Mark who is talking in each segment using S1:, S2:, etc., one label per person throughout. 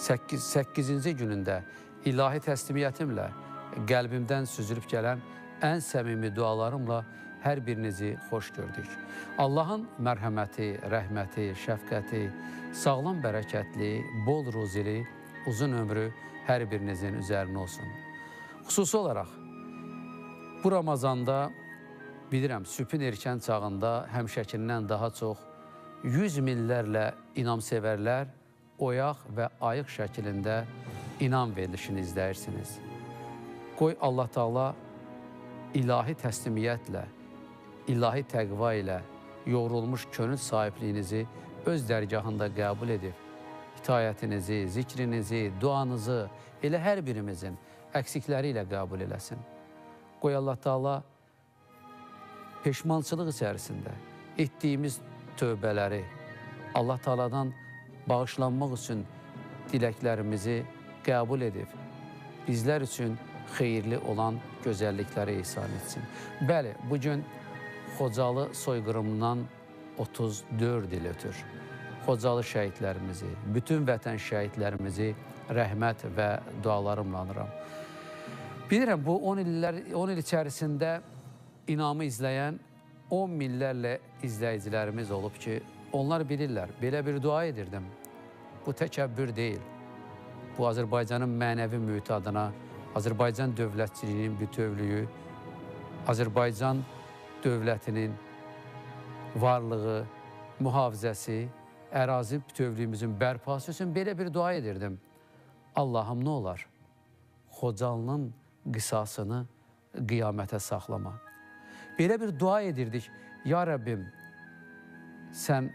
S1: 8-ci günündə ilahi təslimiyyətimlə qəlbimdən süzülüb gələn ən səmimi dualarımla hər birinizi xoş gördük. Allahın mərhəməti, rəhməti, şəfqəti, sağlam bərəkətli, bol ruzili, uzun ömrü hər birinizin üzərinə olsun. Xüsusi olaraq bu Ramazanda bilirəm, sübhün erkən çağında həmişəkindən daha çox 100 minlərlə inamsevərlər oyaq və ayıq şəklində inam verilişini izləyirsiniz. Qoy Allah Taala ilahi təslimiyyətlə, ilahi təqva ilə yoğrulmuş könül sahibliyinizi öz dərgahında qəbul edib, hitayətinizi, zikrinizi, duanızı elə hər birimizin əksikləri ilə qəbul eləsin. Qoy Allah Taala peşmançılıq içərisində etdiyimiz tövbələri Allah Taaladan bağışlanmaq üçün diləklərimizi qəbul edib, bizlər üçün xeyirli olan gözəllikləri ihsan etsin. Bəli, bugün Xocalı soyqırımından 34 il ötür. Xocalı şəhidlərimizi, bütün vətən şəhidlərimizi rəhmət və dualarımla anıram. Bilirəm, bu 10 il içərisində inamı izləyən 10 minlərlə izləyicilərimiz olub ki, onlar bilirlər, belə bir dua edirdim. Bu təkəbbür deyil. Bu, Azərbaycanın mənəvi mühiti adına, Azərbaycan dövlətçiliyinin bütövlüyü, Azərbaycan dövlətinin varlığı, mühafizəsi, ərazi bütövlüyümüzün bərpası üçün belə bir dua edirdim. Allahım, nə olar? Xocalının qisasını qiyamətə saxlama. Belə bir dua edirdik. Ya Rəbbim, sən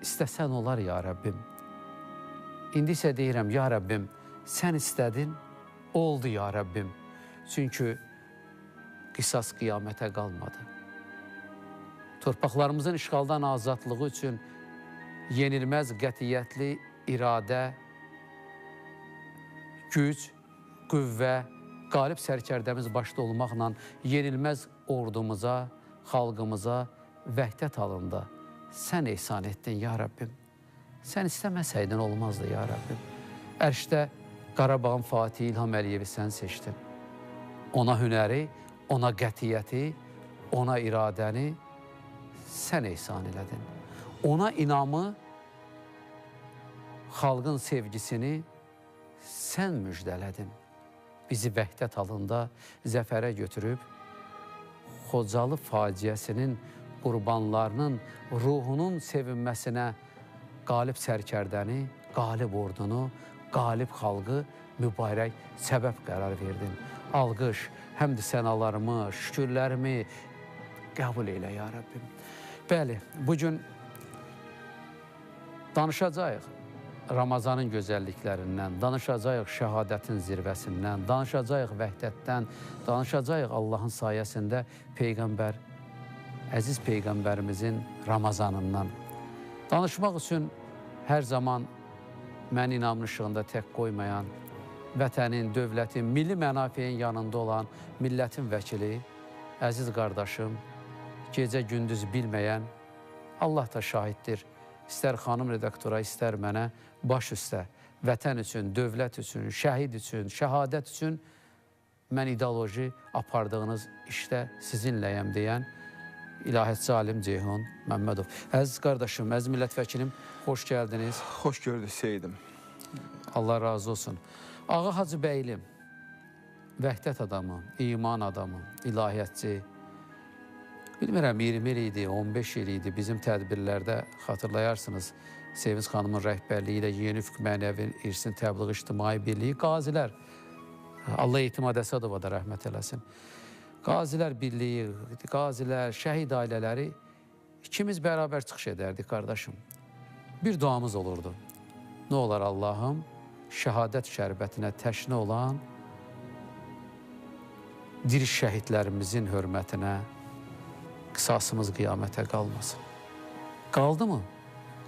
S1: istəsən olar, ya Rəbbim. İndi isə deyirəm, ya Rəbbim, sən istədin, oldu, ya Rəbbim. Çünki qisas qiyamətə qalmadı. Torpaqlarımızın işğaldan azadlığı üçün yenilməz qətiyyətli iradə, güc, qüvvə, qalib sərkərdəmiz başda olmaqla yenilməz ordumuza, xalqımıza vəhdət halında sən ehsan etdin, ya Rəbbim. Sən istəməsəydin olmazdı, ya Rəbbim. Ərşdə Qarabağın Fatihi İlham Əliyevi sən seçdin. Ona hünəri, ona qətiyyəti, ona iradəni sən ehsan elədin. Ona inamı, xalqın sevgisini sən müjdələdin. Bizi vəhdət halında zəfərə götürüb, Xocalı faciəsinin qurbanlarının ruhunun sevinməsinə qalib sərkərdəni, qalib ordunu, qalib xalqı mübarək səbəb qərar verdin. Alqış, həmd sənalarımı, şükürlərimi qəbul eylə, ya Rəbbim. Bəli, bugün danışacağıq Ramazanın gözəlliklərindən, danışacağıq şəhadətin zirvəsindən, danışacağıq vəhdətdən, danışacağıq Allahın sayəsində Peyğəmbər, əziz Peyğəmbərimizin Ramazanından. Danışmaq üçün hər zaman məni inamın işığında tək qoymayan, vətənin, dövlətin, milli mənafiyin yanında olan millətin vəkili, əziz qardaşım, gecə-gündüz bilməyən, Allah da şahiddir. İstər xanım redaktora, istər mənə baş üstə, vətən üçün, dövlət üçün, şəhid üçün, şəhadət üçün mən ideoloji apardığınız işdə sizinləyəm deyən ilahətçi alim Ceyhun Məmmədov. Əziz qardaşım, əziz millət vəkilim, xoş gəldiniz.
S2: Xoş gördük Seyidim.
S1: Allah razı olsun. Ağa Hacı Bəylim, vəhdət adamı, iman adamı, ilahiyyatçı, bilmirəm, 20 il idi, 15 il idi bizim tədbirlərdə xatırlayarsınız. Sevinç xanımın rəhbərliyi ilə Yeni Üfüq Mənəvi İrsin Təbliğ İctimai Birliyi, qazilər, Allah Etimad Əsədova da rəhmət eləsin. Qazilər Birliyi, qazilər, şəhid ailələri ikimiz bərabər çıxış edərdik, qardaşım. Bir duamız olurdu. Nə olar Allahım, şəhadət şərbətinə təşnə olan diri şəhidlərimizin hörmətinə qisasımız qiyamətə qalmasın. Qaldı mı?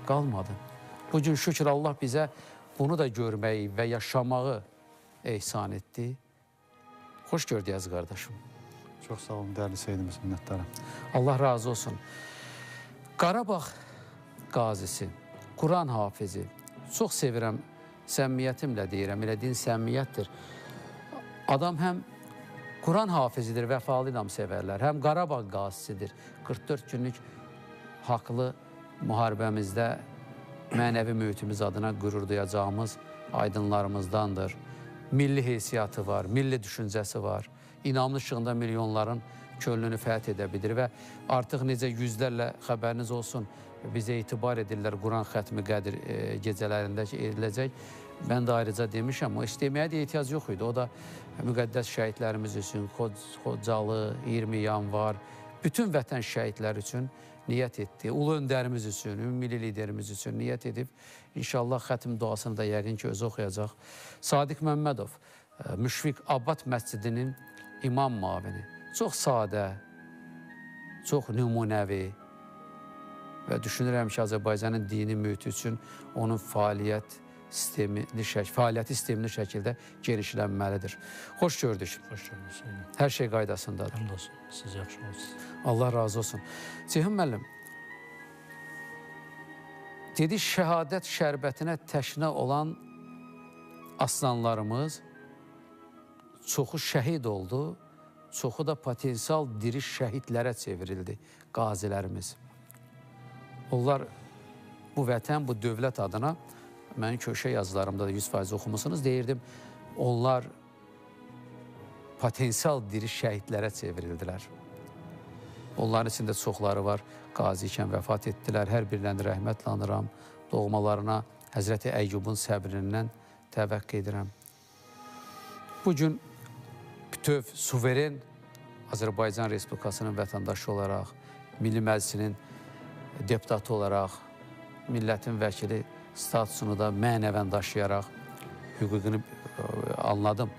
S1: Qalmadı. Bugün şükür Allah bizə bunu da görməyi və yaşamağı ehsan etdi. Xoş gördük əziz qardaşım.
S3: Çox sağ olun, dəyərli Seyidimiz, minnətdarım.
S1: Allah razı olsun. Qarabağ qazisi, Quran hafizi, çox sevirəm səmimiyyətimlə deyirəm, elə din səmimiyyətdir. Adam həm Quran hafizidir, vəfalı adam sevərlər, həm Qarabağ qazisidir. 44 günlük haqlı müharibəmizdə mənəvi mühitimiz adına qürur duyacağımız aydınlarımızdandır. Milli heysiyyatı var, milli düşüncəsi var. İnamlı işığında milyonların könlünü fəth edə bilir və artıq necə yüzlərlə xəbəriniz olsun, bizə etibar edirlər Quran xətmi Qədir gecələrində ediləcək. Mən də ayrıca demişəm, o istəməyə də ehtiyac yox idi. O da müqəddəs şəhidlərimiz üçün, Xocalı, 20 yanvar, bütün vətən şəhidləri üçün niyyət etdi. Ulu öndərimiz üçün, ümmili liderimiz üçün niyyət edib. İnşallah xətim duasını da yəqin ki, özü oxuyacaq. Sadiq Məmmədov, Müşfiq Abad məscidinin imam mavini. Çox sadə, çox nümunəvi və düşünürəm ki, Azərbaycanın dini mühiti üçün onun fəaliyyəti sistemli şəkildə genişlənməlidir. Xoş gördük.
S2: Xoş gördük.
S1: Hər şey qaydasındadır.
S2: Həmd olsun. Siz yaxşı olsunuz.
S1: Allah razı olsun. Ceyhun müəllim, dedi şəhadət şərbətinə təşnə olan aslanlarımız çoxu şəhid oldu, çoxu da potensial diri şəhidlərə çevrildi qazilərimiz. Onlar bu vətən, bu dövlət adına, mənim köşə yazılarımda da 100% oxumusunuz, deyirdim, onlar potensial diri şəhidlərə çevrildilər. Onların içində çoxları var, qazi ikən vəfat etdilər, hər birindən rəhmətlə anıram, doğmalarına Həzrəti Əyyubun səbrindən təvəqqə edirəm. Bugün bütöv, suveren Azərbaycan Respublikasının vətəndaşı olaraq, Milli Məclisinin deputatı olaraq, millətin vəkili statusunu da mənəvən daşıyaraq hüququnu anladım.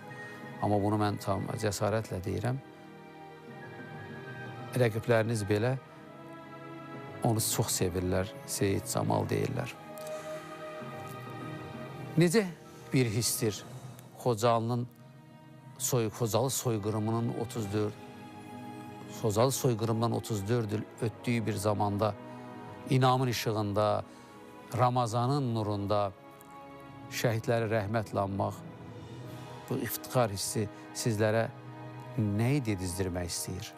S1: Amma bunu mən tam cəsarətlə deyirəm. Rəqibləriniz belə onu çox sevirlər, Seyid Camal deyirlər. Necə bir hissdir Xocalının Xocalı soyqırımından 34 il ötdüyü bir zamanda inamın işığında, Ramazanın nurunda şəhidləri rəhmətlə anmaq, bu iftixar hissi sizlərə nəyi dedizdirmək istəyir?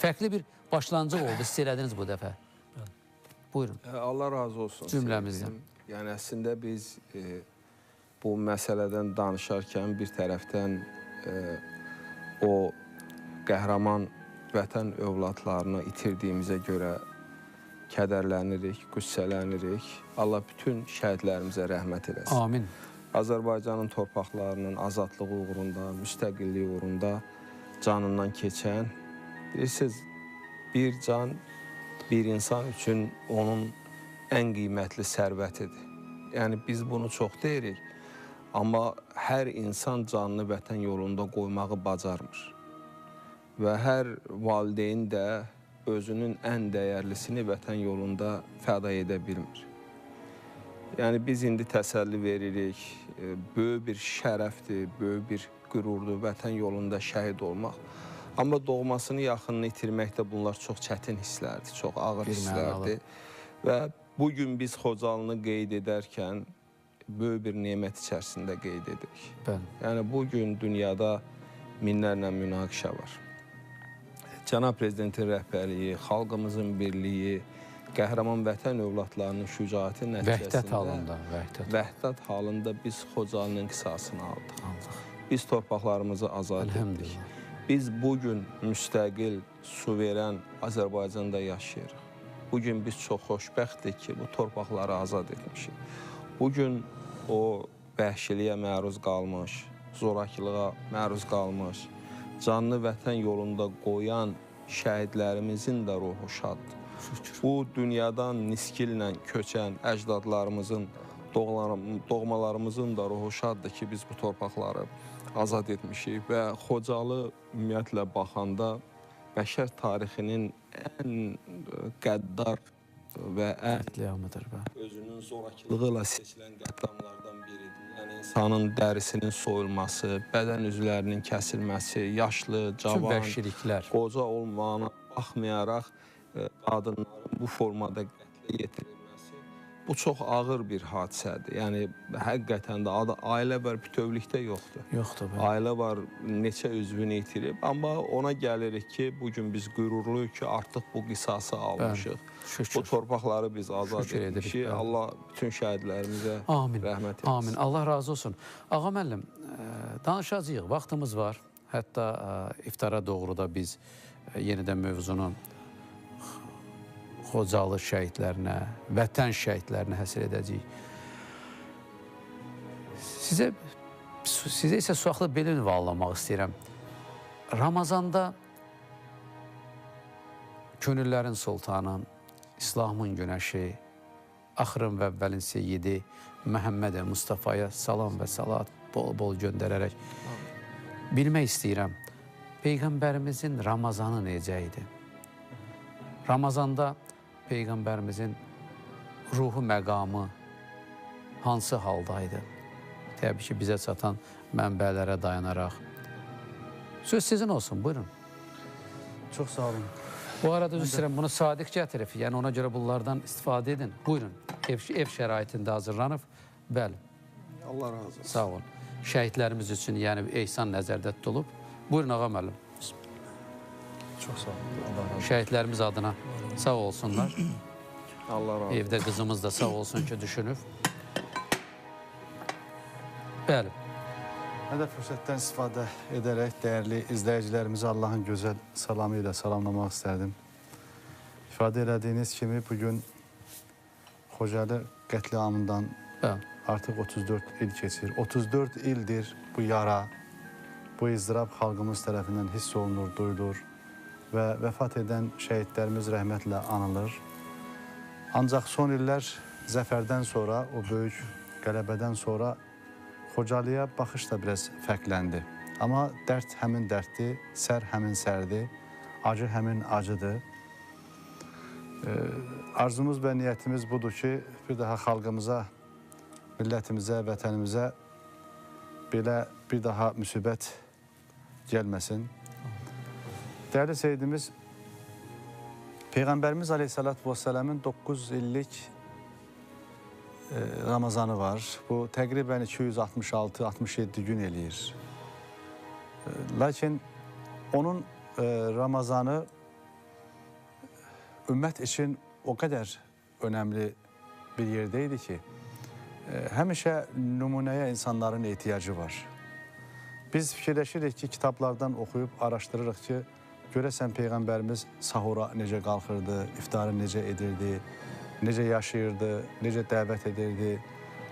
S1: Fərqli bir başlanğıc oldu, hiss elədiniz bu dəfə. Buyurun.
S4: Allah razı olsun.
S1: Cümləmizdən.
S4: Yəni, əslində biz bu məsələdən danışarkən bir tərəfdən o qəhrəman vətən övladlarını itirdiyimizə görə kədərlənirik, qüssələnirik. Allah bütün şəhidlərimizə rəhmət eləsin.
S1: Amin.
S4: Azərbaycanın torpaqlarının azadlığı uğrunda, müstəqilliyi uğrunda canından keçən, bilirsiniz, bir can, bir insan üçün onun ən qiymətli sərvətidir. Yəni, biz bunu çox deyirik, amma hər insan canını vətən yolunda qoymağı bacarmır. Və hər valideyn də özünün ən dəyərlisini vətən yolunda fəda edə bilmir. Yəni, biz indi təsəlli veririk, böyük bir şərəfdir, böyük bir qürurdur vətən yolunda şəhid olmaq. Amma doğmasını, yaxınını itirmək də bunlar çox çətin hisslərdir, çox ağır hisslərdir. Və bugün biz Xocalını qeyd edərkən böyük bir nemət içərisində qeyd edirik. Yəni, bugün dünyada minlərlə münaqişə var. Cənab Prezidentin rəhbərliyi, xalqımızın birliyi, qəhrəman vətən övladlarının şücaəti nəticəsində vəhdət halında biz Xocalının qisasını aldıq. Biz torpaqlarımızı azad etdik. Biz bugün müstəqil, suveren Azərbaycanda yaşayırıq. Bugün biz çox xoşbəxtdik ki, bu torpaqları azad etmişik. Bugün o vəhşiliyə məruz qalmış, zorakılığa məruz qalmış, canlı vətən yolunda qoyan şəhidlərimizin də ruhu şaddır. Bu dünyadan niskillə köçən əcdadlarımızın, doğmalarımızın da ruhu şaddır ki, biz bu torpaqları azad etmişik və Xocalı ümumiyyətlə baxanda bəşər tarixinin ən qəddar və özünün zorakılığı ilə seçilən qəddamlardan biridir. Yəni, insanın dərisinin soyulması, bədən üzvlərinin kəsilməsi, yaşlı, cavan, qoca olmağına baxmayaraq qadınların bu formada qətlə yetirilməsi, bu çox ağır bir hadisədir. Yəni həqiqətən də ailə var, bütövlükdə yoxdur.
S1: Yoxdur.
S4: Ailə var, neçə üzvünü itirib. Amma ona gəlirik ki, bugün biz qürurluyuq ki, artıq bu qisası almışıq. Bu torpaqları biz azad etmişik. Allah bütün şəhidlərimizə rəhmət etsin.
S1: Amin. Allah razı olsun. Ağa müəllim, danışacağıq. Vaxtımız var. Hətta iftara doğru da biz yenidən mövzunu Xocalı şəhidlərinə, vətən şəhidlərinə həsr edəcəyik. Sizə isə suaxlı belə ünvanlamaq istəyirəm. Ramazanda könüllərin sultanı, İslamın günəşi, axırın və əvvəlin seyyidi Məhəmməd Mustafaya salam və salat bol-bol göndərərək bilmək istəyirəm, Peyğəmbərimizin Ramazanı necə idi? Ramazanda Peyğəmbərimizin ruhu məqamı hansı haldaydı? Təbii ki, bizə çatan mənbələrə dayanaraq. Söz sizin olsun, buyurun.
S3: Çox sağ olun.
S1: Bu arada düz istəyirəm, bunu sadiq gətirib, yəni ona görə bunlardan istifadə edin. Buyurun, ev şəraitində hazırlanıb. Bəli.
S4: Allah razı olsun.
S1: Sağ olun. Şəhidlərimiz üçün, yəni ehsan nəzərdə tutulub. Buyurun, ağa müəllim.
S3: Çox sağ olun. Allah razı olsun.
S1: Şəhidlərimiz adına sağ olsunlar.
S4: Allah razı olsun.
S1: Evdə qızımız da sağ olsun ki, düşünüb. Bəli.
S3: Mən də fürsətdən istifadə edərək dəyərli izləyicilərimizi Allahın gözəl salamı ilə salamlamaq istərdim. İfadə elədiyiniz kimi bugün Xocalı qətliamından artıq 34 il keçir. 34 ildir bu yara, bu izdirab xalqımız tərəfindən hiss olunur, duyulur və vəfat edən şəhidlərimiz rəhmətlə anılır. Ancaq son illər zəfərdən sonra, o böyük qələbədən sonra Xocalıya baxış da biraz fərqləndi. Amma dərd həmin dərddir, sər həmin sərdir, acı həmin acıdır. Arzumuz və niyyətimiz budur ki, bir daha xalqımıza, millətimizə, vətənimizə belə bir daha müsibət gəlməsin. Dəyərli seyidimiz, Peyğəmbərimiz Aleyhisselatü Vesselam'ın 9 illik Ramazanı var. Bu təqribən 266-67 gün eləyir. Lakin onun Ramazanı ümmət üçün o qədər önəmli bir yerdəydi ki, həmişə nümunəyə insanların ehtiyacı var. Biz fikirləşirik ki, kitablardan oxuyub araşdırırıq ki, görəsən Peyğəmbərimiz sahura necə qalxırdı, iftarı necə edirdi, necə yaşayırdı, necə dəvət edirdi.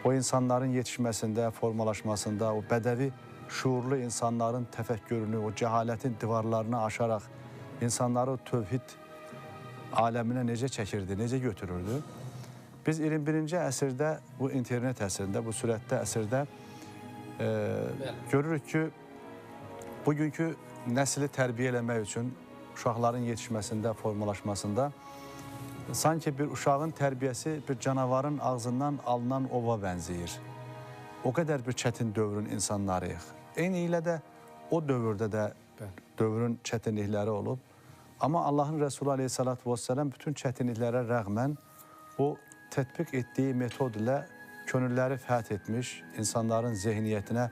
S3: O insanların yetişməsində, formalaşmasında, o bədəvi şuurlu insanların təfəkkürünü, o cəhalətin divarlarını aşaraq insanları tövhid aləminə necə çəkirdi, necə götürürdü. Biz 21-ci əsrdə, bu internet əsrində, bu sürətdə əsrdə görürük ki, bugünkü nəsli tərbiyə eləmək üçün uşaqların yetişməsində, formalaşmasında sanki bir uşağın tərbiyəsi bir canavarın ağzından alınan ova bənzəyir. O qədər bir çətin dövrün insanlarıyıq. Eyni ilə də o dövrdə də dövrün çətinlikləri olub. Amma Allahın Resulü Aleyhisselatü Vesselam bütün çətinliklərə rəğmən o tətbiq etdiyi metod ilə könülləri fəth etmiş, insanların zehniyyətinə,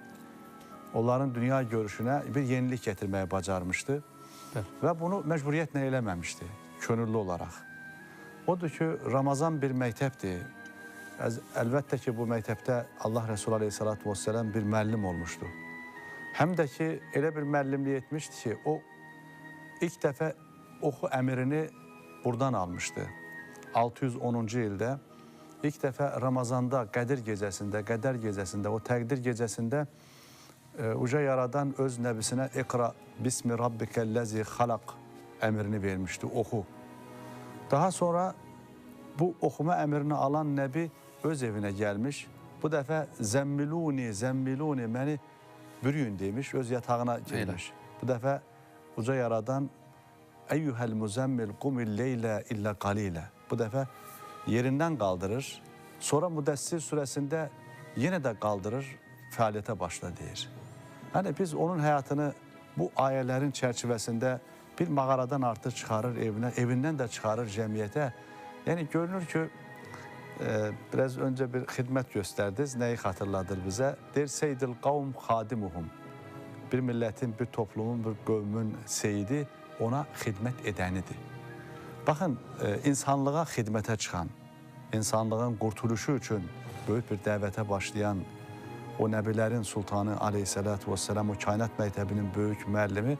S3: onların dünya görüşünə bir yenilik gətirməyə bacarmışdı. Və bunu məcburiyyətlə eləməmişdi, könüllü olaraq. Odur ki, Ramazan bir məktəbdir. Əlbəttə ki, bu məktəbdə Allah Resulü Aleyhisselatü Vesselam bir müəllim olmuşdu. Həm də ki, elə bir müəllimlik etmişdi ki, o ilk dəfə oxu əmrini buradan almışdı. 610-cu ildə ilk dəfə Ramazanda, Qədər gecəsində, o təqdir gecəsində uca yaradan öz nəbisinə İqra bismi rabbikəlləzi xalaq əmrini vermişdi, oxu. Daha sonra bu oxuma əmrini alan nəbi öz evinə gəlmiş, bu dəfə zəmmiluni, məni bürüyün demiş, öz yatağına girmiş. Bu dəfə uca yaradan əyyuhəl müzəmmil qumil leylə illə qalilə. Bu dəfə yerindən qaldırır, sonra Müddəssir surəsində yenə də qaldırır, fəaliyyətə başla deyir. Yəni biz onun həyatını bu ayələrin çərçivəsində bir mağaradan artıq çıxarır evinə, evindən də çıxarır cəmiyyətə. Yəni görünür ki, biraz önce bir hizmet gösterdiniz. Neyi hatırladır bize? Der seydil kavm hadimuhum. Bir milletin, bir toplumun, bir qövmün seyidi ona hizmet edenidir. Bakın, insanlığa hizmete çıxan, insanlığın qurtuluşu üçün böyük bir dəvətə başlayan o nəbilərin sultanı aleyhissalatu vesselam, o kainat məktəbinin böyük müəllimi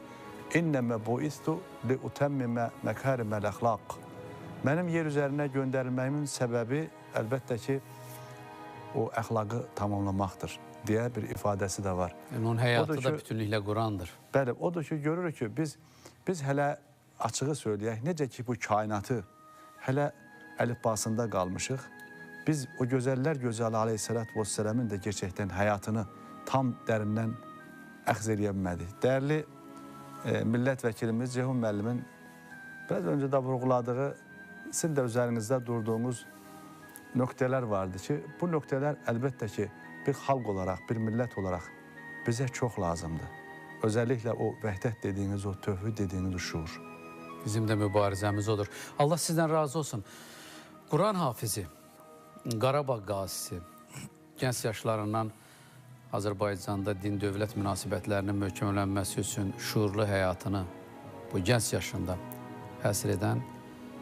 S3: İnnəmə buistu li utəmmimə məkariməl əxlaq. Mənim yer üzərinə göndərilməyimin səbəbi əlbəttə ki, o əxlaqı tamamlamaqdır deyə bir ifadəsi də var.
S1: Onun həyatı da bütünlüklə Qurandır.
S3: Bəli, odur ki, görürük ki, biz hələ açığı söyləyək, necə ki bu kainatı hələ əlifbasında qalmışıq. Biz o gözəllər gözəli aleyhissalatu vesselamın da gerçəkdən həyatını tam dərindən əxz eləyə bilmədik. Dəyərli millət vəkilimiz Ceyhun müəllimin biraz öncə də vurğuladığı, sizin də üzərinizdə durduğunuz nöqtələr vardı ki, bu nöqtələr əlbəttə ki, bir xalq olaraq, bir millət olaraq bizə çox lazımdır. Özəlliklə o vəhdət dediyiniz, o tövhid dediyiniz o şuur.
S1: Bizim də mübarizəmiz odur. Allah sizdən razı olsun. Quran hafizi, Qarabağ qazisi, gənc yaşlarından Azərbaycanda din-dövlət münasibətlərinin möhkəmlənməsi üçün şuurlu həyatını bu gənc yaşında həsr edən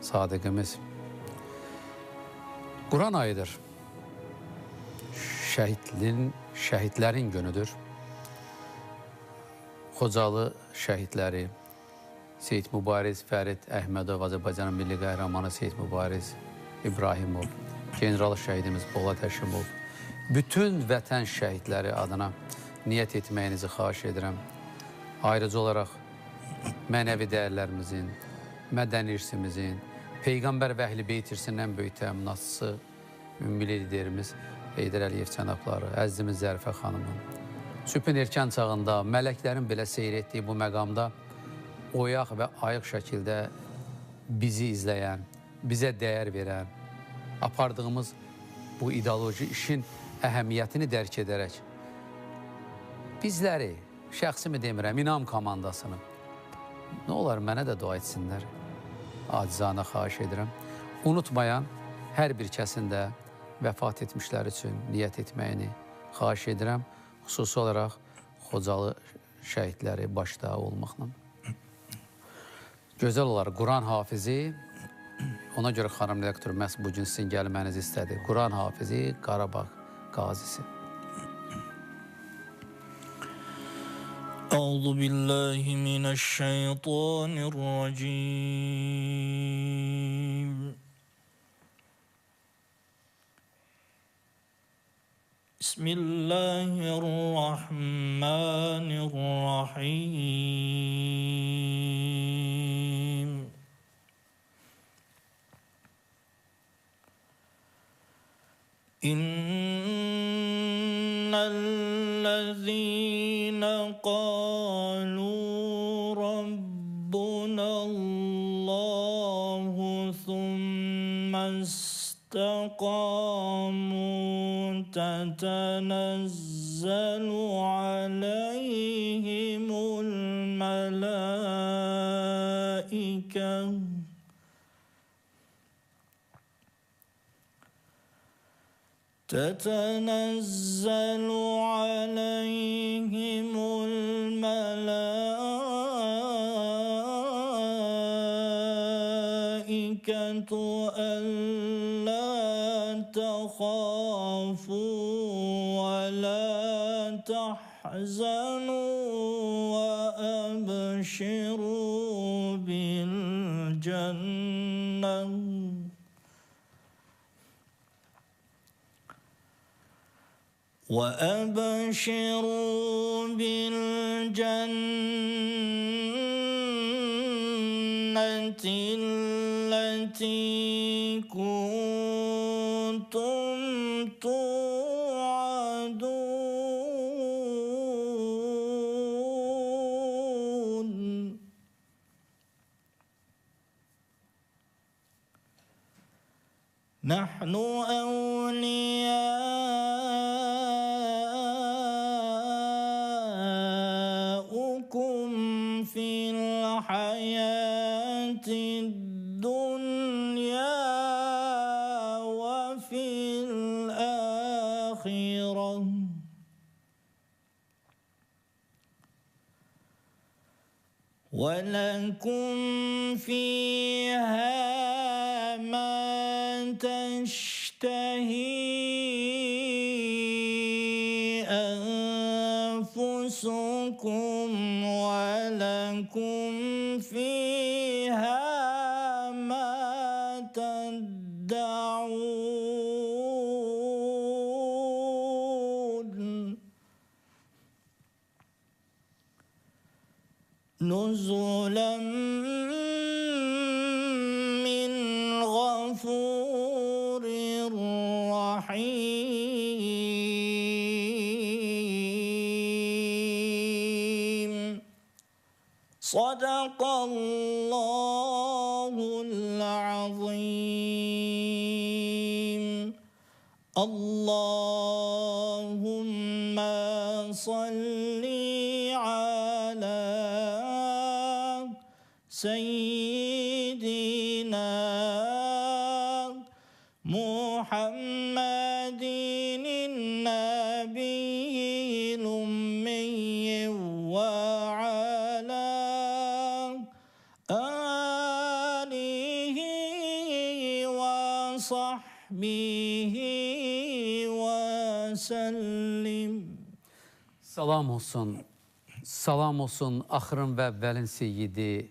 S1: sadiqimiz. Quran ayıdır. Şəhidlərin günüdür. Xocalı şəhidləri, Seyid Mübariz Fərid Əhmədov, Azərbaycanın milli qəhrəmanı Seyid Mübariz İbrahimov, general şəhidimiz Polad Həşimov, bütün vətən şəhidləri adına niyyət etməyinizi xahiş edirəm. Ayrıca olaraq mənəvi dəyərlərimizin, mədəni irsimizin, Peyğəmbər və Əhl-i Beyt irsinin ən böyük təminatçısı ümmili liderimiz Heydər Əliyev cənabları, əzizimiz Zərifə xanımın, sübhün erkən çağında mələklərin belə seyr etdiyi bu məqamda oyaq və ayıq şəkildə bizi izləyən, bizə dəyər verən, apardığımız bu ideoloji işin əhəmiyyətini dərk edərək bizləri, şəxsimi demirəm, İnam komandasını nə olar mənə də dua etsinlər, acizanə xahiş edirəm. Unutmayan hər bir kəsin də vəfat etmişlər üçün niyyət etməyini xahiş edirəm. Xüsusi olaraq Xocalı şəhidləri başda olmaqla. Gözəl olar, Quran hafizi, ona görə xanım redaktor məhz bugün sizin gəlmənizi istədi. Quran hafizi, Qarabağ qazisi.
S2: Euzu billahi mineşşeytanirracim. Bismillahirrahmanirrahim. İnnellezîne qâlû rabbunallâhu thumme istakâmû tetenezzelu aleyhimul melâike تتنزل عليهم الملائكة ألا تخافوا ولا تحزنوا وأبشروا بالجنة وأبشروا بالجنة التي كنتم توعدون نحن أولياؤكم في الحياة الدنيا وفي الآخرة ولكم فيها ما تشتهي أنفسكم ولكم فيها ما تدعون نزلا من غفور رحيم صدق الله العظيم اللهم صل على سيدنا محمد النبي الأمي وعلى آله وصحبه وسلم.
S1: Salam olsun axırın və əvvəlin seyyidi,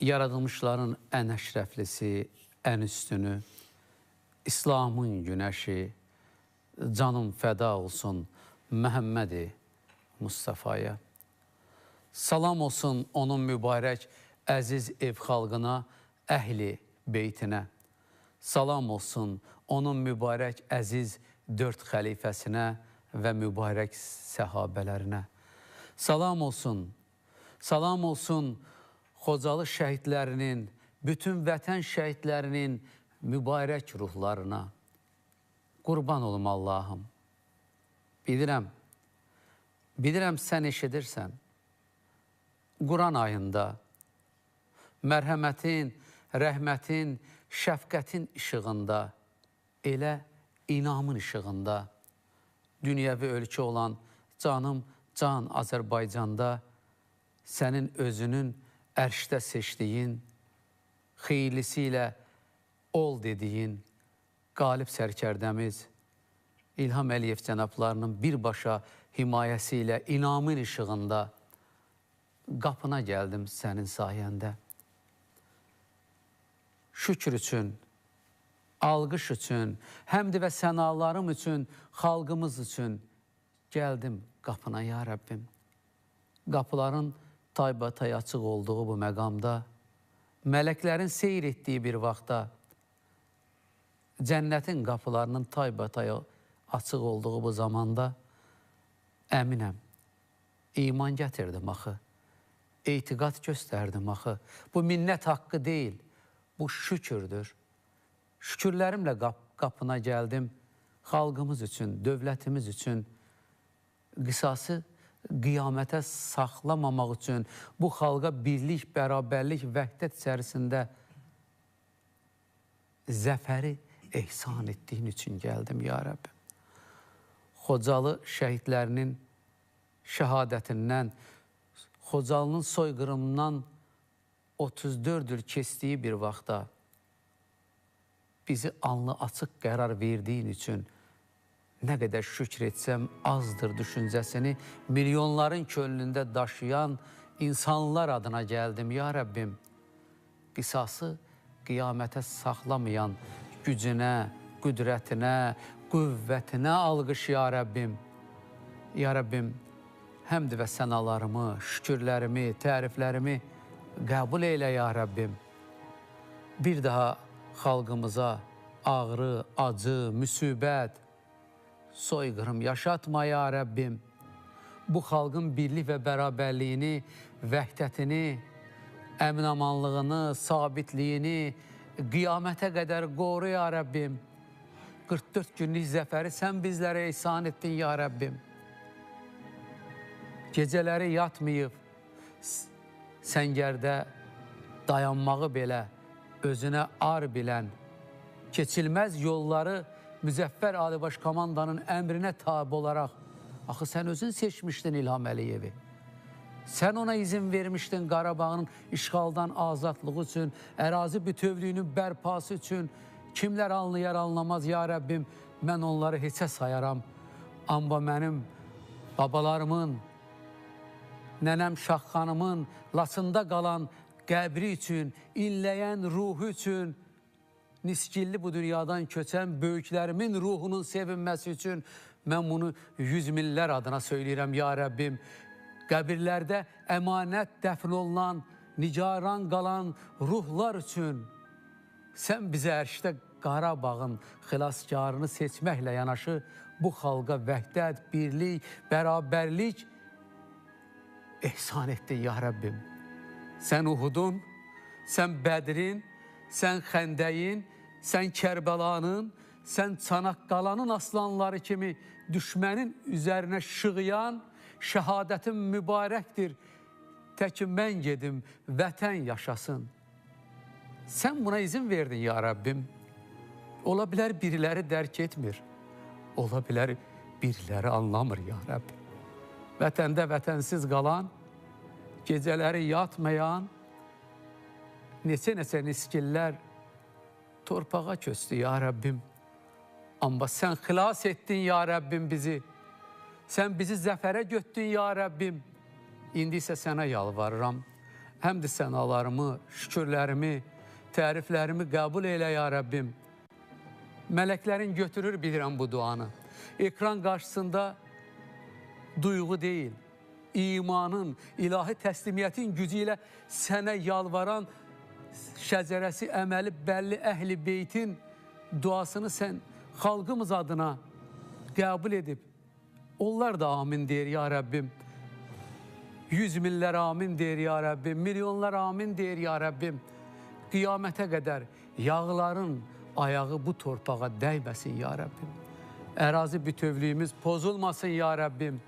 S1: yaradılmışların ən əşrəflisi, ən üstünü, İslamın günəşi, canım fəda olsun Məhəmmədi Mustafaya. Salam olsun onun mübarək əziz ev xalqına, əhli beytinə. Salam olsun onun mübarək əziz dörd xəlifəsinə və mübarək səhabələrinə. Salam olsun Xocalı şəhidlərinin, bütün vətən şəhidlərinin mübarək ruhlarına. Qurban olum Allahım. Bilirəm sən eşidirsən. Quran ayında mərhəmətin, rəhmətin, şəfqətin işığında, elə inamın işığında, dünyəvi ölkə olan canım, can Azərbaycanda sənin özünün ərşdə seçdiyin, xeyirlisi ilə ol dediyin qalib sərkərdəmiz İlham Əliyev cənablarının birbaşa himayəsi ilə inamın işığında qapına gəldim sənin sayəndə. Şükür üçün, alqış üçün, həmd və sənalarım üçün, xalqımız üçün gəldim qapına ya Rəbbim. Qapıların taybatay açıq olduğu bu məqamda, mələklərin seyr etdiyi bir vaxtda, cənnətin qapılarının taybatay açıq olduğu bu zamanda, əminəm, iman gətirdim axı, etiqad göstərdim axı. Bu minnət haqqı deyil, bu şükürdür. Şükürlərimlə qapına gəldim, xalqımız üçün, dövlətimiz üçün, qisası qiyamətə saxlamamaq üçün, bu xalqa birlik, bərabərlik, vəhdət içərisində zəfəri ehsan etdiyin üçün gəldim, ya Rəbbim. Xocalı şəhidlərinin şəhadətindən, Xocalının soyqırımından 34 il keçdiyi bir vaxtda bizi alnı açıq qərar verdiyin üçün nə qədər şükür etsəm azdır düşüncəsini milyonların könlündə daşıyan insanlar adına gəldim, ya Rəbbim. Qisası qiyamətə saxlamayan gücünə, qüdrətinə, qüvvətinə alqış, ya Rəbbim. Ya Rəbbim, həmd və sənalarımı, şükürlərimi, təriflərimi qəbul eylə, ya Rəbbim. Bir daha xalqımıza ağrı, acı, müsibət, soyqırım yaşatma, ya Rəbbim. Bu xalqın birlik və bərabərliyini, vəhdətini, əmin-amanlığını, sabitliyini qiyamətə qədər qoru, ya Rəbbim. 44 günlük zəfəri sən bizlərə ehsan etdin, ya Rəbbim. Gecələri yatmayıb, səngərdə dayanmağı belə özünə ar bilən, keçilməz yolları Müzəffər Alibaş komandanın əmrinə tabi olaraq, axı sən özün seçmişdin İlham Əliyevi. Sən ona izin vermişdin Qarabağın işğaldan azadlığı üçün, ərazi bütövlüyünün bərpası üçün. Kimlər anlayar, anlamaz, ya Rəbbim, mən onları heçə sayaram. Amma mənim babalarımın, nənəm Şaxxanımın Laçında qalan qəbri üçün, inləyən ruhu üçün, nisgilli bu dünyadan köçən böyüklərimin ruhunun sevinməsi üçün mən bunu 100 minlər adına söyləyirəm, ya Rəbbim. Qəbirlərdə əmanət dəfn olunan, nigaran qalan ruhlar üçün sən bizə ərşdə Qarabağın xilaskarını seçməklə yanaşı bu xalqa vəhdət, birlik, bərabərlik ehsan etdin, ya Rəbbim. Sən Uhudun, sən Bədrin, sən Xəndəyin, sən Kərbəlanın, sən Çanaqqalanın aslanları kimi düşmənin üzərinə şığıyan şəhadətin mübarəkdir. Təki mən gedim, vətən yaşasın. Sən buna izin verdin, ya Rəbbim. Ola bilər biriləri dərk etmir. Ola bilər biriləri anlamır, ya Rəbbim. Vətəndə vətənsiz qalan, gecələri yatmayan, neçə-neçə niskillər torpağa köçdü, ya Rəbbim. Amma sən xilas etdin, ya Rəbbim, bizi. Sən bizi zəfərə götdün, ya Rəbbim. İndi isə sənə yalvarıram. Həmd sənalarımı, şükürlərimi, təriflərimi qəbul elə, ya Rəbbim. Mələklərin götürür, bilirəm bu duanı. Ekran qarşısında duyğu deyil, imanın, ilahi təslimiyyətin gücü ilə sənə yalvaran şəcərəsi əməli bəlli əhl-i beytin duasını sən xalqımız adına qəbul edib. Onlar da amin deyir, ya Rəbbim. 100 minlər amin deyir, ya Rəbbim. Milyonlar amin deyir, ya Rəbbim. Qiyamətə qədər yağların ayağı bu torpağa dəyməsin, ya Rəbbim. Ərazi bütövlüyümüz pozulmasın, ya Rəbbim.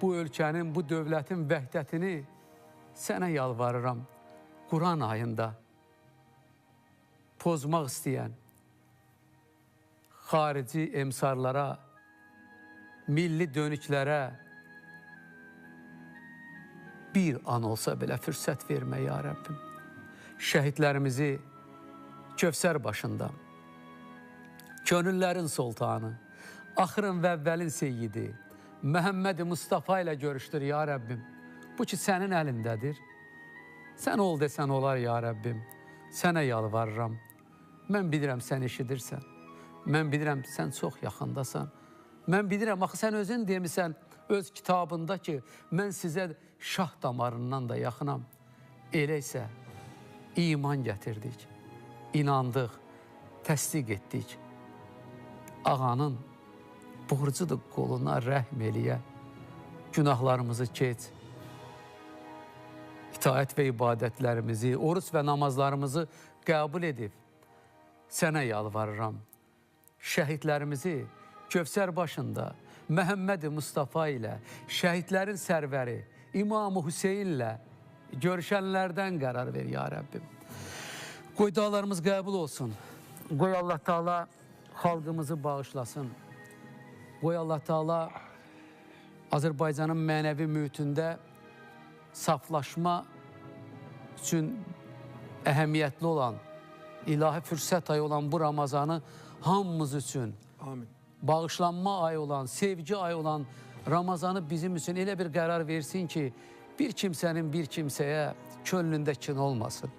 S1: Bu ölkənin, bu dövlətin vəhdətini sənə yalvarıram. Quran ayında pozmaq istəyən xarici emsarlara, milli dönüklərə bir an olsa belə fürsət vermə, ya Rəbbim. Şəhidlərimizi Kövsər başında, könüllərin sultanı, axırın və əvvəlin seyyidi, Məhəmməd Mustafa ilə görüşdür, ya Rəbbim. Bu ki, sənin əlindədir. Sən ol desən olar, ya Rəbbim. Sənə yalvarıram. Mən bilirəm, sən eşidirsən. Mən bilirəm, sən çox yaxındasan. Mən bilirəm, axı sən özün demisən öz kitabında ki, mən sizə şah damarından da yaxınam. Elə isə iman gətirdik, inandıq, təsdiq etdik. Ağanın borcudur qoluna rəhm eləyə, günahlarımızı keç, itaət və ibadətlərimizi, oruç və namazlarımızı qəbul edib, sənə yalvarıram. Şəhidlərimizi Kövsər başında Məhəmməd Mustafa ilə, şəhidlərin sərvəri İmam-ı Hüseynlə görüşənlərdən qərar ver, ya Rəbbim. Qoy dualarımız qəbul olsun. Qoy Allah Teala xalqımızı bağışlasın. Qoy Allah Teala Azərbaycanın mənəvi mühitində saflaşma üçün əhəmiyyətli olan, ilahi fürsət ayı olan bu Ramazanı hamımız üçün, bağışlanma ayı olan, sevgi ayı olan Ramazanı bizim üçün elə bir qərar versin ki, bir kimsənin bir kimsəyə könlündə kin olmasın.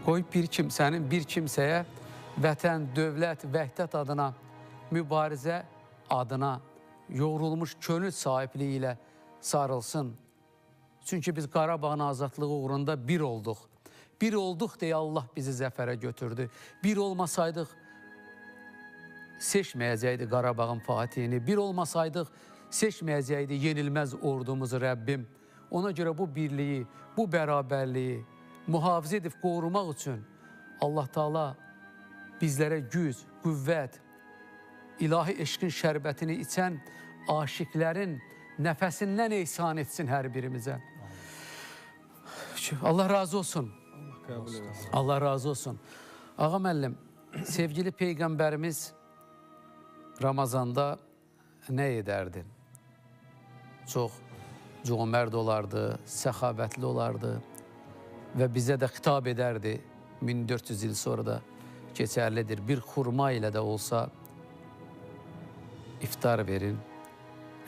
S1: Qoy bir kimsənin bir kimsəyə vətən, dövlət, vəhdət adına, mübarizə adına yoğrulmuş könül sahibliyi ilə sarılsın. Çünki biz Qarabağın azadlığı uğrunda bir olduq. Bir olduq deyə Allah bizi zəfərə götürdü. Bir olmasaydıq, seçməyəcəkdi Qarabağın fatihini. Bir olmasaydıq, seçməyəcəkdi yenilməz ordumuzu Rəbbim. Ona görə bu birliyi, bu bərabərliyi mühafizə edib qorumaq üçün Allah Teala bizlərə güc, qüvvət, ilahi eşqin şərbətini içən aşiqlərin nəfəsindən ehsan etsin hər birimizə. Allah razı olsun. Allah razı olsun. Ağa müəllim, sevgili Peyğəmbərimiz Ramazanda nə edərdi? Çox cömərd olardı, səxavətli olardı və bizə də xitab edərdi. 1400 il sonra da keçərlidir. Bir xurma ilə də olsa iftar verin,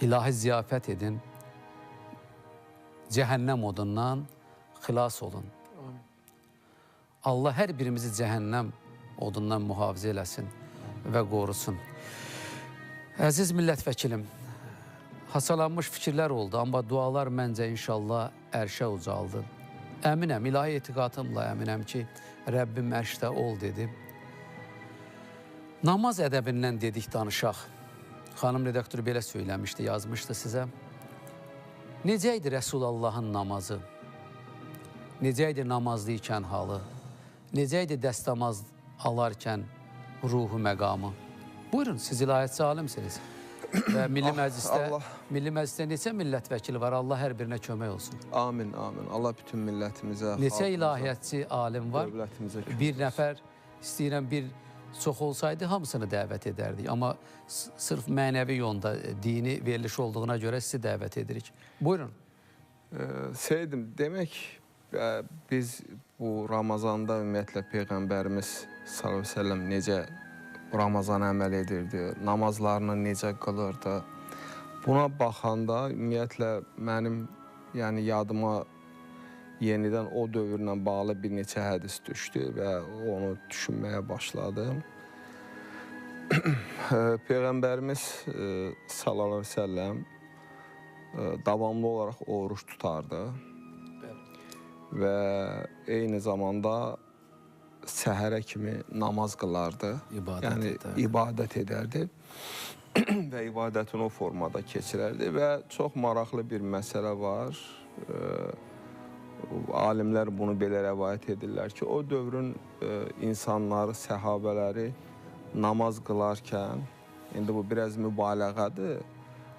S1: ilahi ziyafət edin, cəhənnəm odundan xilas olun. Allah hər birimizi cəhənnəm odundan mühafizə eləsin və qorusun. Əziz millət vəkilim, hasalanmış fikirlər oldu, amma dualar məncə inşallah ərşə ucaldı. Əminəm, ilahi etiqatımla əminəm ki, Rəbbim ərşdə ol dedi. Namaz ədəbindən dedik, danışaq. Xanım redaktörü belə söyləmişdi, yazmışdı sizə. Necə idi Rəsulullahın namazı? Necə idi namazlı ikən halı? Necə idi dəstəmaz alarkən ruhu məqamı? Buyurun, siz ilahiyatçı alimsiniz. Və Milli Məclisdə neçə millət vəkili var? Allah hər birinə kömək olsun.
S4: Amin, amin. Allah bütün millətimizə,
S1: neçə ilahiyyatçı alim var? Bir nəfər istəyirəm, bir çox olsaydı hamısını dəvət edərdik. Amma sırf mənəvi yolda dini veriliş olduğuna görə sizi dəvət edirik. Buyurun.
S4: Seydim, demək biz bu Ramazanda ümumiyyətlə Peyğəmbərimiz s.ə.v necə Ramazana əməl edirdi, namazlarını necə qılırdı. Buna baxanda ümumiyyətlə mənim yadıma yenidən o dövrlə bağlı bir neçə hədis düşdü və onu düşünməyə başladım. Peyğəmbərimiz s.ə.v davamlı olaraq oruç tutardı və eyni zamanda səhərə kimi namaz qılardı, ibadət edərdi və ibadətini o formada keçirərdi və çox maraqlı bir məsələ var. Alimlər bunu belə rəvayət edirlər ki, o dövrün insanları, səhabələri namaz qılarkən, indi bu biraz mübaliğədir,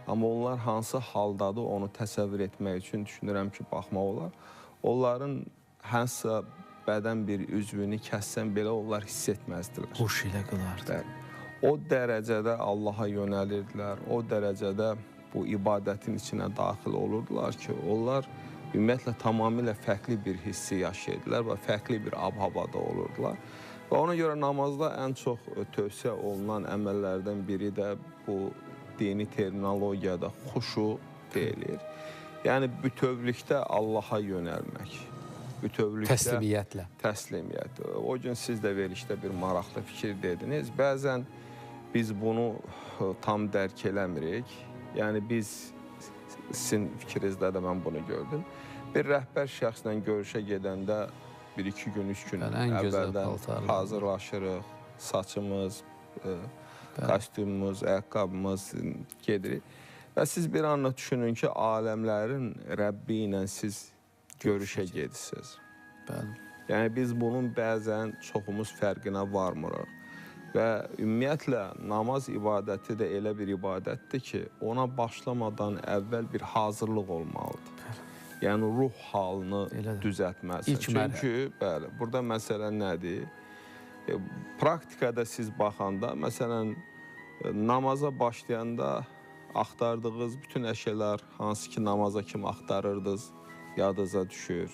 S4: amma onlar hansı haldadır onu təsəvvür etmək üçün düşünürəm ki, baxmaq olar. Onların hansısa bədən bir üzvünü kəssən belə onlar hiss etməzdilər.
S1: Huş ilə qılardı.
S4: O dərəcədə Allaha yönəlirdilər, o dərəcədə bu ibadətin içinə daxil olurdular ki, onlar ümumiyyətlə tamamilə fərqli bir hissi yaşayırdılar və fərqli bir ab-havada olurdular. Və ona görə namazda ən çox tövsiyə olunan əməllərdən biri də bu dini terminologiyada xuşu deyilir. Yəni bütövlükdə Allaha yönəlmək.
S1: Təslimiyyətlə.
S4: Təslimiyyət. O gün siz də verilişdə bir maraqlı fikir dediniz. Bəzən biz bunu tam dərk eləmirik. Yəni biz, sizin fikrinizdə də mən bunu gördüm. Bir rəhbər şəxslə görüşə gedəndə 1-2 gün, 3 gün əvvəldən hazırlaşırıq. Saçımız, kostyumumuz, ayaqqabımız gedirik. Və siz bir anla düşünün ki, aləmlərin Rəbbi ilə siz görüşə gedirsiniz. Yəni biz bunun bəzən çoxumuz fərqinə varmırıq. Və ümumiyyətlə namaz ibadəti də elə bir ibadətdir ki, ona başlamadan əvvəl bir hazırlıq olmalıdır. Yəni ruh halını düzəltməlisən. Çünki burada məsələ nədir? Praktikada siz baxanda, məsələn, namaza başlayanda axtardığınız bütün əşyalar, hansı ki namaza kimi axtarırdınız, yadınıza düşür.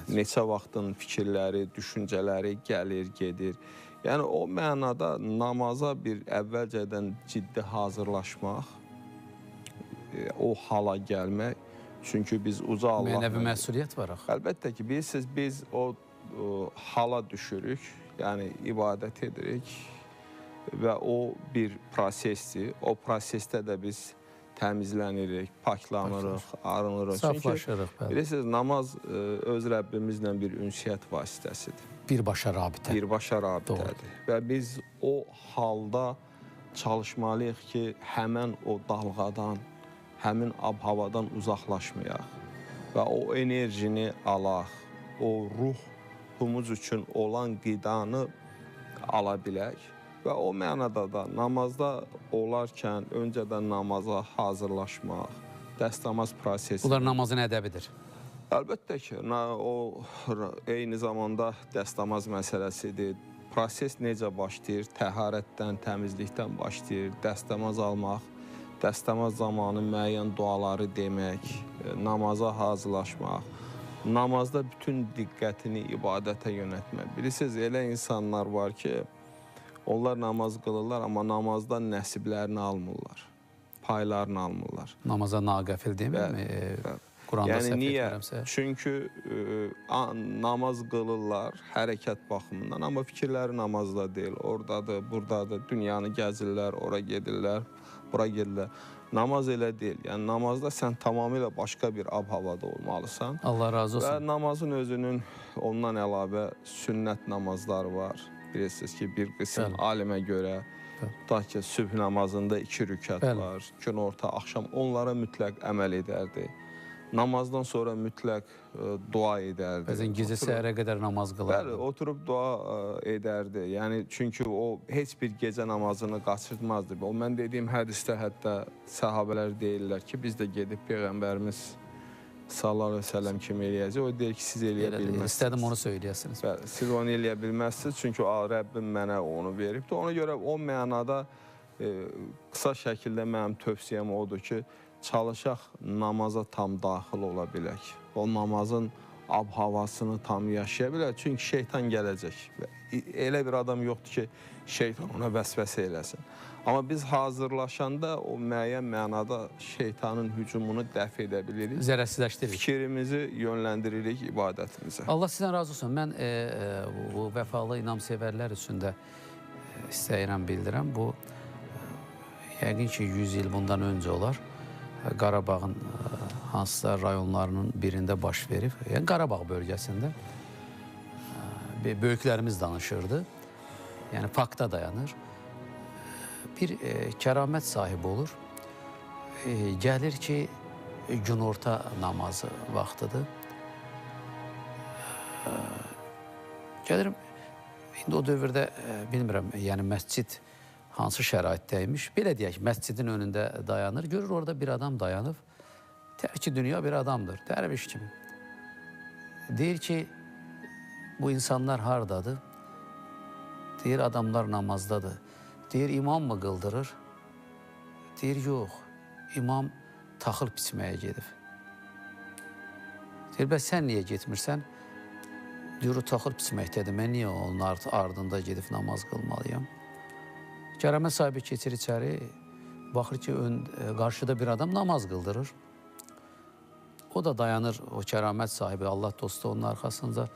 S4: Neçə vaxtın fikirləri, düşüncələri gəlir, gedir. Yəni o mənada namaza bir əvvəlcədən ciddi hazırlaşmaq, o hala gəlmək. Çünki biz uca Allah...
S1: Mənəvi məsuliyyət var axı.
S4: Əlbəttə ki, bilirsiniz, biz o hala düşürük, yəni ibadət edirik və o bir prosesdir. O prosesdə də biz təmizlənirik, paklanırıq, arınırıq.
S1: Saflaşırıq.
S4: Bilirsiniz, namaz öz Rəbbimizlə bir ünsiyyət vasitəsidir.
S1: Birbaşa rabitə.
S4: Birbaşa rabitədir. Və biz o halda çalışmalıyıq ki, həmən o dalğadan, həmin ab-havadan uzaqlaşmayaq və o enerjini alaq, o ruhumuz üçün olan qidanı ala bilək. Və o mənada da namazda olarkən öncədən namaza hazırlaşmaq, dəstəmaz prosesi...
S1: Bunlar namazın ədəbidir.
S4: Əlbəttə ki, o eyni zamanda dəstəmaz məsələsidir, proses necə başlayır? Təharətdən, təmizlikdən başlayır, dəstəmaz almaq, dəstəmaz zamanı müəyyən duaları demək, namaza hazırlaşmaq, namazda bütün diqqətini ibadətə yönəltmək. Bilirsiniz, elə insanlar var ki, onlar namaz qılırlar, amma namazdan nəsiblərini almırlar, paylarını almırlar.
S1: Namaza naqəfil deyilmi? Quranda
S4: Yəni
S1: səhv
S4: niyə?
S1: etmirəmsə.
S4: Çünki namaz qılırlar hərəkət baxımından, amma fikirləri namazda deyil. Oradadır, buradadır, dünyanı gəzirlər, ora gedirlər, bura gedirlər. Namaz elə deyil. Yəni namazda sən tamamilə başqa bir ab-havada olmalısan.
S1: Allah razı olsun.
S4: Və namazın özünün ondan əlavə sünnət namazları var. Bilirsiniz ki, bir qism alimə görə tutaq ki, sübh namazında 2 rükət var, günorta, axşam onlara mütləq əməl edərdi. Namazdan sonra mütləq dua edərdi.
S1: Bəzən gecə səhərə qədər namaz qılardı.
S4: Bəli, oturub dua edərdi. Yəni, çünki o heç bir gecə namazını qaçırtmazdı. O, mən dediyim hədisdə hətta səhabələr deyirlər ki, biz də gedib Peyğəmbərimiz sallallahu aleyhi ve sellem kimi eləyəcək. O deyir ki, siz eləyə bilməzsiniz.
S1: İstədim onu söyləyəsiniz.
S4: Bəli, siz onu eləyə bilməzsiniz, çünki Rəbbim mənə onu veribdir. Ona görə o mənada qısa şəkildə mənim tövsiyəm odur ki, çalışaq namaza tam daxil ola bilək. O namazın ab-havasını tam yaşaya bilək. Çünki şeytan gələcək. Elə bir adam yoxdur ki, şeytan ona vəsvəsə eləsin. Amma biz hazırlaşanda o müəyyən mənada şeytanın hücumunu dəf edə bilirik.
S1: Zərərsizləşdiririk.
S4: Fikrimizi yönləndiririk ibadətimizə.
S1: Allah sizdən razı olsun. Mən bu vəfalı inamsevərlər üçün də istəyirəm, bildirəm. Bu, yəqin ki, 100 il bundan öncə olar. Qarabağın hansısa rayonlarının birində baş verib. Yəni, Qarabağ bölgəsində böyüklərimiz danışırdı. Yəni, fakta dayanır. Bir kəramət sahibi olur. Gəlir ki, günorta namazı vaxtıdır. Gəlirim, indi o dövrdə, bilmirəm, yəni məscid hansı şəraitdəymiş. Belə deyək, məscidin önündə dayanır. Görür, orada bir adam dayanıb. Tərki dünya bir adamdır, dərviş kimi. Deyir ki, bu insanlar hardadır? Deyir, adamlar namazdadır. Deyir, imam mı qıldırır? Deyir, yox, imam taxıl biçməyə gedib. Deyir, bəs sən niyə getmirsən? Deyir, o taxıl biçməkdədir, mən niyə onun ardında gedib namaz qılmalıyam? Kəramət sahibi keçir içəri, baxır ki, qarşıda bir adam namaz qıldırır. O da dayanır, o kəramət sahibi, Allah dostu onun arxasında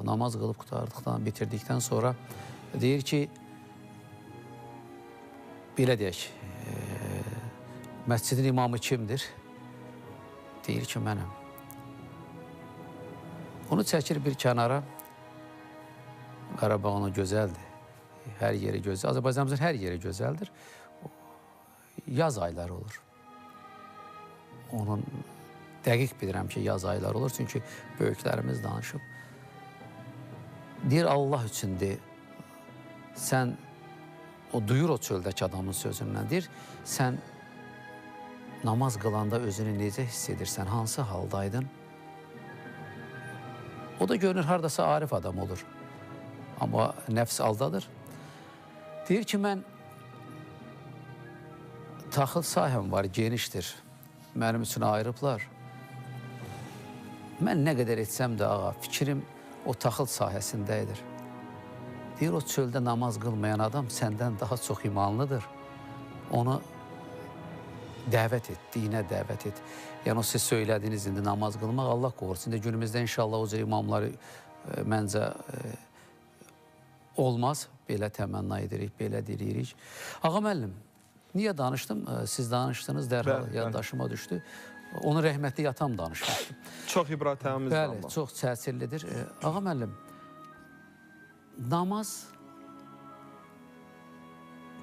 S1: namaz qılıb qutardıqdan, bitirdikdən sonra deyir ki, belə deyək, məscidin imamı kimdir? Deyir ki, mənəm. Onu çəkir bir kənara, Qarabağ onu gözəldir. Hər yeri gözəl. Azərbaycanımızın hər yeri gözəldir. Yaz ayları olur. Onun dəqiq bilirəm ki, yaz ayları olur. Çünki böyüklərimiz danışıb. Deyir, Allah üçün deyir, sən, o duyur o çöldəki adamın sözündən, deyir, sən namaz qılanda özünü necə hiss edirsən, hansı haldaydın? O da görünür, haradasa arif adam olur. Amma nəfs aldadır. Deyir ki, mən taxıl sahəm var, genişdir. Mənim üçün ayırıblar. Mən nə qədər etsəm də, ağa, fikrim o taxıl sahəsindədir. Deyir, o çöldə namaz qılmayan adam səndən daha çox imanlıdır. Onu dəvət et, dinə dəvət et. Yəni, o siz söylədiniz, indi namaz qılmaq Allah qorusun. İndi günümüzdə inşallah o cür imamları məncə olmaz. Belə təmənna edirik, belə deyirik. Ağa müəllim, niyə danışdım? Siz danışdınız, dərhal yaddaşıma düşdü. Onu rəhmətli atam danışmışdı.
S4: Çox ibrətəmiz var.
S1: Bəli, çox təsirlidir. Ağa müəllim, namaz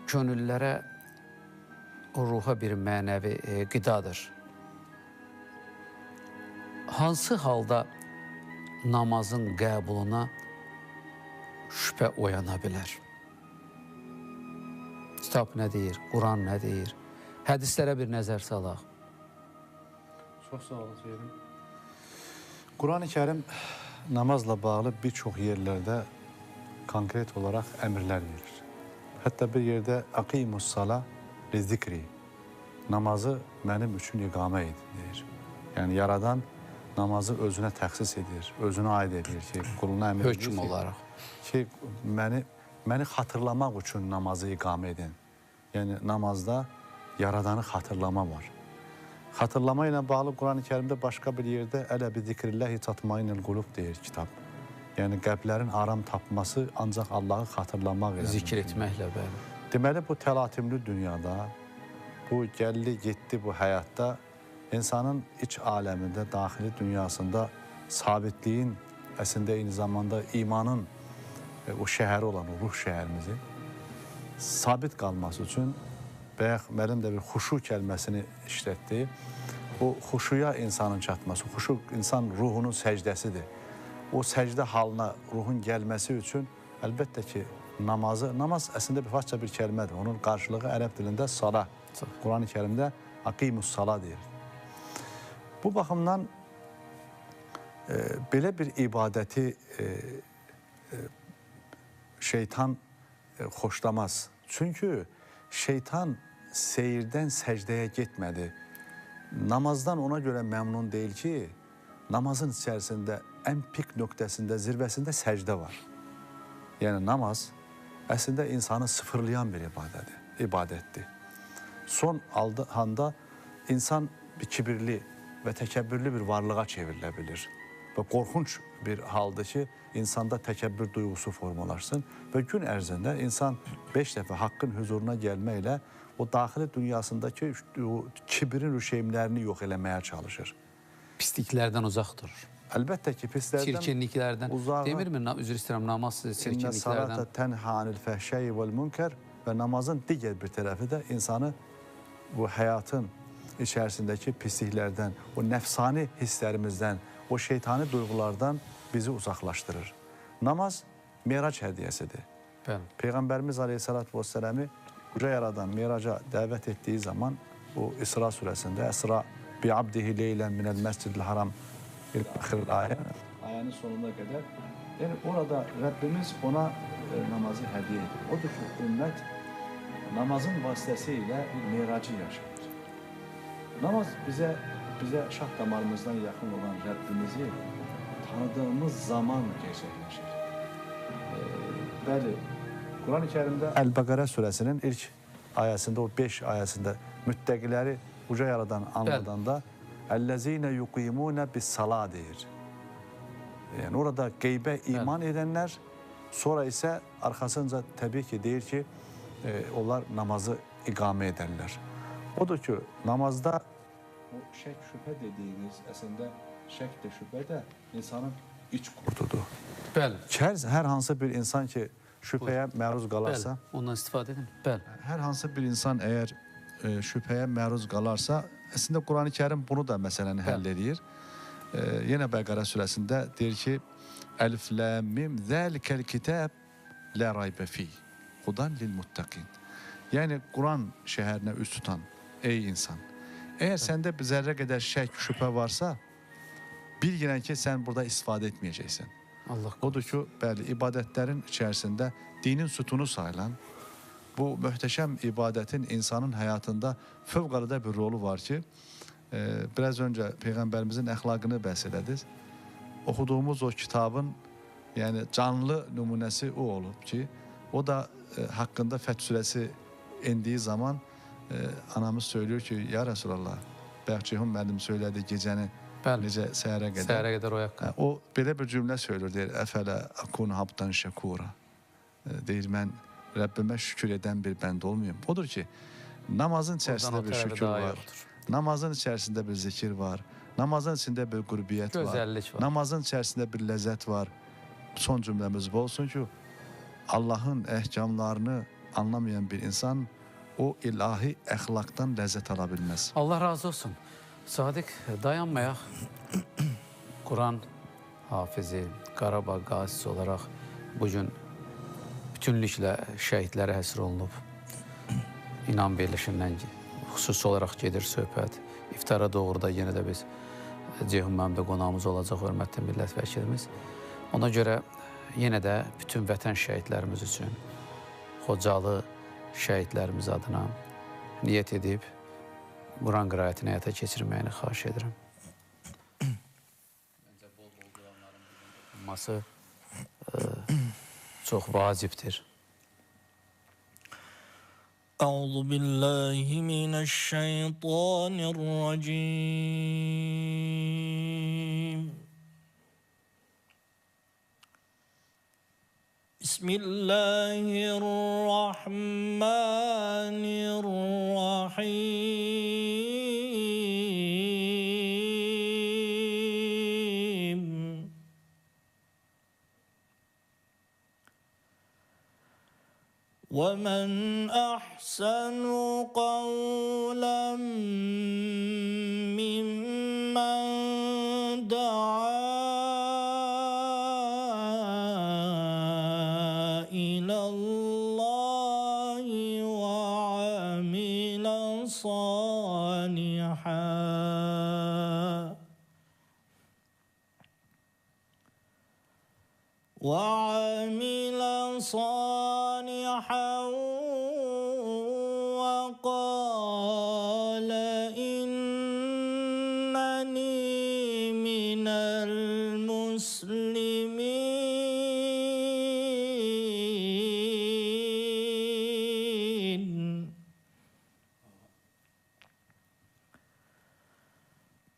S1: könüllərə, o ruha bir mənəvi qidadır. Hansı halda namazın qəbuluna şübhə oyana bilər? Kitab nə deyir, Quran nə deyir? Hədislərə bir nəzər salaq.
S3: Çox sağ olun, Seydim. Quran-ı Kərim namazla bağlı bir çox yerlərdə konkret olarak emirler verir. Hatta bir yerde akimus sala li zikri, namazı benim için iqamə edin deyir. Yani Yaradan namazı özünə təxsis edir, özünə aid edir ki, quluna əmr edir
S1: Hökm olaraq.
S3: ki, məni xatırlamaq üçün namazı iqamə edin. Yəni namazda Yaradanı xatırlama var. Xatırlama ilə bağlı Quran-ı Kərimdə başqa bir yerdə ələ bi zikrilləhi tatmainul qulub deyir kitab. Yəni qəlblərin aram tapması ancaq Allahı xatırlamaq ilə.
S1: Zikr etməklə bəli.
S3: Deməli bu təlatimli dünyada, bu gəlli getdi bu həyatda insanın iç aləmində, daxili dünyasında sabitliyin, əslində eyni zamanda imanın o şəhəri olan, o ruh şəhərimizi sabit qalması üçün bayaq müəllim də bir xuşu kəlməsini işlətdi. O xuşuya insanın çatması, xuşu insan ruhunun səcdəsidir. O səcdə halına ruhun gəlməsi üçün əlbəttə ki, namaz əslində bir farsça bir kəlmədir. Onun qarşılığı ərəb dilində sala. Quran-ı Kərimdə aqimus sala deyir. Bu baxımdan belə bir ibadəti şeytan xoşlamaz. Çünki şeytan seyirdən səcdəyə getmədi. Namazdan ona görə məmnun deyil ki, namazın içərisində ən pik nöqtəsində, zirvəsində səcdə var. Yəni namaz əslində insanı sıfırlayan bir ibadətdir. Son handa insan bir kibirli və təkəbbürlü bir varlığa çevrilə bilir. Və qorxunç bir haldır ki, insanda təkəbbür duyğusu formalaşsın və gün ərzində insan 5 dəfə haqqın huzuruna gəlməklə o daxili dünyasındakı o kibirin rüşeymlərini yox eləməyə çalışır.
S1: Pisliklərdən uzaq durur.
S3: Əlbəttə ki, pislərdən
S1: çirkinliklərdən.
S3: uzağa.
S1: Demirmi, üzr istəyirəm, namaz
S3: İnnə
S1: çirkinliklərdən.
S3: salata tənhanil fəhşəyi vəl münkər və namazın digər bir tərəfi də insanı bu həyatın içərisindəki pisliklərdən, o nəfsani hisslərimizdən, o şeytani duyğulardan bizi uzaqlaşdırır. Namaz merac hədiyyəsidir.
S1: Bəli.
S3: Peyğəmbərimiz Aleyhisselatü Vesselam'ı Uca Yaradan meraca dəvət etdiyi zaman bu İsra surəsində Əsra bi abdihi leylən minəl məscidil haram il-axiril ayə ayənin sonuna qədər yəni orada Rəbbimiz ona namazı hədiyyə edir. Odur ki, ümmət namazın vasitəsilə bir meracı yaşayır. Namaz bizə şah damarımızdan yaxın olan Rəbbimizi tanıdığımız zaman gerçəkləşir. Bəli, Quran-ı Kərimdə Əl-Bəqərə surəsinin ilk ayəsində, o 5 ayəsində müttəqiləri uca yaradan anladanda Əl-ləzinə yuqimunə bis-sala deyir. Yəni orada qeybə iman edənlər, sonra isə arxasınca təbii ki, deyir ki, onlar namazı iqamə edərlər. Odur ki, namazda o şək şübhə dediyiniz, əslində şək də şübhə də insanın iç qurdudur.
S1: Bəli.
S3: Hər hansı bir insan ki, şübhəyə məruz qalarsa,
S1: Bəli, ondan istifadə edin. Bəli.
S3: hər hansı bir insan əgər şübhəyə məruz qalarsa, əslində Quran-ı Kərim bunu da məsələni həll edir. Yenə Bəqərə surəsində deyir ki, Əlif Ləm Mim zəlikəl kitab la raybə fi hudan lil muttaqin. Yəni Quran şəhərinə üz tutan ey insan, əgər səndə bir zərrə qədər şək, şübhə varsa, bilgilən ki, sən burada istifadə etməyəcəksən.
S1: Allah
S3: Odur ki, bəli, ibadətlərin içərisində dinin sütunu sayılan bu möhtəşəm ibadətin insanın həyatında fövqəladə bir rolu var ki, biraz öncə Peyğəmbərimizin əxlaqını bəhs elədiniz. Oxuduğumuz o kitabın yəni canlı nümunəsi o olub ki, o da haqqında Fəth surəsi indiyi zaman anamız söylüyor ki, ya Resulallah, bayaq Ceyhun müəllim söylədi gecəni necə səhərə qədər.
S1: Səhərə qədər oyaq.
S3: O belə bir cümlə söylür, deyir, əfələ akun habdan şəkura. Deyir, mən Rəbbimə şükür edən bir bənd olmayayım. Odur ki, namazın içərisində bir şükür var, namazın içərisində bir zikir var, namazın içində bir qürbiyyət var,
S1: gözəllik var,
S3: namazın içərisində bir ləzzət var. Son cümləmiz bu olsun ki, Allahın əhkamlarını anlamayan bir insan o ilahi əxlaqdan ləzzət ala bilməz.
S1: Allah razı olsun. Sadiq, dayanmayaq. Quran hafizi, Qarabağ qazisi olaraq bugün bütünlüklə şəhidlərə həsr olunub. İnan verilişindən xüsusi olaraq gedir söhbət. İftara doğru da yenə də biz Ceyhun müəllimdə qonağımız olacaq, hörmətli millət vəkilimiz. Ona görə yenə də bütün vətən şəhidlərimiz üçün, Xocalı şəhidlərimiz adına niyyət edib Quran qiraətini həyata keçirməyini xahiş edirəm. Məncə bol-bol Quranların olması çox vacibdir.
S2: أعوذ بالله من الشيطان الرجيم بسم الله الرحمن الرحيم ومن أحسن قولا ممن دعا إلى الله وعمل صالحا وقال إنني من المسلمين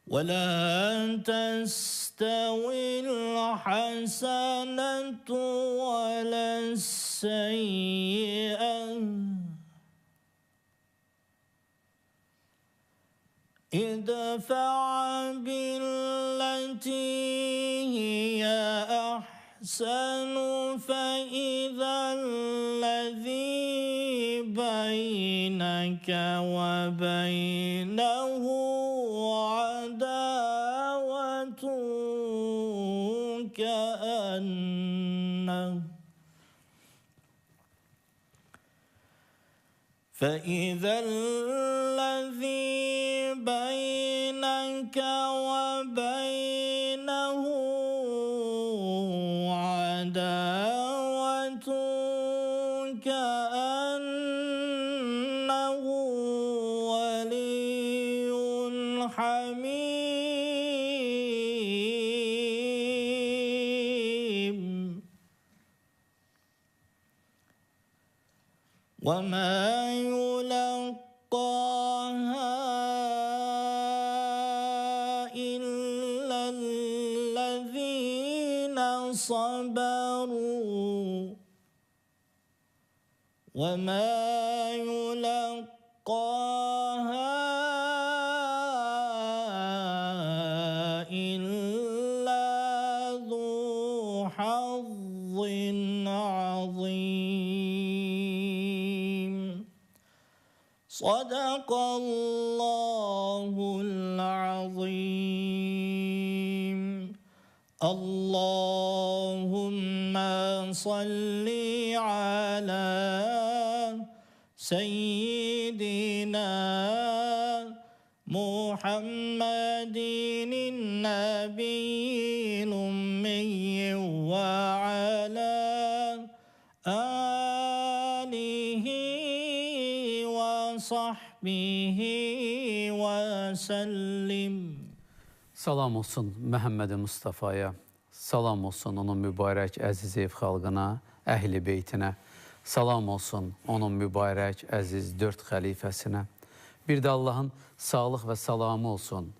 S2: ولا تستوي الحسنة ولا السيئة ادفع بالتي هي أحسن فإذا الذي بينك وبينه عداوة كأنه فإذا الذي بينك وبينه عداوة كأنه ولي حميم وما يلقاها إلا الذين صبروا وما يلقاها إلا ذو حظ عظيم صدق الله العظيم اللهم صل على سيدنا محمد النبي الأمي وعلى آله وصحبه وسلم.
S1: Salam olsun Məhəmməd Mustafaya, salam olsun onun mübarək əziz ev xalqına, əhl-i beytinə, salam olsun onun mübarək əziz 4 xəlifəsinə. Bir də Allahın sağlıq və salamı olsun.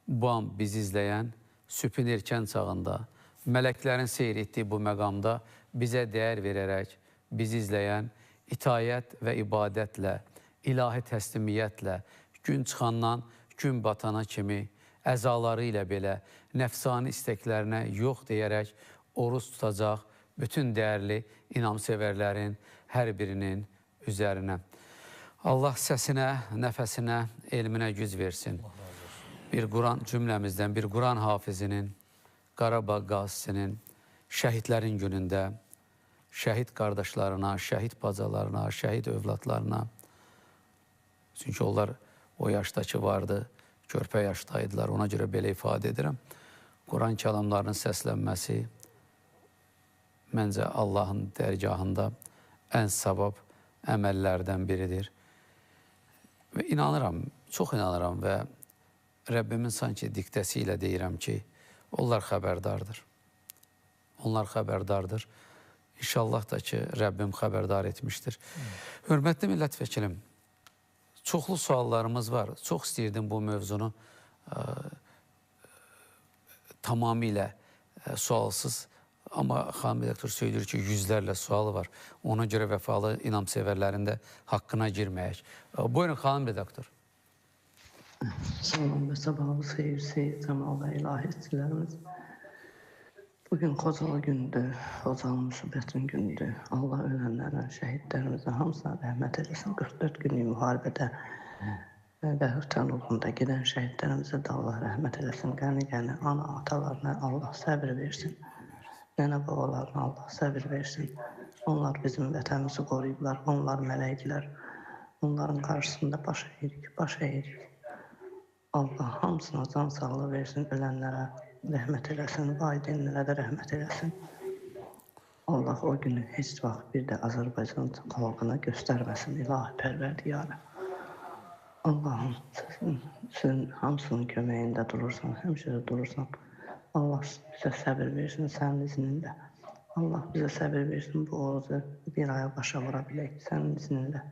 S1: Bu an bizi izləyən sübhün erkən çağında, mələklərin seyr etdiği bu məqamda bizə dəyər verərək, bizi izləyən itayət və ibadətlə, ilahi təslimiyyətlə, gün çıxandan gün batana kimi, əzaları ilə belə nəfsani istəklərinə yox deyərək oruç tutacaq bütün dəyərli inamsevərlərin hər birinin üzərinə. Allah səsinə, nəfəsinə, elminə güc versin. Bir Quran cümləmizdən, bir Quran hafizinin, Qarabağ qazisinin, şəhidlərin günündə, şəhid qardaşlarına, şəhid bacalarına, şəhid övladlarına, çünki onlar o yaşdakı vardı, körpə yaşdaydılar, ona görə belə ifadə edirəm. Quran kəlamlarının səslənməsi məncə Allahın dərgahında ən savab əməllərdən biridir. Və inanıram, çox inanıram və Rəbbimin sanki diktəsi ilə deyirəm ki, onlar xəbərdardır. Onlar xəbərdardır. İnşallah da ki, Rəbbim xəbərdar etmişdir. Hörmətli millət vəkilim, çoxlu suallarımız var. Çox istəyirdim bu mövzunu tamamilə sualsız, amma xanım redaktor söylüyor ki, yüzlərlə sualı var. Ona görə vəfalı inamsevərlərin də haqqına girməyək. Buyurun xanım redaktor.
S5: Salam və sabahınız xeyir, Seyid Cəmal və ilahi işçilərimiz. Bugün Xocalı gündür, Xocalı müsibətin gündür. Allah ölənlərin, şəhidlərimizə hamısına rəhmət eləsin. 44 günlük müharibədə və Vətən uğrunda gedən şəhidlərimizə də Allah rəhmət eləsin. Qəni-qəni ana, atalarına Allah səbir versin. Nənə babalarına Allah səbir versin. Onlar bizim vətənimizi qoruyublar, onlar mələkdilər. Onların qarşısında baş əyirik, baş əyirik. Allah hamısına can sağlığı versin, ölənlərə rəhmət eləsin, valideynlərə də rəhmət eləsin. Allah o günü heç vaxt bir də Azərbaycan xalqına göstərməsin, ilahi pərvərdigarı. Allah'ım sizin hamısının köməyində durursan, həmişə də durursan. Allah bizə səbir versin sənin izninlə. Allah bizə səbir versin, bu orucu bir aya başa vura bilək sənin izninlə.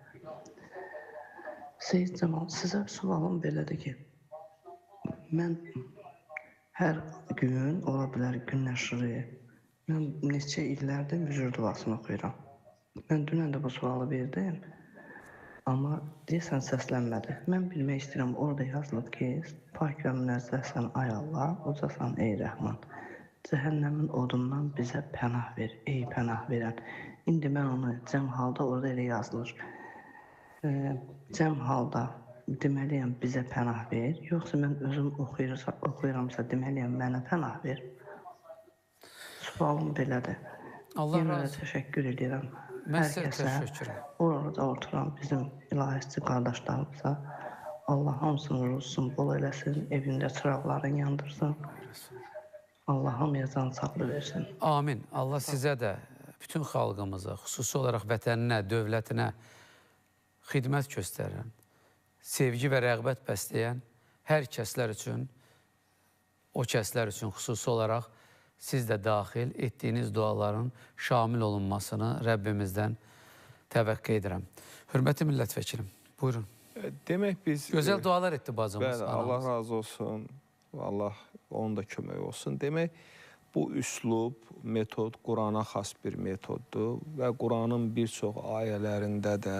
S5: Seyid Cəmal, sizə sualım belədir ki, mən hər gün, ola bilər gün nəşri, mən neçə illərdir mücür duasını oxuyuram. Mən dünən də bu sualı verdim, amma deyəsən səslənmədi. Mən bilmək istəyirəm, orada yazılıb ki, pak və münəzzəhsən ay Allah, ucasan ey Rəhman. Cəhənnəmin odundan bizə pənah ver, ey pənah verən. İndi mən onu cəm halda orada elə yazılır. Cəm halda deməliyəm bizə pənah ver, yoxsa mən özüm oxuyuramsa deməliyəm mənə pənah ver. Sualım belədir.
S1: Allah
S5: Yenə də
S1: razı.
S5: təşəkkür edirəm.
S1: Mən
S5: Hər
S1: sizə
S5: kəsə,
S1: təşəkkür edirəm.
S5: orada oturan bizim ilahiçi qardaşlarımıza Allah hamısını ruzsun, bol eləsin, evində çıraqların yandırsın. Allah hamıya can sağlığı versin.
S1: Amin. Allah sizə də, bütün xalqımıza, xüsusi olaraq vətəninə, dövlətinə xidmət göstərən, sevgi və rəğbət bəsləyən hər kəslər üçün, o kəslər üçün xüsusi olaraq siz də daxil etdiyiniz duaların şamil olunmasını Rəbbimizdən təvəqqə edirəm. Hörmətli millət vəkilim, buyurun.
S4: Demək biz...
S1: Gözəl dualar etdi bacımız.
S4: Bəli, Allah razı olsun. Allah onun da kömək olsun. Demək, bu üslub, metod Qurana xas bir metoddur və Quranın bir çox ayələrində də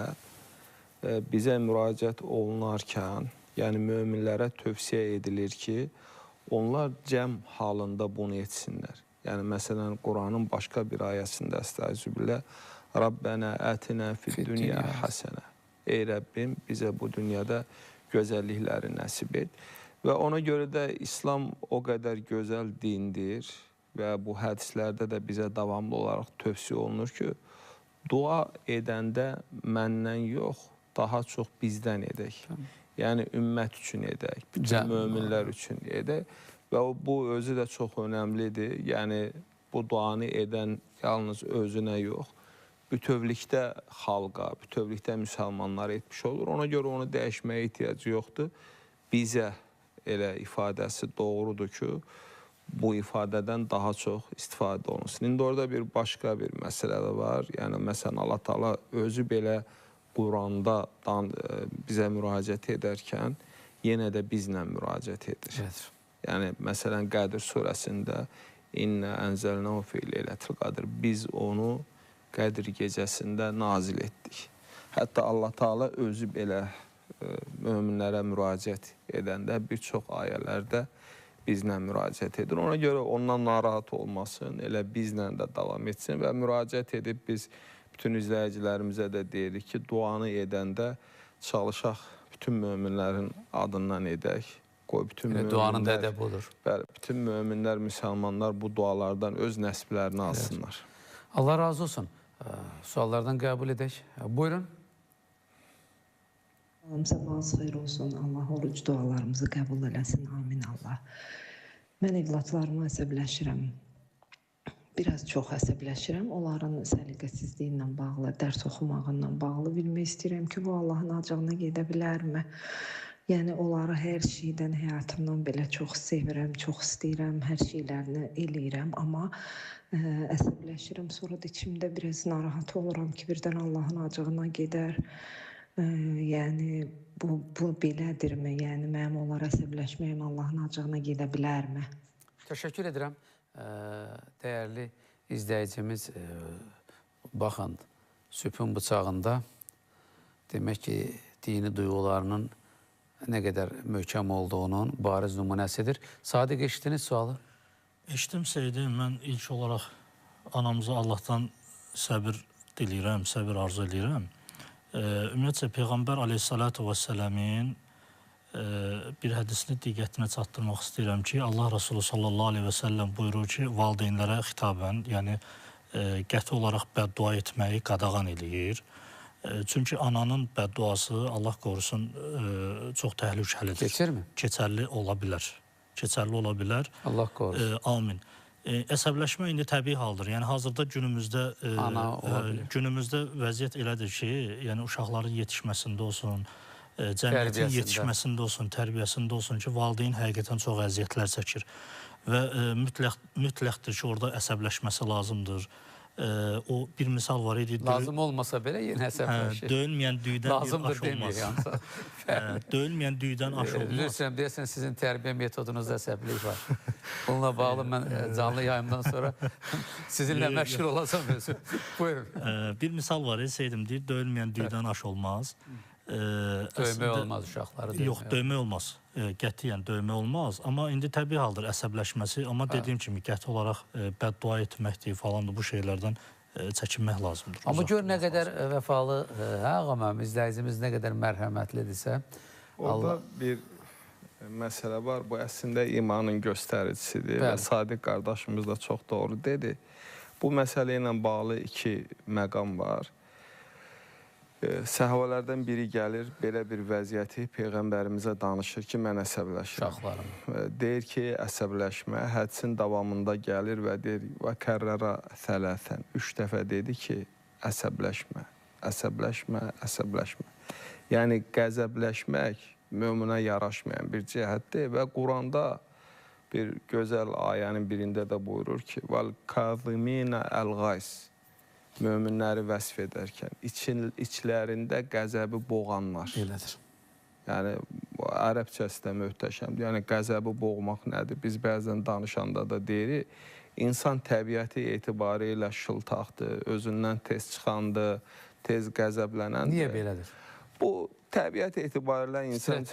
S4: bizə müraciət olunarkən, yəni möminlərə tövsiyə edilir ki, onlar cəm halında bunu etsinlər. Yəni, məsələn, Quranın başqa bir ayəsində əstəğfirullah, Rabbənə ətinə fid-dünya həsənə. Ey Rəbbim, bizə bu dünyada gözəllikləri nəsib et. Və ona görə də İslam o qədər gözəl dindir və bu hədislərdə də bizə davamlı olaraq tövsiyə olunur ki, dua edəndə məndən yox, daha çox bizdən edək. Yəni, ümmət üçün edək, bütün möminlər üçün edək. Və bu özü də çox önəmlidir. Yəni, bu duanı edən yalnız özünə yox, bütövlükdə xalqa, bütövlükdə müsəlmanlar etmiş olur. Ona görə onu dəyişməyə ehtiyacı yoxdur. Bizə elə ifadəsi doğrudur ki, bu ifadədən daha çox istifadə olunsun. İndi orada bir başqa bir məsələ də var. Yəni, məsələn, Allah Taala özü belə Quranda bizə müraciət edərkən yenə də bizlə müraciət edir.
S1: Evet.
S4: Yəni, məsələn, Qədir surəsində İnnə ənzəlnəhu fi leylətil qadr. Biz onu Qədir gecəsində nazil etdik. Hətta Allah Taala özü belə möminlərə müraciət edəndə bir çox ayələrdə bizlə müraciət edir. Ona görə ondan narahat olmasın, elə bizlə də davam etsin və müraciət edib biz bütün izləyicilərimizə də deyirik ki, duanı edəndə çalışaq bütün möminlərin adından edək. Qoy bütün möminlər,
S1: duanın da ədəbi olur.
S4: Bəli, bütün möminlər, müsəlmanlar bu dualardan öz nəsiblərini alsınlar.
S1: Allah razı olsun. Suallardan qəbul edək. Buyurun.
S6: Sabahınız xeyir olsun. Allah oruc dualarımızı qəbul eləsin. Amin Allah. Mən evlatlarıma əsəbləşirəm. biraz çox əsəbləşirəm. Onların səliqəsizliyi ilə bağlı, dərs oxumağından bağlı bilmək istəyirəm ki, bu Allahın acığına gedə bilərmi? Yəni onları hər şeydən, həyatımdan belə çox sevirəm, çox istəyirəm, hər şeylərini eləyirəm, amma əsəbləşirəm. Sonra da içimdə biraz narahat oluram ki, birdən Allahın acığına gedər. Yəni bu belədirmi? Yəni mənim onlara əsəbləşməyim Allahın acığına gedə bilərmi?
S1: Təşəkkür edirəm. Dəyərli izləyicimiz, baxın, sübhün bıçağında demək ki, dini duyğularının nə qədər möhkəm olduğunun bariz nümunəsidir. Sadiq, eşitdiniz sualı?
S2: Eşitdim Seydi, mən ilk olaraq anamıza Allahdan səbir diləyirəm, səbir arzu edirəm. Ümumiyyətcə, Peyğəmbər aleyhissalatu vəsələmin bir hədisini diqqətinə çatdırmaq istəyirəm ki, Allah Resulü sallallahu aleyhi və səlləm buyurur ki, valideynlərə xitabən, yəni qəti olaraq bəddua etməyi qadağan eləyir. Çünki ananın bədduası, Allah qorusun, çox təhlükəlidir.
S1: Keçirmi?
S2: Keçərli ola bilər. Keçərli ola bilər.
S1: Allah qorusun.
S2: Amin. Əsəbləşmə indi təbii haldır. Yəni hazırda günümüzdə vəziyyət elədir ki, yəni uşaqların yetişməsində olsun, cəmiyyətin yetişməsində olsun, tərbiyəsində olsun ki, valideyn həqiqətən çox əziyyətlər çəkir. Və mütləqdir ki, orada əsəbləşməsi lazımdır. O bir misal var idi.
S1: Lazım olmasa belə yenə əsəbləşir.
S2: Döyülməyən düydən bir aş olmaz. Döyülməyən düydən aş olmaz.
S1: Bilirsən, deyəsən sizin tərbiyə metodunuzda əsəblik var. Bununla bağlı mən canlı yayımdan sonra sizinlə məşğul olacam özüm. Buyurun.
S2: Bir misal var, Seydim deyir, döyülməyən düydən aş olmaz.
S1: Döymək olmaz uşaqları.
S2: Yox, döymək olmaz. Qətiyyən döymək olmaz. Amma indi təbii haldır əsəbləşməsi. Amma dediyim kimi, qəti olaraq bəddua etməkdir falandır, bu şeylərdən çəkinmək lazımdır.
S1: Amma gör nə qədər vəfalı, ağamam, izləyicimiz nə qədər mərhəmətlidirsə.
S4: Orada bir məsələ var. Bu əslində imanın göstəricisidir və Sadiq qardaşımız da çox doğru dedi. Bu məsələ ilə bağlı iki məqam var. Səhvalərdən biri gəlir, belə bir vəziyyəti Peyğəmbərimizə danışır ki, mən əsəbləşirəm.
S1: Uşaqlarım.
S4: Deyir ki, əsəbləşmə hədsin davamında gəlir və deyir, və kərrara thələthən, 3 dəfə dedi ki, əsəbləşmə, əsəbləşmə, əsəbləşmə. Yəni, qəzəbləşmək möminə yaraşmayan bir cəhətdir və Quranda bir gözəl ayənin birində də buyurur ki, vəl-kəziminə əl-qays. Möminləri vəsf edərkən, içlərində qəzəbi boğanlar.
S1: Elədir.
S4: Yəni, ərəbcəsi də möhtəşəmdir. Yəni, qəzəbi boğmaq nədir? Biz bəzən danışanda da deyirik, insan təbiəti etibarilə şıltaqdır, özündən tez çıxandır, tez qəzəblənəndir.
S1: Niyə belədir?
S4: Bu, təbiət etibarilə insan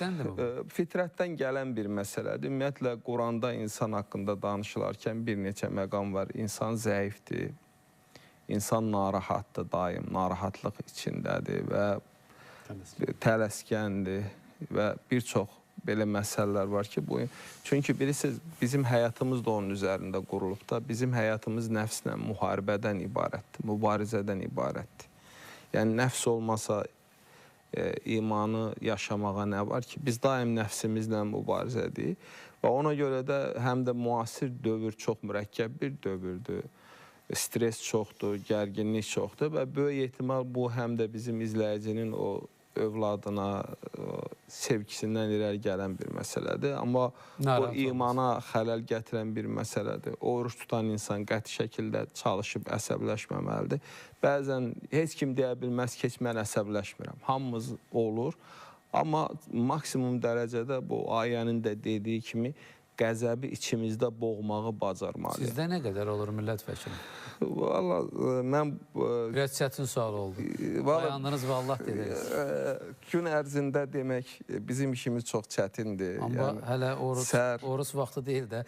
S4: fitrətdən gələn bir məsələdir. Ümumiyyətlə, Quranda insan haqqında danışılarkən bir neçə məqam var. İnsan zəifdir. İnsan narahatdır, daim narahatlıq içindədir və tələskəndir və bir çox belə məsələlər var ki, çünki bilirsiniz, bizim həyatımız da onun üzərində qurulub da, bizim həyatımız nəfslə müharibədən ibarətdir, mübarizədən ibarətdir. Yəni, nəfs olmasa imanı yaşamağa nə var ki, biz daim nəfsimizlə mübarizədik və ona görə də həm də müasir dövr çox mürəkkəb bir dövrdür. Stres çoxdur, gərginlik çoxdur və böyük ehtimal bu həm də bizim izləyicinin o övladına sevgisindən irəli gələn bir məsələdir. Amma o imana xələl gətirən bir məsələdir. Oruç tutan insan qəti şəkildə çalışıb əsəbləşməməlidir. Bəzən heç kim deyə bilməz ki, mən əsəbləşmirəm. Hamımız olur. Amma maksimum dərəcədə bu ayənin də dediyi kimi qəzəbi içimizdə boğmağı bacarmalıyıq.
S1: Sizdə nə qədər olur millət vəkili?
S4: Valla mən...
S1: Biraz çətin sual oldu. Dayandınız və Allah dediniz.
S4: Gün ərzində demək bizim işimiz çox çətindir.
S1: Amma hələ orus vaxtı deyil də.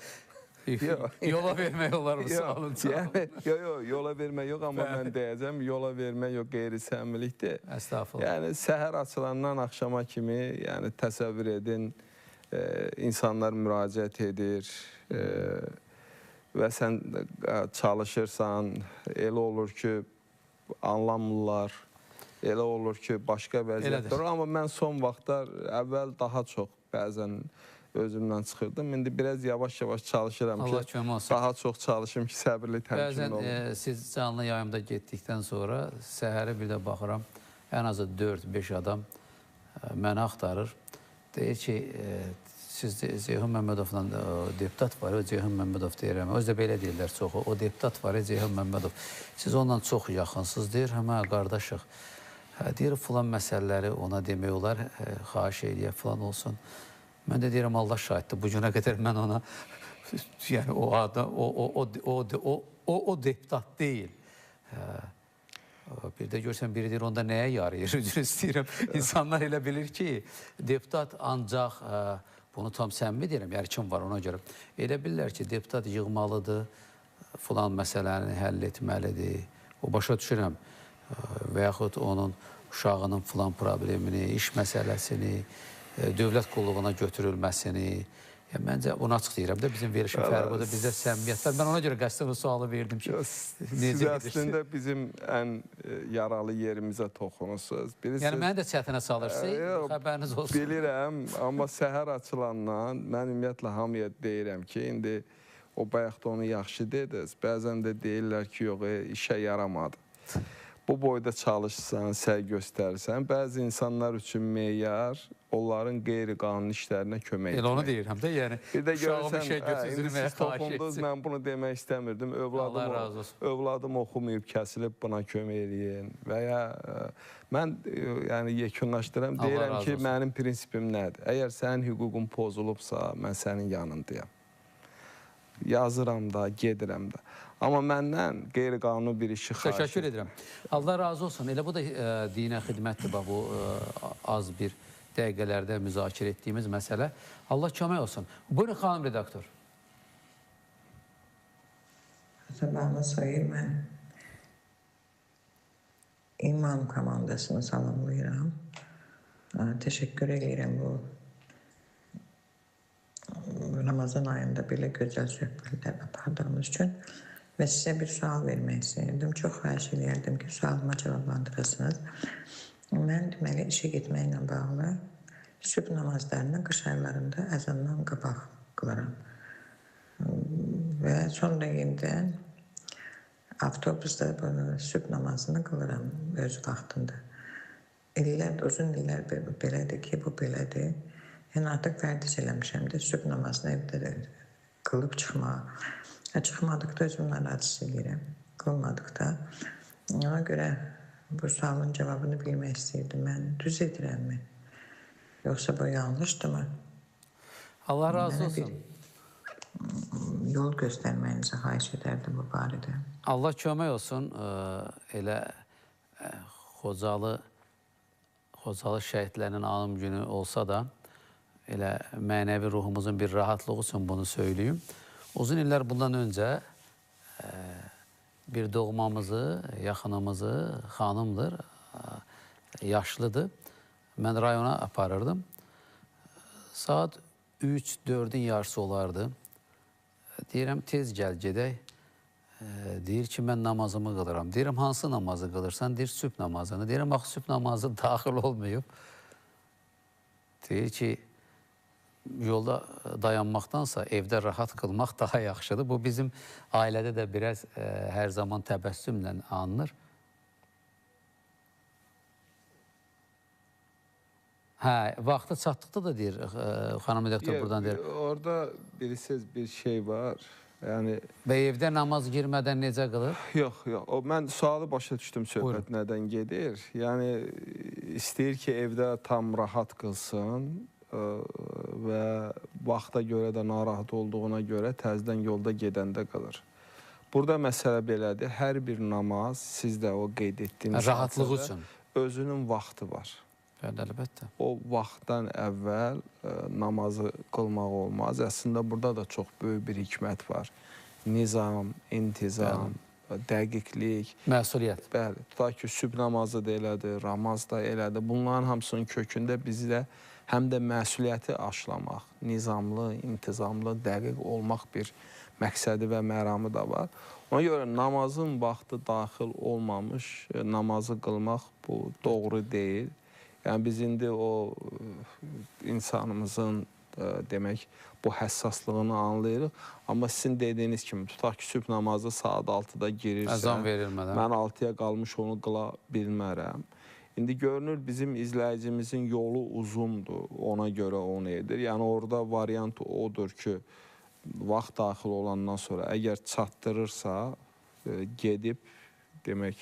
S1: Yola vermək olar mı sualın cavabı?
S4: Yox, yola vermək yox, amma mən deyəcəm, yola vermək yox, qeyri-səmimilikdir.
S1: Əstağfurullah.
S4: Yəni, səhər açılandan axşama kimi, yəni təsəvvür edin, insanlar müraciət edir və sən çalışırsan, elə olur ki, anlamırlar, elə olur ki, başqa vəziyyətdir. Amma mən son vaxtlar əvvəl daha çox bəzən özümdən çıxırdım. İndi biraz yavaş-yavaş çalışıram
S1: Allah
S4: ki,
S1: kömək olsun.
S4: daha çox çalışım ki, səbirli, təmkinli
S1: Bəzən
S4: olum.
S1: siz canlı yayımda getdikdən sonra səhəri bir də baxıram, ən azı 4-5 adam məni axtarır. Deyir ki, siz Ceyhun Məmmədovla deputat var, o Ceyhun Məmmədov deyirəm. Özü də belə deyirlər çoxu. O deputat var, Ceyhun Məmmədov. Siz onunla çox yaxınsınız, deyir. Hə, qardaşıq. Deyir, filan məsələləri ona demək olar, xahiş eləyək, filan olsun. Mən də deyirəm, Allah şahiddir. Bu günə qədər mən ona, yəni o adam, o deputat deyil. Bir də görsən, biri deyir, onda nəyə yarayır? Üzr istəyirəm. İnsanlar elə bilir ki, deputat ancaq, bunu tam səmimi deyirəm, yəni kim var ona görə. Elə bilirlər ki, deputat yığmalıdır, filan məsələni həll etməlidir. O başa düşürəm. Və yaxud onun uşağının filan problemini, iş məsələsini, dövlət qulluğuna götürülməsini, məncə onu açıq deyirəm də, bizim verişin fərqi odur, bizdə səmimiyyət var. Mən ona görə qəsdən o sualı verdim ki,
S4: siz əslində bizim ən yaralı yerimizə toxunursunuz.
S1: Yəni, məni də çətinə salırsınız, xəbəriniz olsun.
S4: Bilirəm, amma səhər açılandan mən ümumiyyətlə hamıya deyirəm ki, indi o bayaqda onu yaxşı dediniz, bəzən də deyirlər ki, yox, işə yaramadı. Bu boyda çalışsan, səy göstərsən, bəzi insanlar üçün meyar, onların qeyri-qanuni işlərinə kömək etmək.
S1: Elə onu deyirəm də, yəni,
S4: bir də
S1: uşağımı şey götürdürməyə
S4: siz toxundunuz, mən bunu demək istəmirdim. Övladım oxumayıb, kəsilib, buna kömək eləyin. Və ya mən yekunlaşdıram, deyirəm ki, mənim prinsipim nədir? Əgər sənin hüququn pozulubsa, mən sənin yanındayam. Yazıram da, gedirəm də. Amma məndən qeyri-qanuni bir işi xahiş edir.
S1: Təşəkkür edirəm. Allah razı olsun. Elə bu da dinə xidmətdir, bu az bir dəqiqələrdə müzakirə etdiyimiz məsələ. Allah kömək olsun. Buyurun, xanım redaktor.
S7: Sabahını sayır, mən İmam komandasını salamlayıram. Təşəkkür edirəm bu Ramazan ayında belə gözəl söhbətlər apardığımız üçün. Və sizə bir sual vermək istəyirdim. Çox xahiş edirdim ki, sualıma cavablandırasınız. Mən deməli işə getməklə bağlı sübh namazlarını qış aylarında əzandan qabaq qılaram. Və sonra yeniden avtobusda sübh namazını qılıram öz vaxtında. Uzun illər belədir ki, bu belədir. Yəni artıq vərdiş eləmişəm də sübh namazını evdə qılıb çıxmağa. Çıxmadıqda özümlə rahatsız edirəm, qılmadıqda. Ona görə bu sualın cavabını bilmək istəyirdim. Mən düz edirəmmi? Yoxsa bu yanlışdırmı?
S1: Allah razı olsun.
S7: Yol göstərməyinizi xahiş edərdim bu barədə.
S1: Allah kömək olsun. Elə Xocalı şəhidlərinin anım günü olsa da, elə mənəvi ruhumuzun bir rahatlığı üçün bunu söyləyeyim. Uzun illər bundan öncə bir doğmamızı, yaxınımızı, xanımdır, yaşlıdır. Mən rayona aparırdım. Saat 3-4-ün yarısı olardı. Deyirəm, tez gəl, gedək. Deyir ki, mən namazımı qılıram. Deyirəm, hansı namazı qılırsan? Deyir, sübh namazını. Deyirəm, axı sübh namazı daxil olmayıb. Deyir ki, yolda dayanmaqdansa evdə rahat qılmaq daha yaxşıdır. Bu bizim ailədə də biraz hər zaman təbəssümlə anılır. Hə, vaxtı çatdıqda da deyir, xanım redaktor buradan deyir.
S4: Orada bilirsiniz bir şey var. Yəni
S1: və evdə namaz girmədən necə qılır?
S4: Yox. Mən sualı başa düşdüm, söhbət nədən gedir. Yəni istəyir ki, evdə tam rahat qılsın və vaxta görə də narahat olduğuna görə təzədən yolda gedəndə qılır. Burada məsələ belədir. Hər bir namaz, siz də o qeyd etdiyiniz
S1: rahatlığı üçün
S4: özünün vaxtı var.
S1: Əlbəttə.
S4: O vaxtdan əvvəl namazı qılmaq olmaz. Əslində burada da çox böyük bir hikmət var. Nizam, intizam, dəqiqlik.
S1: Məsuliyyət.
S4: Bəli, tutaq ki, sübh namazı da elədir, ramaz da elədir. Bunların hamısının kökündə bizdə həm də məsuliyyəti aşılamaq, nizamlı, intizamlı, dəqiq olmaq bir məqsədi və məramı da var. Ona görə namazın vaxtı daxil olmamış namazı qılmaq bu doğru deyil. Yəni biz indi o insanımızın demək, bu həssaslığını anlayırıq. Amma sizin dediyiniz kimi, tutaq ki, sübh namazı saat 6-da girirsə,
S1: Əzan verilmədən.
S4: mən 6-ya qalmış onu qıla bilmərəm. İndi görünür, bizim izləyicimizin yolu uzundur, ona görə onu edir. Yəni, orada variant odur ki, vaxt daxil olandan sonra əgər çatdırırsa, gedib, demək,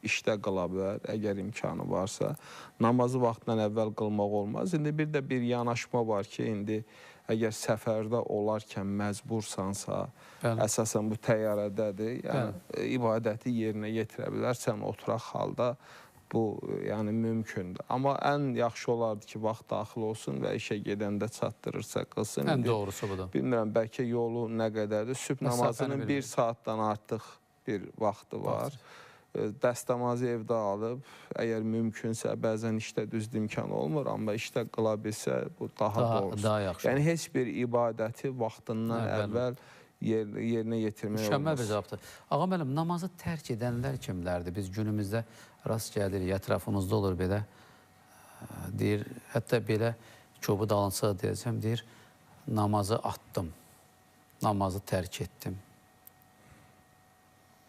S4: işdə qıla bilər, əgər imkanı varsa. Namazı vaxtdan əvvəl qılmaq olmaz. İndi bir də bir yanaşma var ki, indi əgər səfərdə olarkən məcbursansa, əsasən bu təyyarədədir, yəni ibadəti yerinə yetirə bilərsən oturaq halda, bu yəni mümkündür. Amma ən yaxşı olardı ki, vaxt daxil olsun və işə gedəndə çatdırırsa qılsın.
S1: Ən doğrusu budur.
S4: Bilmirəm, bəlkə yolu nə qədərdir. Sübh namazının 1 saatdan artıq bir vaxtı var. Dəstəmazı evdə alıb, əgər mümkünsə, bəzən işdə düzdür imkan olmur, amma işdə qıla bilsə, bu daha doğrusu.
S1: Daha yaxşı.
S4: Yəni, heç bir ibadəti vaxtından əvvəl yerinə yetirmək olmaz.
S1: Mükəmməl bir cavabdır. Ağa müəllim, namazı tərk edənlər kimlərdir? Biz günümüzdə rast gəlirik, ətrafımızda olur belə, deyir, hətta belə çobu dalınsa deyəcəm, deyir, namazı atdım, namazı tərk etdim.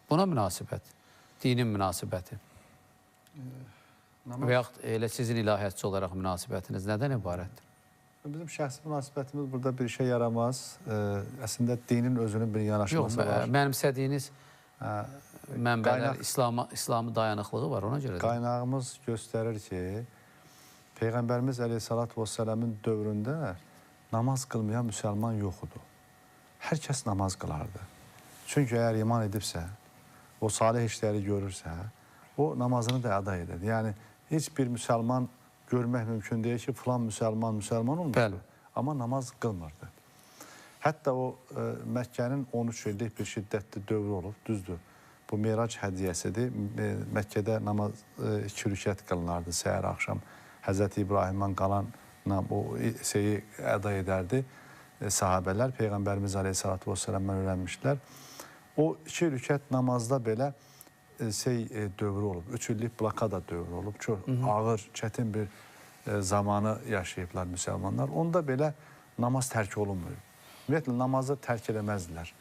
S1: Buna münasibət, dinin münasibəti və yaxud elə sizin ilahiyyatçı olaraq münasibətiniz nədən ibarətdir?
S3: Bizim şəxsi münasibətimiz burada bir işə yaramaz. Əslində, dinin özünün bir yanaşması var.
S1: Yox, mənimsədiyiniz mənbələr, İslamı dayanıqlığı var, ona görə.
S3: Qaynağımız göstərir ki, Peyğəmbərimiz əleyhissalatü vəssaləmin dövründə namaz qılmayan müsəlman yox idi. Hər kəs namaz qılardı. Çünki əgər iman edibsə, o salih işləri görürsə, o namazını da əda edir. Yəni, heç bir müsəlman görmək mümkün deyil ki, filan müsəlman olmuşdur, amma namaz qılmırdı. Hətta o Məkkənin 13 illik bir şiddətli dövrü olub, düzdür. Bu Meyrac hədiyyəsidir. Məkkədə namaz 2 rükət qılınardı, səhər, axşam. Həzrəti İbrahimdən qalan o şeyi əda edərdi sahabələr. Peyğəmbərimiz əleyhissalatü vəssalamdan öyrənmişlər. O 2 rükət namazda belə dövrü olub, 3 illik blokada dövrü olub, çox ağır, çətin bir zamanı yaşayıblar müsəlmanlar. Onda belə namaz tərk olunmuyor. Ümumiyyətlə, namazı tərk eləməzdilər.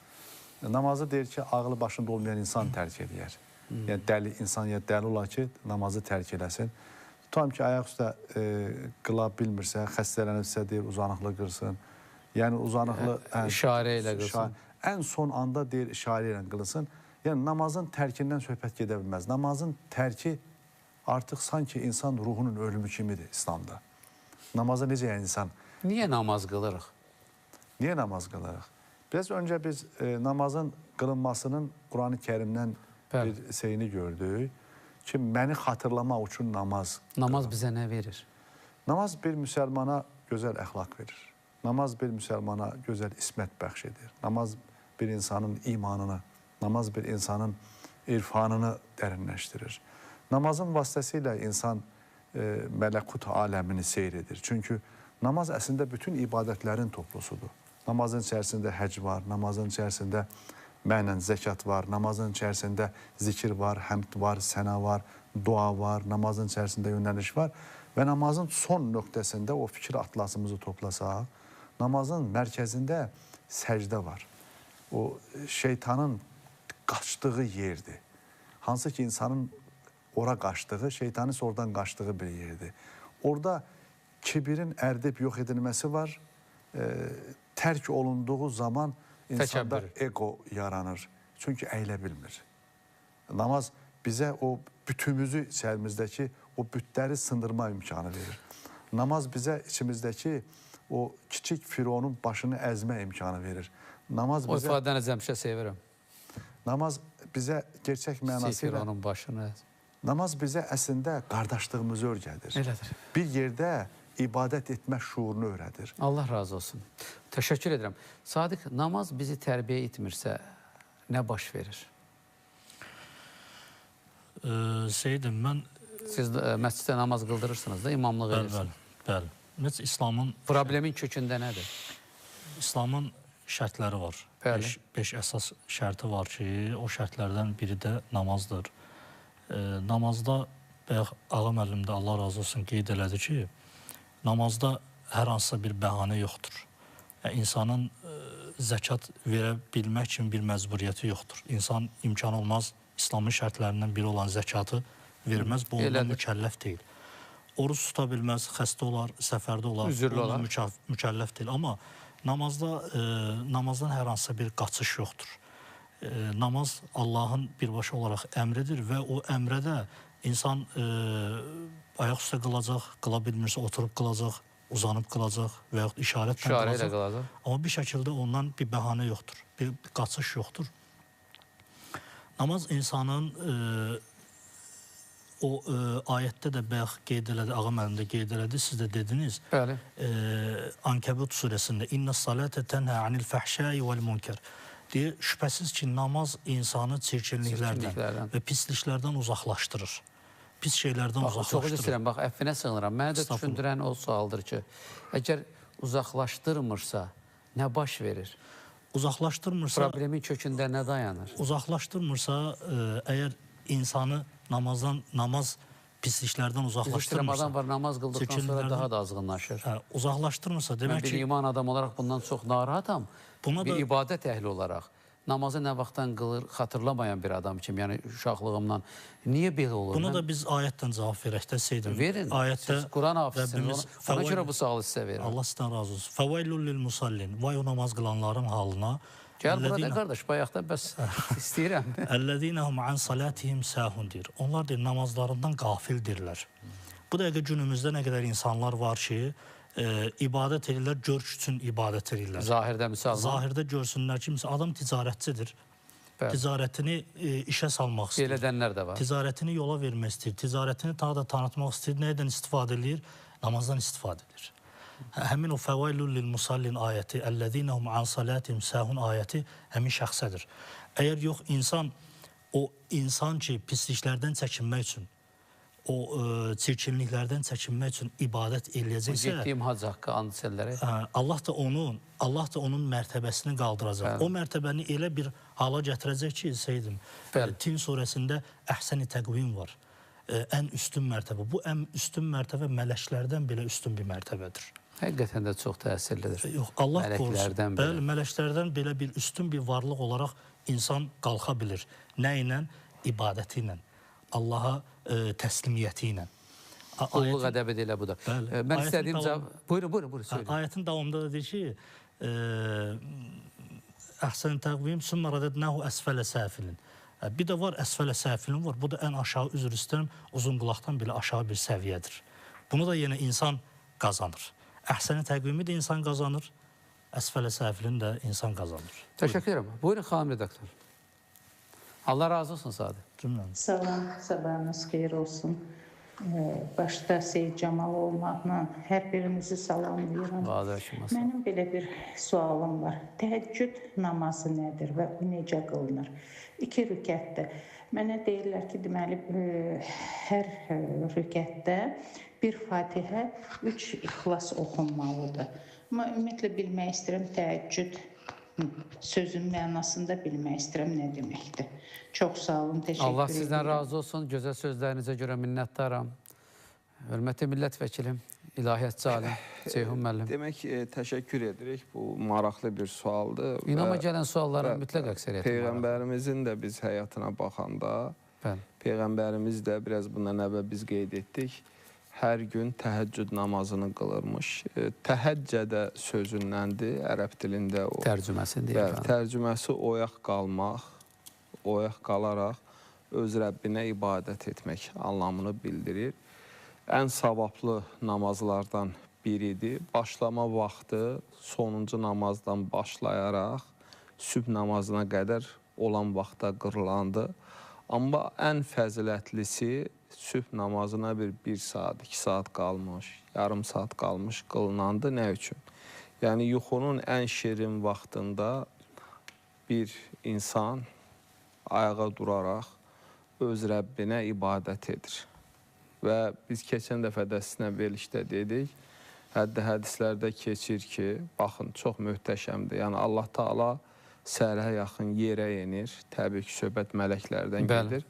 S3: Namazı deyir ki, ağlı başında olmayan insan tərk edir. Yəni, dəli insan ya dəli olar ki, namazı tərk eləsin. Tutam ki, ayaq üstə qıla bilmirsə, xəstələnirsə deyir, uzanıqlı qırsın. Yəni, uzanıqlı...
S1: İşarə ilə qılsın.
S3: Ən son anda deyir, işarə ilə qılsın. Yəni, namazın tərkindən söhbət gedə bilməz. Namazın tərki artıq sanki insan ruhunun ölümü kimidir İslamda. Namaza necə yəni insan?
S1: Niyə namaz qılırıq?
S3: Niyə namaz qılırıq? Biraz öncə biz namazın qılınmasının Quran-ı Kərimdən bir şeyini gördük ki, məni xatırlamaq üçün namaz.
S1: Namaz bizə nə verir?
S3: Namaz bir müsəlmana gözəl əxlaq verir. Namaz bir müsəlmana gözəl ismət bəxş edir. Namaz bir insanın imanını, namaz bir insanın irfanını dərinləşdirir. Namazın vasitəsilə insan mələkut aləmini seyr edir. Çünki namaz əslində bütün ibadətlərin toplusudur. Namazın içərisində həc var, namazın içərisində mənən zəkat var, namazın içərisində zikir var, həmd var, səna var, dua var, namazın içərisində yönəliş var və namazın son nöqtəsində o fikir atlasımızı toplasaq, namazın mərkəzində səcdə var. O şeytanın qaçdığı yerdir. Hansı ki, insanın ora qaçdığı, şeytanın isə oradan qaçdığı bir yerdir. Orada kibirin ərdib yox edilməsi var. Tərk olunduğu zaman insanda ego yaranır. Çünki əylə bilmir. Namaz bizə o bütümüzü içərimizdəki o bütləri sındırma imkanı verir. Namaz bizə içimizdəki o kiçik fironun başını əzmə imkanı verir.
S1: O ifadəni həmişə sevirəm.
S3: Namaz bizə gerçək mənasıyla...
S1: Fironun başını əzmə.
S3: Namaz bizə əslində qardaşlığımızı öyrədir.
S1: Elədir.
S3: Bir yerdə ibadət etmə şuurunu öyrədir.
S1: Allah razı olsun. Təşəkkür edirəm. Sadiq, namaz bizi tərbiyə etmirsə nə baş verir?
S2: Seyidim, mən...
S1: Siz məsciddə namaz qıldırırsınız da, imamlıq edirsiniz.
S2: Bəli. Ümumiyyətlə, İslamın...
S1: Problemin kökündə nədir?
S2: İslamın şərtləri var. 5 əsas şərti var ki, o şərtlərdən biri də namazdır. Namazda, bayaq Ağa müəllim də Allah razı olsun qeyd elədi ki, namazda hər hansısa bir bəhanə yoxdur. insanın zəkat verə bilmək üçün bir məcburiyyəti yoxdur. İnsan imkan olmaz İslamın şərtlərindən biri olan zəkatı verməz. Bu ondan mükəlləf deyil. Oruç tuta bilməz, xəstə olar, səfərdə olar, ondan mükəlləf deyil. Amma namazdan hər hansısa bir qaçış yoxdur. Namaz Allahın birbaşa olaraq əmridir və o əmrədə insan ayaq üstə qılacaq, qıla bilmirsə oturub qılacaq, uzanıb qılacaq və yaxud işarətlə qılacaq. Amma bir şəkildə ondan bir bəhanə yoxdur, bir qaçış yoxdur. Namaz insanın o ayətdə də bayaq qeyd elədi, ağa müəllim də qeyd elədi, siz də dediniz.
S1: Bəli.
S2: Ankəbut surəsində İnna-s-salate tənhə anil fəhşai vəl-munkər deyə şübhəsiz ki, namaz insanı çirkinliklərdən və pisliklərdən uzaqlaşdırır. Pis şeylərdən uzaqlaşdırır.
S1: Çox istəyirəm, bax, əffinə sığınıram. Mənə də düşündürən o sualdır ki, əgər uzaqlaşdırmırsa, nə baş verir?
S2: Uzaqlaşdırmırsa...
S1: Problemin kökündə nə dayanır?
S2: Uzaqlaşdırmırsa, əgər insanı namaz pisliklərdən uzaqlaşdırmırsa...
S1: Adam var, namaz qıldıqdan sonra daha da azğınlaşır.
S2: Uzaqlaşdırmırsa, demək ki...
S1: Mən bir iman adamı olaraq bundan çox narahatam. Bir ibadət əhli olaraq. Namazı nə vaxtdan qılır, xatırlamayan bir adam kimi, yəni uşaqlığımdan. Niyə belə olur?
S2: Buna da biz ayətdən cavab verək də Seydim.
S1: Verin, siz Quran hafizsiniz, ona görə bu sualı sizə verin.
S2: Allah sizdən razı olsun. Fəvailul lil musallin, vay o namaz qılanların halına.
S1: Gəl burada qardaş, bayaqda bəs istəyirəm.
S2: Əlləzinəhum an salatihim sahun deyir. Onlar deyir, namazlarından qafildirlər. Bu dəqiqə günümüzdə nə qədər insanlar var ki, ibadət edirlər, görüş üçün ibadət edirlər.
S1: Zahirdə misal.
S2: Zahirdə görsünlər ki, adam ticarətçidir. Ticarətini işə salmaq istəyir.
S1: Belə edənlər də var.
S2: Ticarətini yola vermək istəyir. Ticarətini daha da tanıtmaq istəyir. Nədən istifadə edir? Namazdan istifadə edir. Həmin o fəvailul lil musallin ayəti, əlləzinəhum an salatihim sahun ayəti həmin şəxsədir. Əgər yox, insan ki, pisliklərdən çəkinmək üçün, o çirkinliklərdən çəkinmək üçün ibadət eləyəcəksə...
S1: Getdiyim hac haqqı, anselləri.
S2: Allah da onun mərtəbəsini qaldıracaq. O mərtəbəni elə bir hala gətirəcək ki, Seydim, Tin surəsində əhsən-i təqvim var. Ən üstün mərtəbə. Bu ən üstün mərtəbə mələklərdən belə üstün bir mərtəbədir.
S1: Həqiqətən də çox təsirlidir.
S2: Yox, Allah qorusun. Bəli, mələklərdən belə bir üstün bir varlıq olaraq insan qalxa bilir. Nə ilə? İbadəti ilə. Allaha təslimiyyəti ilə.
S1: Qulluq ədəbi də elə bu da. Mən istədiyim cavab... Buyurun, söyləyin.
S2: Ayətin davamında da deyir ki, əhsən təqvim, sümmə rədədnəhu əsfələ səfilin. Bir də var, əsfələ səfilin var. Bu da ən aşağı, üzr istəyirəm, uzun qulaqdan belə aşağı bir səviyyədir. Bunu da yenə insan qazanır. Əhsəni təqvimi də insan qazanır, əsfələ səfilin də insan qazanır.
S1: Təşəkkür edirəm. Buyurun, xanım redaktor. Allah razı olsun Sadə.
S8: Salam, sabahınız xeyir olsun. Başda Seyid Camal olmaqla hər birimizi salamlayıram. Mənim belə bir sualım var. Təhəccüd namazı nədir və necə qılınır? 2 rükətdə. Mənə deyirlər ki, deməli, hər rükətdə bir Fatihə, 3 İxlas oxunmalıdır. Amma ümumiyyətlə bilmək istəyirəm, təhəccüd sözün mənasında bilmək istəyirəm nə deməkdir. Çox sağ olun, təşəkkür edirəm.
S1: Allah sizdən razı olsun, gözəl sözlərinizə görə minnətdaram. Hörmətli millət vəkilim, ilahiyyatçı alim, Ceyhun müəllim.
S4: Demək, təşəkkür edirik. Bu maraqlı bir sualdır.
S1: İnama gələn sualların mütləq əksəriyyəti var.
S4: Peyğəmbərimizin də biz həyatına baxanda, Peyğəmbərimiz də biraz bundan əvvəl biz qeyd etdik, hər gün təhəccüd namazını qılırmış. Təhəccədə sözündəndir, ərəb dilində o.
S1: Tərcüməsi deyil.
S4: Tərcüməsi oyaq qalmaq, oyaq qalaraq öz Rəbbinə ibadət etmək anlamını bildirir. Ən savablı namazlardan biridir. Başlama vaxtı sonuncu namazdan başlayaraq sübh namazına qədər olan vaxtda qırılandı. Amma ən fəzilətlisi sübh namazına bir saat, 2 saat qalmış, yarım saat qalmış qılınandı. Nə üçün? Yəni, yuxunun ən şirin vaxtında bir insan ayağa duraraq öz Rəbbinə ibadət edir. Və biz keçən dəfə də sizinlə verilişdə dedik, hədislərdə keçir ki, baxın, çox möhtəşəmdir. Yəni, Allah Taala səhərə yaxın yerə enir, təbii ki, söhbət mələklərdən gedir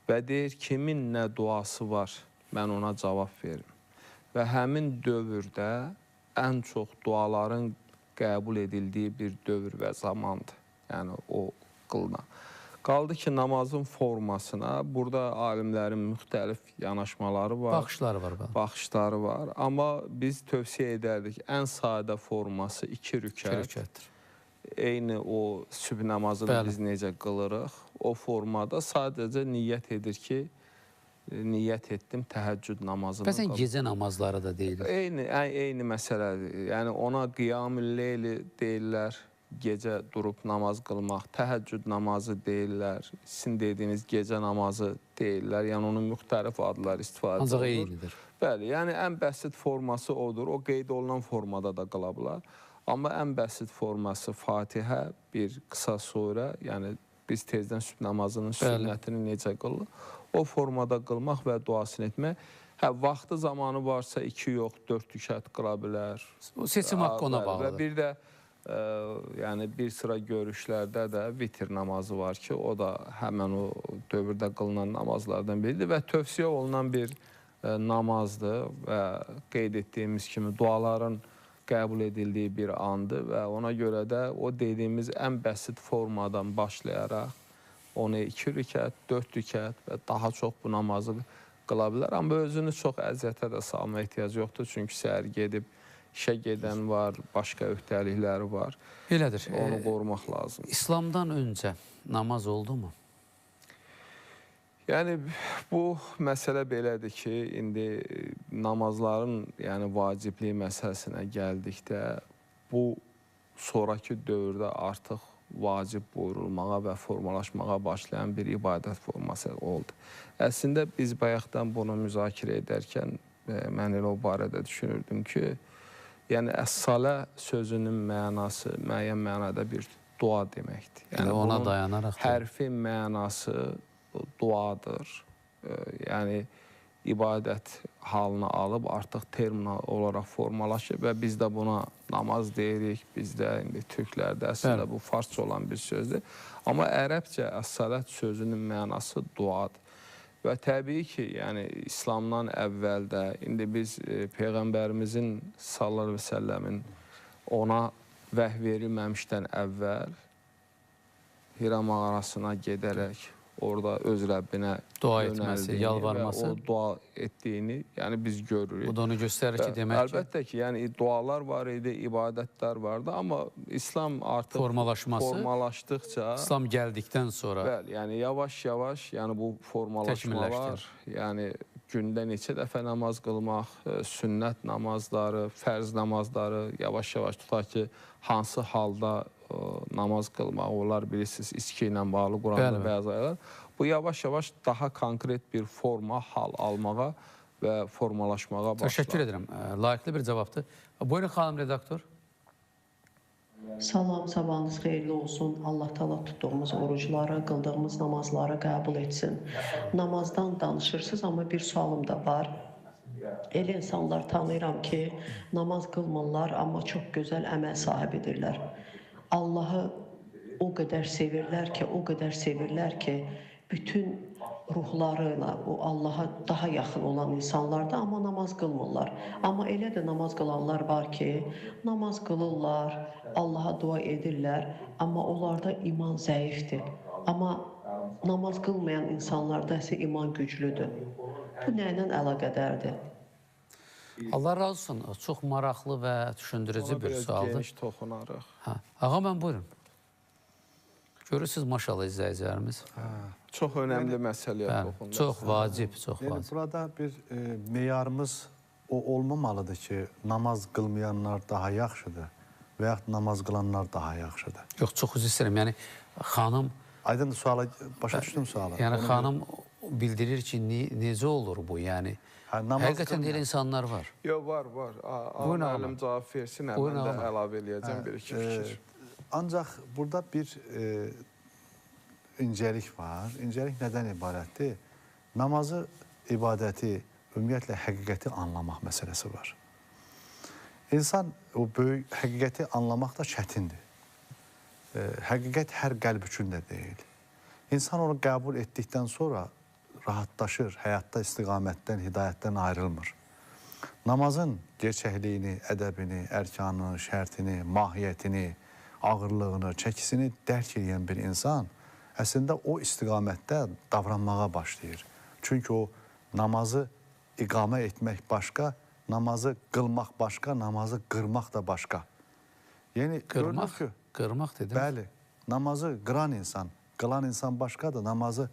S4: və deyir, kimin nə duası var, mən ona cavab verim. Və həmin dövrdə ən çox duaların qəbul edildiyi bir dövr və zamandır. Yəni o qılına. Qaldı ki, namazın formasına, burada alimlərin müxtəlif yanaşmaları var.
S1: Baxışları var.
S4: Baxışları var. Amma biz tövsiyə edərdik, ən sadə forması 2 rükət. Eyni o sübh namazını biz necə qılırıq, o formada sadəcə niyyət edir ki, niyyət etdim təhəccüd namazını.
S1: Bəzən gecə namazları da deyilir.
S4: Eyni məsələdir. Yəni ona qiyam-ül leyli deyirlər, gecə durub namaz qılmaq, təhəccüd namazı deyirlər, sizin dediyiniz gecə namazı deyirlər. Yəni onun müxtəlif adlar istifadə olur.
S1: Ancaq eynidir.
S4: Bəli, yəni ən bəsit forması odur. O qeyd olunan formada da qıla bilər. Amma ən bəsit forması Fatihə, bir qısa surə, yəni biz tezdən sübh namazının sünnətini necə qılırıq, o formada qılmaq və duasını etmək. Vaxtı zamanı varsa 2 yox, 4 rükət qıla bilər.
S1: Seçim haqqı ona bağlıdır.
S4: Və bir də yəni bir sıra görüşlərdə də vitr namazı var ki, o da həmən o dövrdə qılınan namazlardan biridir və tövsiyə olunan bir namazdır və qeyd etdiyimiz kimi duaların qəbul edildiyi bir andır və ona görə də o dediyimiz ən bəsit formadan başlayaraq onu 2 rükət, 4 rükət və daha çox bu namazı qıla bilər. Amma özünü çox əziyyətə də salma ehtiyac yoxdur. Çünki səhər gedib işə gedən var, başqa öhdəlikləri var.
S1: Elədir.
S4: Onu qorumaq lazım.
S1: İslamdan öncə namaz oldu mu?
S4: Yəni bu məsələ belədir ki, indi namazların vaciblik məsələsinə gəldikdə bu sonrakı dövrdə artıq vacib buyurulmağa və formalaşmağa başlayan bir ibadət forması oldu. Əslində biz bayaqdan bunu müzakirə edərkən mən elə o barədə düşünürdüm ki, yəni əs-salə sözünün mənası müəyyən mənada bir dua deməkdir.
S1: Yəni ona dayanaraq
S4: hərfin mənası duadır. Yəni ibadət halını alıb artıq termin olaraq formalaşır və biz də buna namaz deyirik. Bizdə indi türklərdə əslində bu farsça olan bir sözdür. Amma ərəbcə əs-salət sözünün mənası duadır. Və təbii ki, yəni İslamdan əvvəldə indi biz Peyğəmbərimizin sallallahu əleyhi və səlləmin ona vəhy verilməmişdən əvvəl Hira mağarasına gedərək orada öz Rəbbinə
S1: dua etməsi, yalvarması
S4: və o dua etdiyini biz görürük.
S1: Bu da onu göstərir ki, demək ki...
S4: Əlbəttə ki, dualar var idi, ibadətlər vardı, amma İslam artıq formalaşdıqca...
S1: İslam gəldikdən sonra...
S4: Bəli, yavaş-yavaş bu formalaşmalar, gündə neçə dəfə namaz qılmaq, sünnət namazları, fərz namazları, yavaş-yavaş tutaq ki, hansı halda namaz qılmaq olar, bilirsiniz, içki ilə bağlı Quranda bəzi ayələr. Bu yavaş-yavaş daha konkret bir forma, hal almağa və formalaşmağa başlar.
S1: Təşəkkür edirəm. Layiqli bir cavabdır. Buyurun, xanım redaktor.
S9: Salam, sabahınız xeyirli olsun. Allah təala tutduğumuz orucları, qıldığımız namazları qəbul etsin. Namazdan danışırsınız, amma bir sualım da var. Elə insanlar tanıyıram ki, namaz qılmırlar, amma çox gözəl əməl sahibidirlər. Allahı o qədər sevirlər ki, bütün ruhlarıyla o Allaha daha yaxın olan insanlardır, amma namaz qılmırlar. Amma elə də namaz qılanlar var ki, namaz qılırlar, Allaha dua edirlər, amma onlarda iman zəifdir. Amma namaz qılmayan insanlarda isə iman güclüdür. Bu nə ilə əlaqədardır?
S1: Allah razı olsun. Çox maraqlı və düşündürücü bir sualdır.
S4: Geniş toxunarıq.
S1: Ağa, mən buyurun. Görürsünüz, maşallah izləyicilərimiz.
S4: Çox önəmli məsələyə toxunur.
S1: Çox vacib, çox vacib.
S3: Burada bir meyarımız o olmamalıdır ki, namaz qılmayanlar daha yaxşıdır və yaxud namaz qılanlar daha yaxşıdır.
S1: Yox, çox üzr istəyirəm. Yəni, xanım...
S3: Aydın suala, başa düşdüm suala.
S1: Yəni, xanım bildirir ki, necə olur bu, yəni... Həqiqətən deyil insanlar var.
S4: Yox, var. Alim cavab versin, mən də əlavə eləyəcəm bir-iki fikir.
S3: Ancaq burada bir incəlik var. İncəlik nədən ibarətdir? Namazı, ibadəti, ümumiyyətlə həqiqəti anlamaq məsələsi var. İnsan o böyük həqiqəti anlamaq da çətindir. Həqiqət hər qəlb üçün də deyil. İnsan onu qəbul etdikdən sonra rahatlaşır, həyatda istiqamətdən, hidayətdən ayrılmır. namazın gerçəkliyini, ədəbini, ərkanını, şərtini, mahiyyətini, ağırlığını, çəkisini dərk edən bir insan əslində o istiqamətdə davranmağa başlayır. Çünki o namazı iqamə etmək başqa, namazı qılmaq başqa, namazı qırmaq da başqa. Yəni,
S1: qırmaq dedim.
S3: Bəli, namazı qıran insan, qılan insan başqadır. Namazı,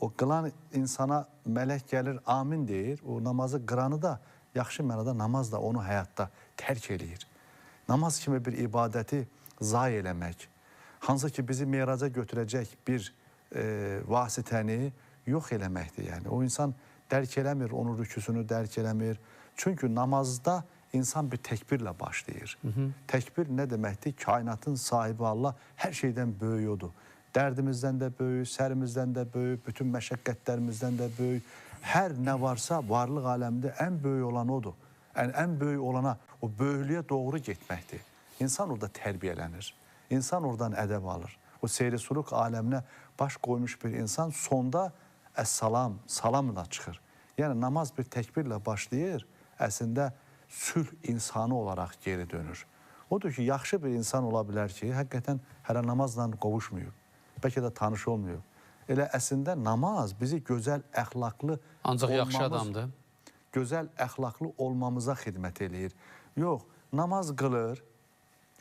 S3: o qılan insana mələk gəlir, amin deyir. O namazı qıranı da, yaxşı mənada namaz da onu həyatda tərk eləyir. Namaz kimi bir ibadəti zay eləmək, hansı ki bizi meyraca götürəcək bir vasitəni yox eləməkdir. Yəni, o insan dərk eləmir, onun rüküsünü dərk eləmir. Çünki namazda insan bir təkbirlə başlayır. Təkbir nə deməkdir? Kainatın sahibi Allah hər şeydən böyük odur. Dərdimizdən də böyük, sərimizdən də böyük, bütün məşəqqətlərimizdən də böyük. Hər nə varsa varlıq aləmində ən böyük olan odur. Yəni, ən böyük olana o böyüklüyə doğru getməkdir. İnsan orada tərbiyələnir. İnsan oradan ədəb alır. O seyri-suruq aləminə baş qoymuş bir insan sonda əs-salam, salamla çıxır. Yəni, namaz bir təkbirlə başlayır, əslində sülh insanı olaraq geri dönür. Odur ki, yaxşı bir insan ola bilər ki, həqiqətən hələ namazla qovuşmuyub, bəlkə də tanış olmuyub. Elə əslində namaz bizi gözəl, əxlaqlı
S1: ancaq yaxşı adamdır.
S3: Gözəl, əxlaqlı olmamıza xidmət eləyir. Yox, namaz qılır,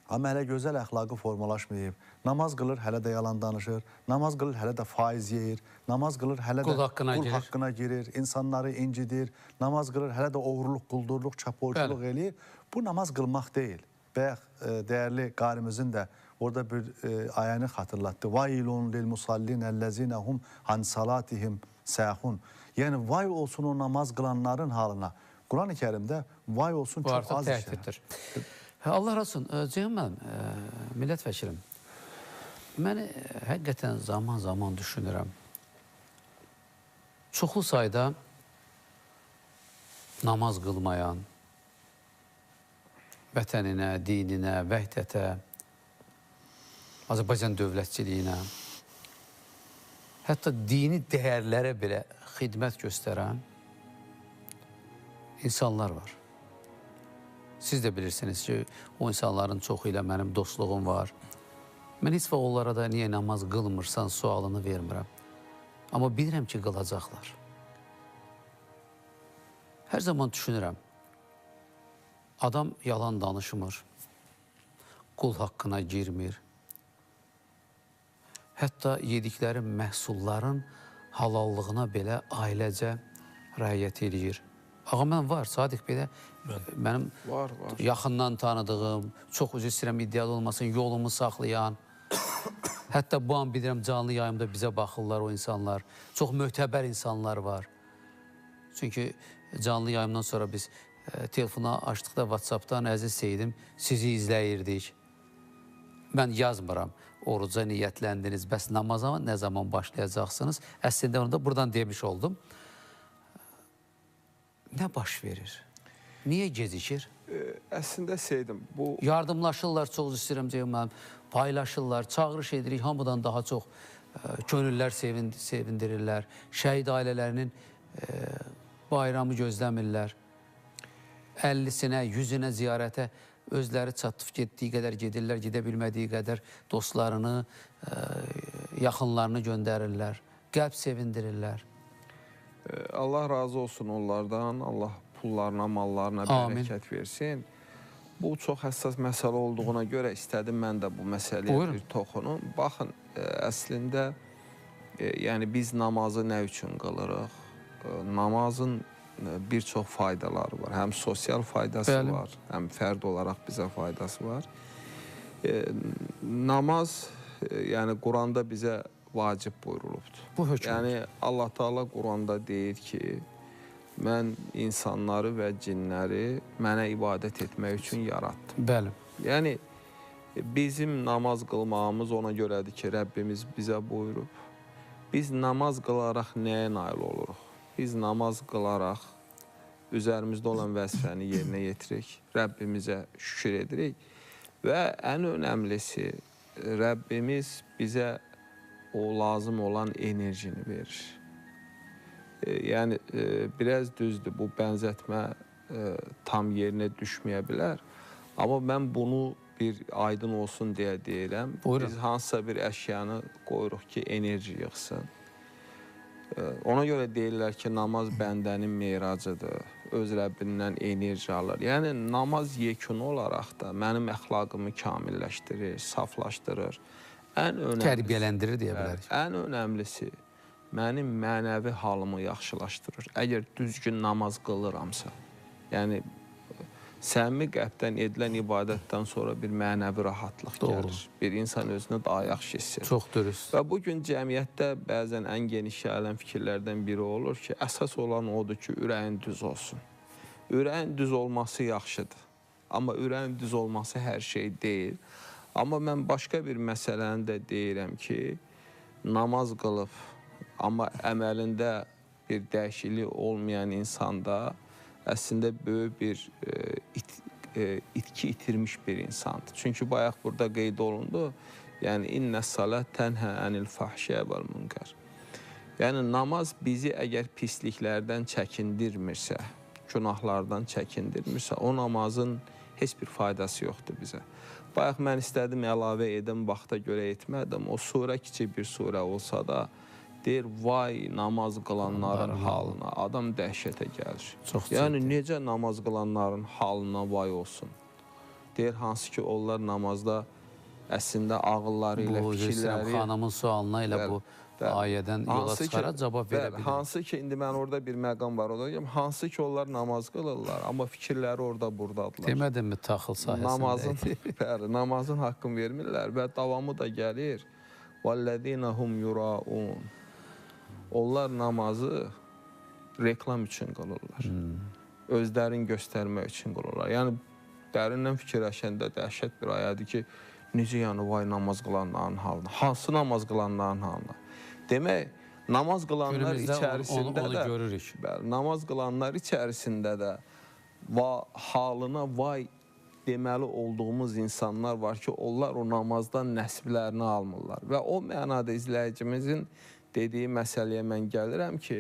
S3: amma hələ gözəl əxlaqı formalaşmayıb. Namaz qılır, hələ də yalan danışır. Namaz qılır, hələ də faiz yeyir. Namaz qılır, hələ də qul haqqına girir. İnsanları incidir. Namaz qılır, hələ də oğurluq, quldurluq, çapoyçuluq eləyir. Bu namaz qılmaq deyil. Bayaq dəyərli qarimizin də orada bir ayəni xatırlatdı. Vailun lil musallin əlləzinəhum han salatihim səhun. Yəni, vay olsun o namaz qılanların halına. Quran-ı Kərimdə vay olsun çox az işlənir.
S1: Allah razı olsun. Ceyhun mənim, millət vəkilim, mən həqiqətən zaman-zaman düşünürəm. Çoxlu sayda namaz qılmayan, vətəninə, dininə, vəhdətə, Azərbaycan dövlətçiliyinə, hətta dini dəyərlərə belə xidmət göstərən insanlar var. Siz də bilirsiniz ki, o insanların çoxu ilə mənim dostluğum var. Mən heç vaxt onlara da niyə namaz qılmırsan sualını vermirəm. Amma bilirəm ki, qılacaqlar. Hər zaman düşünürəm, adam yalan danışmır, qul haqqına girmir, hətta yedikləri məhsulların halallığına belə ailəcə rəayət edir. Ağa, mən var, Sadiq belə mənim yaxından tanıdığım, çox üzr istəyirəm iddialı olmasın, yolumu saxlayan, hətta bu an bilirəm canlı yayımda bizə baxırlar o insanlar. Çox möhtəbər insanlar var. Çünki canlı yayımdan sonra biz telefonu açdıqda WhatsAppdan əziz Seydim sizi izləyirdik. Mən yazmıram, oruca niyyətləndiniz, bəs namaza nə zaman başlayacaqsınız? Əslində onu da buradan demiş oldum. Nə baş verir? Niyə gecikir?
S4: Əslində Seydim, bu...
S1: Yardımlaşırlar, çox istəyirəm Ceyhun mənim, paylaşırlar, çağırış edirik, hamıdan daha çox könüllər sevindirirlər, şəhid ailələrinin bayramı gözləmirlər, 50-sinə, 100-ünə ziyarətə özləri çatıb getdiyi qədər gedirlər, gedə bilmədiyi qədər dostlarını, yaxınlarını göndərirlər, qəlb sevindirirlər.
S4: Allah razı olsun onlardan, Allah pullarına, mallarına bərəkət versin. Bu çox həssas məsələ olduğuna görə istədim mən də bu məsələyə bir toxunum. Baxın, əslində, yəni biz namazı nə üçün qılırıq? Namazın bir çox faydaları var. Həm sosial faydası var, həm fərd olaraq bizə faydası var. Namaz, yəni Quranda bizə vacib buyurulubdur.
S1: Bu hökmdür.
S4: Yəni Allah Teala Quranda deyir ki, mən insanları və cinləri mənə ibadət etmək üçün yaratdım.
S1: Bəli.
S4: Yəni bizim namaz qılmağımız ona görədir ki, Rəbbimiz bizə buyurub. Biz namaz qılaraq nəyə nail oluruq? Biz namaz qılaraq üzərimizdə olan vəzifəni yerinə yetiririk, Rəbbimizə şükür edirik və ən önəmlisi Rəbbimiz bizə o lazım olan enerjini verir. Yəni, biraz düzdür, bu bənzətmə tam yerinə düşməyə bilər. Amma mən bunu bir aydın olsun deyə deyirəm.
S1: Buyurun.
S4: Biz hansısa bir əşyanı qoyuruq ki, enerji yığsın. Ona görə deyirlər ki, namaz bəndənin meyracıdır, öz Rəbbindən enerji alır. Yəni, namaz yekun olaraq da mənim əxlaqımı kamilləşdirir, saflaşdırır.
S1: Tərbiyələndirir deyə bilərik.
S4: Ən önəmlisi, mənim mənəvi halımı yaxşılaşdırır. Əgər düzgün namaz qılıramsa, yəni, səmimi qəlbdən edilən ibadətdən sonra bir mənəvi rahatlıq gəlir. Bir insan özünü daha yaxşı hiss edir.
S1: Çox dürüst.
S4: Və bugün cəmiyyətdə bəzən ən geniş yayılan fikirlərdən biri olur ki, əsas olan odur ki, ürəyin düz olsun. Ürəyin düz olması yaxşıdır. Amma ürəyin düz olması hər şey deyil. Amma mən başqa bir məsələni də deyirəm ki, namaz qılıb, amma əməlində bir dəyişiklik olmayan insanda əslində böyük bir itki itirmiş bir insandır. Çünki bayaq burada qeyd olundu, yəni innə salət tənhə ənil fahşə vəl münkər. Yəni namaz bizi əgər pisliklərdən çəkindirmirsə, günahlardan çəkindirmirsə, o namazın heç bir faydası yoxdur bizə. Bayaq mən istədim əlavə edim, vaxta görə etmədim. O surə kiçik bir surə olsa da, deyir, vay namaz qılanların halına, adam dəhşətə gəlir. Yəni, necə namaz qılanların halına vay olsun? Deyir, hansı ki, onlar namazda əslində ağılları ilə, fikirləri...
S1: Xanımın sualına ilə bu ayədən yola çıxara cavab verə bilir.
S4: Hansı ki, indi mən orada bir məqam var, hansı ki, onlar namaz qılırlar, amma fikirləri orada buradadılar.
S1: Demədin mi taxıl sahəsində?
S4: Namazın haqqını vermirlər və davamı da gəlir. وَالَّذِينَ هُمْ يُرَاءُونَ Onlar namazı reklam üçün qılırlar. Özlərini göstərmək üçün qılırlar. Yəni, dərindən fikirləşəndə dəhşət bir ayədir ki, necə yəni, vay namaz qılanların halına, hansı namaz qılanların halına? Demək, namaz qılanlar içərisində də, namaz qılanlar içərisində də halına vay deməli olduğumuz insanlar var ki, onlar o namazdan nəsiblərini almırlar. Və o mənada izləyicimizin dediyi məsələyə mən gəlirəm ki,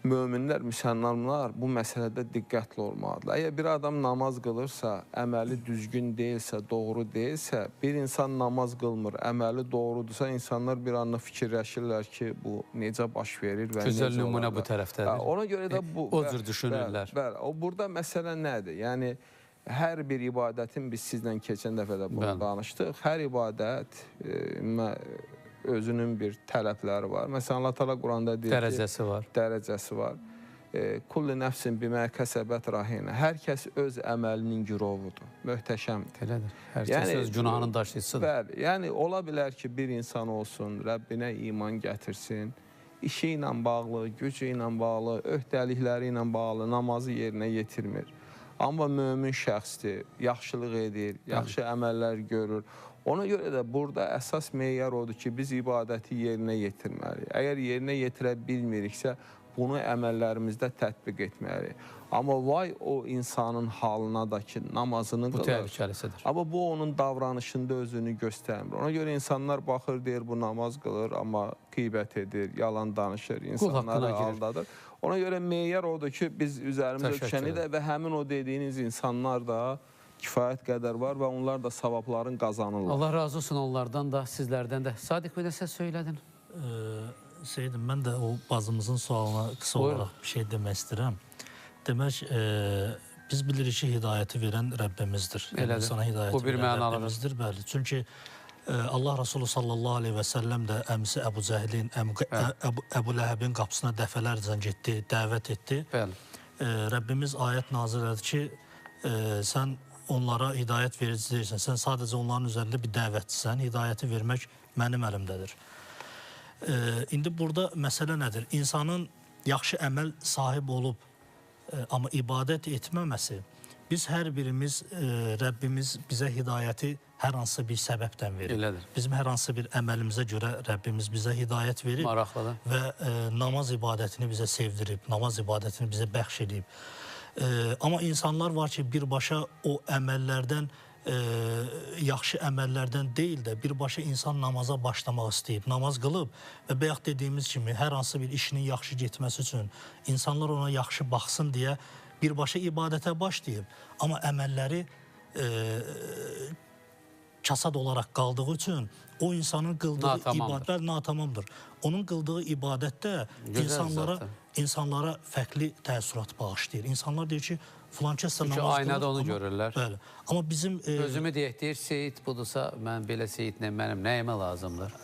S4: möminlər, müsəlmanlar bu məsələdə diqqətli olmalıdırlar. Əgər bir adam namaz qılırsa, əməli düzgün deyilsə, doğru deyilsə, bir insan namaz qılmır, əməli doğrudursa, insanlar bir anda fikirləşirlər ki, bu necə baş verir və necə
S1: gözəl nümunə bu tərəfdədir.
S4: Ona görə də bu...
S1: O cür düşünürlər.
S4: Burada məsələ nədir? Yəni, hər bir ibadətin, biz sizlə keçən dəfə də bunu danışdıq, hər ibadət özünün bir tələbləri var. Məsələn, Allah Teala Quranda deyir ki, dərəcəsi var. Kulli nəfsin bimə kəsəbət rahinə. Hər kəs öz əməlinin girovudur. Möhtəşəmdir.
S1: Elədir. Hər kəs öz günahının daşıyıcısıdır.
S4: Bəli. Yəni, ola bilər ki, bir insan olsun, Rəbbinə iman gətirsin, işi ilə bağlı, gücü ilə bağlı, öhdəlikləri ilə bağlı namazı yerinə yetirmir. Amma mömin şəxsdir, yaxşılıq edir, yaxşı əməllər görür. Ona görə də burada əsas meyar odur ki, biz ibadəti yerinə yetirməliyik. Əgər yerinə yetirə bilmiriksə, bunu əməllərimizdə tətbiq etməliyik. Amma vay o insanın halına da ki, namazını qılır.
S1: Bu təhlükəlisidir.
S4: Amma bu onun davranışında özünü göstərmir. Ona görə insanlar baxır, deyir, bu namaz qılır, amma qeybət edir, yalan danışır, insanları aldadır. Ona görə meyar odur ki, biz üzərimizə düşəni də və həmin o dediyiniz insanlar da kifayət qədər var və onlar da savabların qazanırlar.
S1: Allah razı olsun onlardan da, sizlərdən də. Sadiq bir də səs söylədin.
S2: Seydim, mən də o bazımızın sualına qısa olaraq bir şey demək istəyirəm. Demək, biz bilirik ki, hidayəti verən Rəbbimizdir.
S1: Elədir.
S2: İnsana hidayəti verən Rəbbimizdir. Bəli. Çünki Allah Rasulü sallallahu aleyhi və səlləm də əmisi Əbu Cəhilin, Əbu Ləhəbin qapısına dəfələrcə getdi, dəvət etdi. Rəbbimiz ayət nazil edir ki, sən onlara hidayət verici deyirsən, sən sadəcə onların üzərində bir dəvətçisən, hidayəti vermək mənim əlimdədir. İndi burada məsələ nədir? İnsanın yaxşı əməl sahib olub, amma ibadət etməməsi, biz hər birimiz, Rəbbimiz bizə hidayəti hər hansı bir səbəbdən verir.
S1: Elədir.
S2: Bizim hər hansı bir əməlimizə görə Rəbbimiz bizə hidayət verir.
S1: Maraqlıdır.
S2: Və namaz ibadətini bizə sevdirib, namaz ibadətini bizə bəxş edib. Amma insanlar var ki, birbaşa o əməllərdən, yaxşı əməllərdən deyil də, birbaşa insan namaza başlamaq istəyib, namaz qılıb və bayaq dediyimiz kimi hər hansı bir işinin yaxşı getməsi üçün insanlar ona yaxşı baxsın deyə birbaşa ibadətə başlayıb, amma əməlləri kasad olaraq qaldığı üçün o insanın qıldığı ibadət natamamdır. Onun qıldığı ibadətdə insanlara fərqli təəssürat bağışlayır. İnsanlar deyir ki, filan kəssə namaz qılır.
S1: Aynada onu görürlər.
S2: Bəli. Amma bizim...
S1: Özümü deyək, Seyid budursa, mən belə Seyidlə mənim nəyimə lazımdır?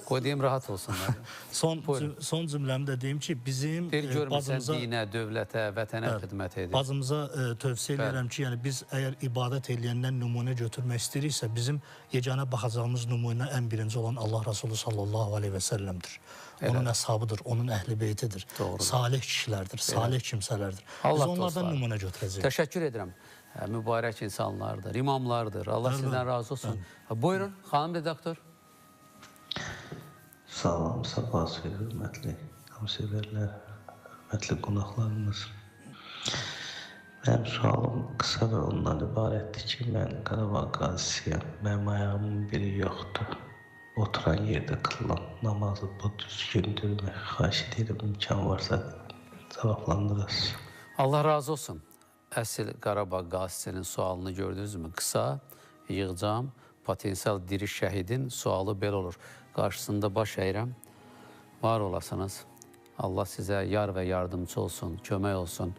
S1: Qoy deyim, rahat olsunlar.
S2: Son cümləmi də deyim ki, bizim
S1: görmürsən dinə, dövlətə, vətənə xidmət edir.
S2: Bazımıza tövsiyə edirəm ki, biz əgər ibadət eləyəndən nümunə götürmək istəyiriksə, bizim yeganə baxacağımız nümunə ən birinci olan Allah Rasulü sallallahu aleyhi və səlləmdir. Onun əshabıdır, onun əhl-i beytidir, salih kişilərdir, salih kimsələrdir. Biz onlardan nümunə götürəcəyik.
S1: Təşəkkür edirəm. Mübarək insanlardır, imamlardır. Allah sizdən razı olsun. Buyurun, xanım redaktor.
S10: Salam, sabah xeyir, hörmətli hamsevərlər, hörmətli qonaqlarımız. Mənim sualım qısa və ondan ibarətdir ki, mən Qarabağ qazisiyəm, mənim ayağımın biri yoxdur. Oturan yerdə qılınan namazı bu düzgündürmə, xahiş edirəm, imkan varsa cavablandırırsınız.
S1: Allah razı olsun. Əsl Qarabağ qazisinin sualını gördünüzmü? Qısa, yığcam, potensial diri şəhidin sualı belə olur. Qarşısında baş əyirəm, var olasınız. Allah sizə yar və yardımcı olsun, kömək olsun.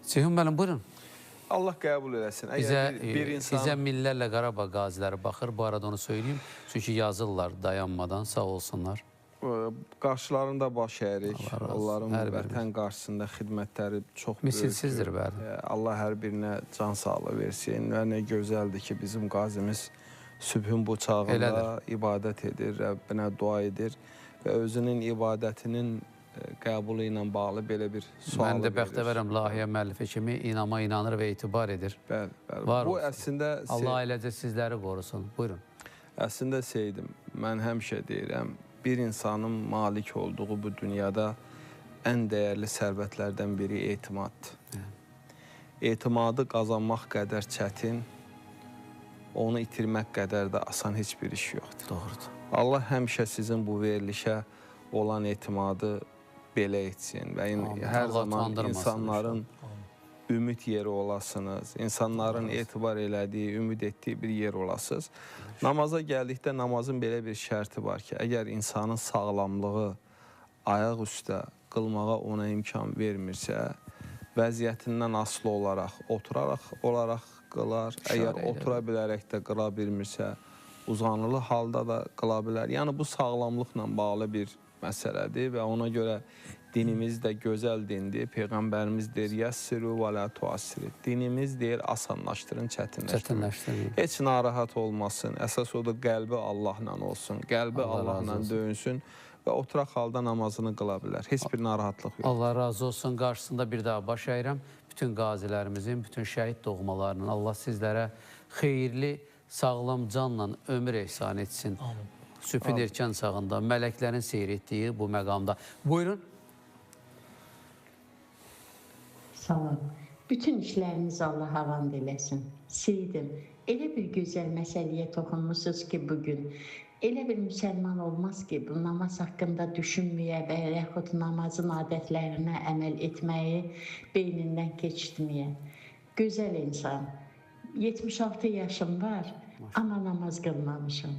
S1: Ceyhun müəllim, buyurun.
S4: Allah qəbul eləsin.
S1: Bizə millərlə Qarabağ qaziləri baxır, bu arada onu söyleyeyim. Çünki yazırlar dayanmadan, sağ olsunlar.
S4: Qarşılarında baş əyirik. Onların vətən qarşısında xidmətləri çox böyükdür.
S1: Misilsizdir, bəli.
S4: Allah hər birinə can sağlığı versin. Və nə gözəldir ki, bizim qazimiz sübhün bu çağında ibadət edir, Rəbbinə dua edir və özünün ibadətinin qəbulu ilə bağlı belə bir sualı verir.
S1: Mən də bəxtəvərəm, Lahiyə müəllifi kimi inanır və etibar edir.
S4: Bəli.
S1: Bu əslində... Allah eləcə sizləri qorusun. Buyurun.
S4: Əslində Seydim, mən həmişə deyirəm, bir insanın malik olduğu bu dünyada ən dəyərli sərvətlərdən biri etimaddır. Etimadı qazanmaq qədər çətin, onu itirmək qədər də asan heç bir iş yoxdur.
S1: Doğrudur.
S4: Allah həmişə sizin bu verilişə olan etimadı belə etsin və hər zaman insanların ümid yeri olasınız, insanların etibar elədiyi, ümid etdiyi bir yer olasınız. Namaza gəldikdə namazın belə bir şərti var ki, əgər insanın sağlamlığı ayaq üstə qılmağa ona imkan vermirsə, vəziyyətindən asılı olaraq qılar. Əgər otura bilərək də qıla bilmirsə, uzanılı halda da qıla bilər. Yəni, bu sağlamlıqla bağlı bir məsələdir və ona görə dinimiz də gözəl dindir. Peyğəmbərimiz deyir, yəssiru və lə tuassiru. Dinimiz deyir, asanlaşdırın, çətinləşdirin. Heç narahat olmasın. Əsas o da qəlbi Allahla olsun. Qəlbi Allahla döyünsün və oturaq halda namazını qıla bilər. Heç bir narahatlıq yox.
S1: Allah razı olsun. Qarşısında bir daha baş əyirəm. Bütün qazilərimizin, bütün şəhid doğmalarının Allah sizlərə xeyirli, sağlam canla ömür ehsan etsin. Sübhün erkən çağında, mələklərin seyr etdiyi bu məqamda. Buyurun.
S8: Salam. Bütün işləriniz Allah havand eləsin. Seydim, elə bir gözəl məsələyə toxunmuşsunuz ki, bugün elə bir müsəlman olmaz ki, bu namaz haqqında düşünməyə və yaxud namazın adətlərinə əməl etməyi beynindən keçirtməyə. Gözəl insan. 76 yaşım var, amma namaz qılmamışım.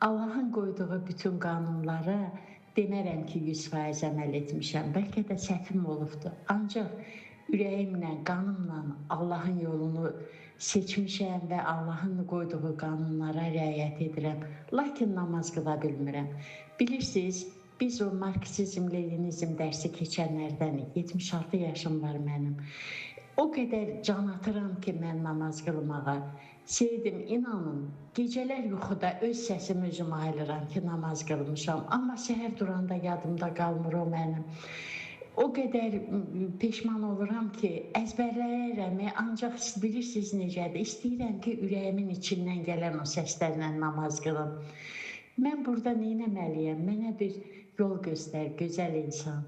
S8: Allahın qoyduğu bütün qanunlara demərəm ki, 100% əməl etmişəm. Bəlkə də səhvim olubdur. Ancaq ürəyimlə, qanımla Allahın yolunu seçmişəm və Allahın qoyduğu qanunlara riayət edirəm. Lakin namaz qıla bilmirəm. Bilirsiniz, biz o marksizm, leninizm dərsi keçənlərdənik. 76 yaşım var mənim. O qədər can atıram ki, mən namaz qılmağa. Seydim, inanın, gecələr yuxuda öz səsimi özüm ayırıram ki, namaz qılmışam. Amma səhər duranda yadımda qalmır o mənim. O qədər peşman oluram ki, əzbərləyərəm, ancaq siz bilirsiniz necədir. İstəyirəm ki, ürəyimin içindən gələn o səslərlə namaz qılım. Mən burada neynəməliyəm? Mənə bir yol göstər, gözəl insan.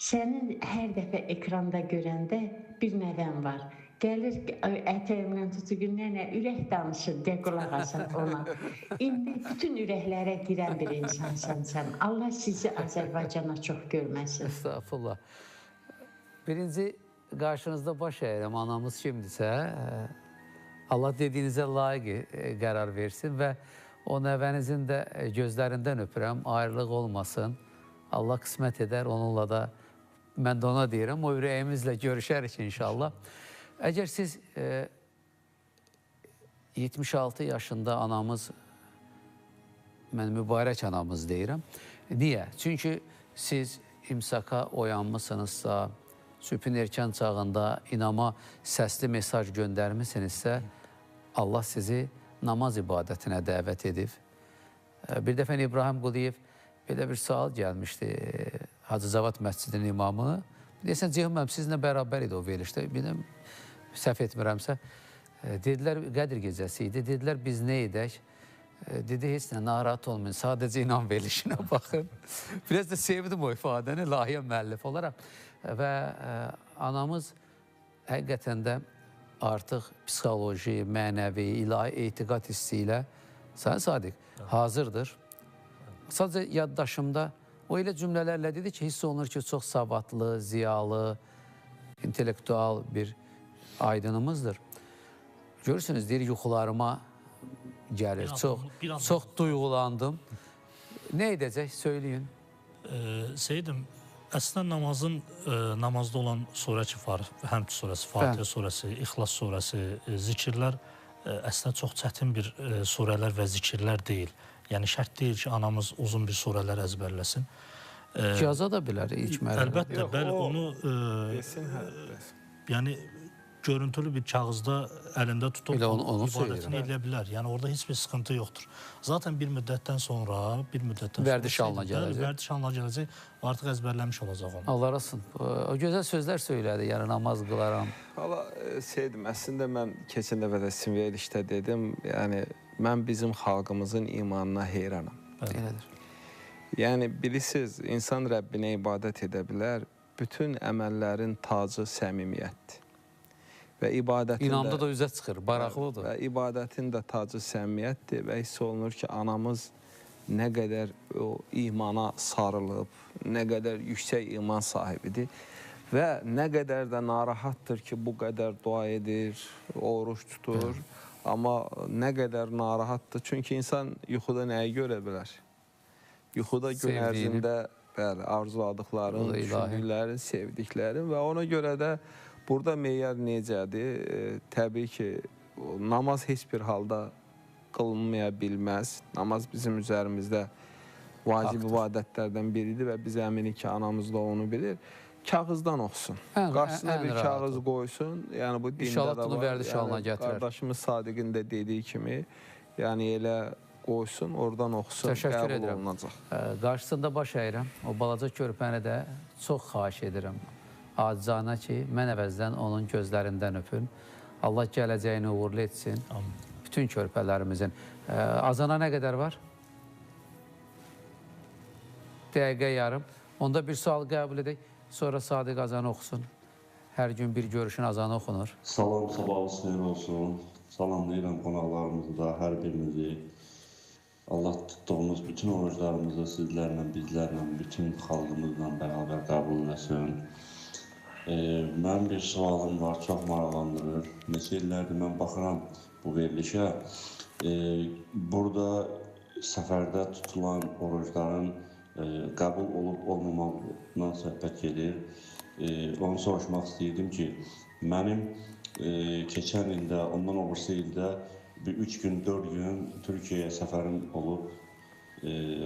S8: Sənin hər dəfə ekranda görəndə bir nəvəm var. Gəlir, ətəyimlə tutuqun, nənə, ürək danışır, de qulaq asın ona. İndi bütün ürəklərə girən bir insansan sən. Allah sizi Azərbaycana çox görməsin.
S1: Estağfurullah. Birinci qarşınızda baş əyirəm, anamız kimdirsə, Allah dediyinizə layiq qərar versin və o nəvənizin də gözlərindən öpürəm, ayrılıq olmasın. Allah qismət edər, onunla da, mən də ona deyirəm, o ürəyimizlə görüşərik inşallah. Əgər siz 76 yaşında anamız, mən mübarək anamız deyirəm. Niyə? Çünki siz imsaka oyanmışsınızsa, sübhün erkən çağında inama səsli mesaj göndərmişsinizsə, Allah sizi namaz ibadətinə dəvət edib. Bir dəfə İbrahim Quliyev belə bir sual gəlmişdi Hacı Cavad məscidinin imamı. Deyəsən, Ceyhun sizlə bərabər idi o verilişdə. Biləm, səhv etmirəmsə. Dedilər, Qədir gecəsi idi. Dedilər, biz nə edək? Dedi, heç nə, narahat olmayın, sadəcə inan verilişinə baxın. Biraz da sevdim o ifadəni, layihə müəllif olaraq. Və anamız həqiqətən də artıq psixoloji, mənəvi, ilahi etiqad hissi ilə, Sayın Sadiq, hazırdır. Sadəcə yaddaşımda o elə cümlələrlə dedi ki, hiss olunur ki, çox savadlı, ziyalı, intellektual bir aydınımızdır. Görürsünüz, deyir, yuxularıma gəlir. Çox duyğulandım. Nə edəcək? Söyləyin.
S2: Seydim, əslində namazda olan surə ki var, Həmd surəsi, Fatihə surəsi, İxlas surəsi, zikirlər əslində çox çətin bir surələr və zikirlər deyil. Yəni, şərt deyil ki, anamız uzun bir surələr əzbərləsin.
S1: Caza da bilər ilk mərhələ.
S2: Əlbəttə, bəli, onu yəni, görüntülü bir kağızda əlində tutub ibadətini edə bilər. Yəni, orada heç bir sıxıntı yoxdur. Zaten bir müddətdən sonra,
S1: vərdiş halına gələcək.
S2: Vərdiş halına gələcək, artıq əzbərləmiş olacaq onu.
S1: Allah arasın. O gözəl sözlər söylədi, yəni namaz qılaram.
S4: Valla, Seydim, əslində mən keçən dəfə də sizin verilişdə dedim, yəni, mən bizim xalqımızın imanına heyranam.
S1: Elədir.
S4: Yəni, bilirsiniz, insan Rəbbinə ibadət edə bilər, bütün əməllərin tacı səmimiyyətdir. Və ibadətin
S1: İnamda da üzə çıxır, baraqlıdır.
S4: Və ibadətin də tacı səmimiyyətdir və hiss olunur ki, anamız nə qədər o imana sarılıb, nə qədər yüksək iman sahibidir və nə qədər də narahatdır ki, bu qədər dua edir, oruç tutur, amma nə qədər narahatdır. Çünki insan yuxuda nəyi görə bilər? Yuxuda gün ərzində arzuladıqların, düşündüklərin, sevdiklərin və ona görə də burada meyar necədir? Təbii ki, namaz heç bir halda qılınmaya bilməz. Namaz bizim üzərimizdə vacib ibadətlərdən biridir və biz əminik ki, anamız da onu bilir. Kağızdan oxusun. Qarşısına bir kağız qoysun. Yəni, bu dində də var. Qardaşımız Sadiqin də dediyi kimi, yəni elə qoysun, oradan oxusun, qəbul olunacaq.
S1: Qarşısında baş əyirəm. O balaca körpəni də çox xahiş edirəm. Acizana ki, mən əvəzdən onun gözlərindən öpün. Allah gələcəyini uğurlu etsin. Bütün körpələrimizin. Azana nə qədər var? Dəqiqə yarım. Onda bir sual qəbul edək. Sonra Sadiq azanı oxusun. Hər gün bir görüşün azanı oxunur.
S11: Salam, sabahınız xeyir olsun. Salamlayıram qonaqlarımızı da, hər birinizi. Allah tutduğumuz bütün oruclarımızı sizlərlə, bizlərlə, bütün xalqımızla bərabər qəbul eləsin. Mənim bir sualım var, çox maraqlandırır. Neçə illərdir mən baxıram bu verilişə. Burada səfərdə tutulan orucların qəbul olub-olmamaqdan söhbət gedir. Onu soruşmaq istəyirdim ki, mənim keçən ildə, ondan öbürsü ildə bir 3 gün, 4 gün Türkiyəyə səfərim olub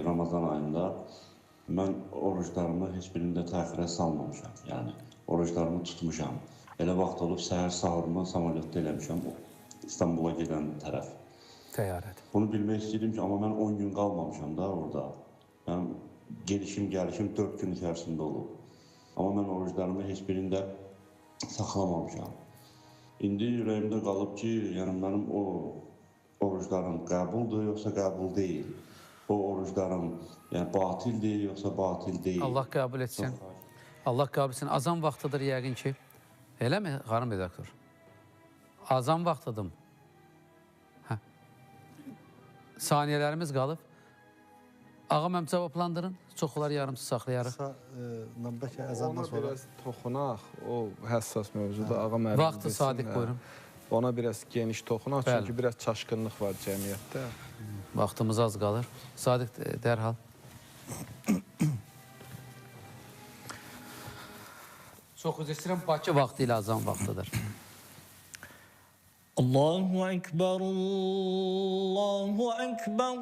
S11: Ramazan ayında. Mən oruclarımı heç birində təxirə salmamışam. Yəni, oruclarımı tutmuşam. Elə vaxt olub, səhər sahurmu samolyotda eləmişəm İstanbula gedən tərəf.
S1: Təyyarət.
S11: Bunu bilmək istəyirdim ki, amma mən 10 gün qalmamışam da orada. Mənim gelişim, gəlişim 4 gün içərisində olub. Amma mən oruclarımı heç birində saxlamamışam. İndi ürəyimdə qalıb ki, yəni mənim o oruclarım qəbuldur, yoxsa qəbul deyil. O oruclarım batildir, yoxsa batil deyil.
S1: Allah qəbul etsin. Allah qəbul etsin. Azan vaxtıdır yəqin ki. Elə mi, xanım redaktor? Azan vaxtıdır. Saniyələrimiz qalıb. Ağa mənim cavablandırın. Çox olar yarımsız saxlayarıq.
S3: Bəlkə əzandan
S4: Ona
S3: sonra.
S4: biraz toxunaq, o həssas mövzuda ağa müəllim.
S1: Vaxtı Sadiq buyurun.
S4: Ona biraz geniş toxunaq, çünki biraz çaşqınlıq var cəmiyyətdə.
S1: Vaxtımız az qalır. Sadiq dərhal. Çox üzr istəyirəm, Bakı vaxtı ilə azan vaxtıdır.
S2: Allahu Ekber, Allahu Ekber.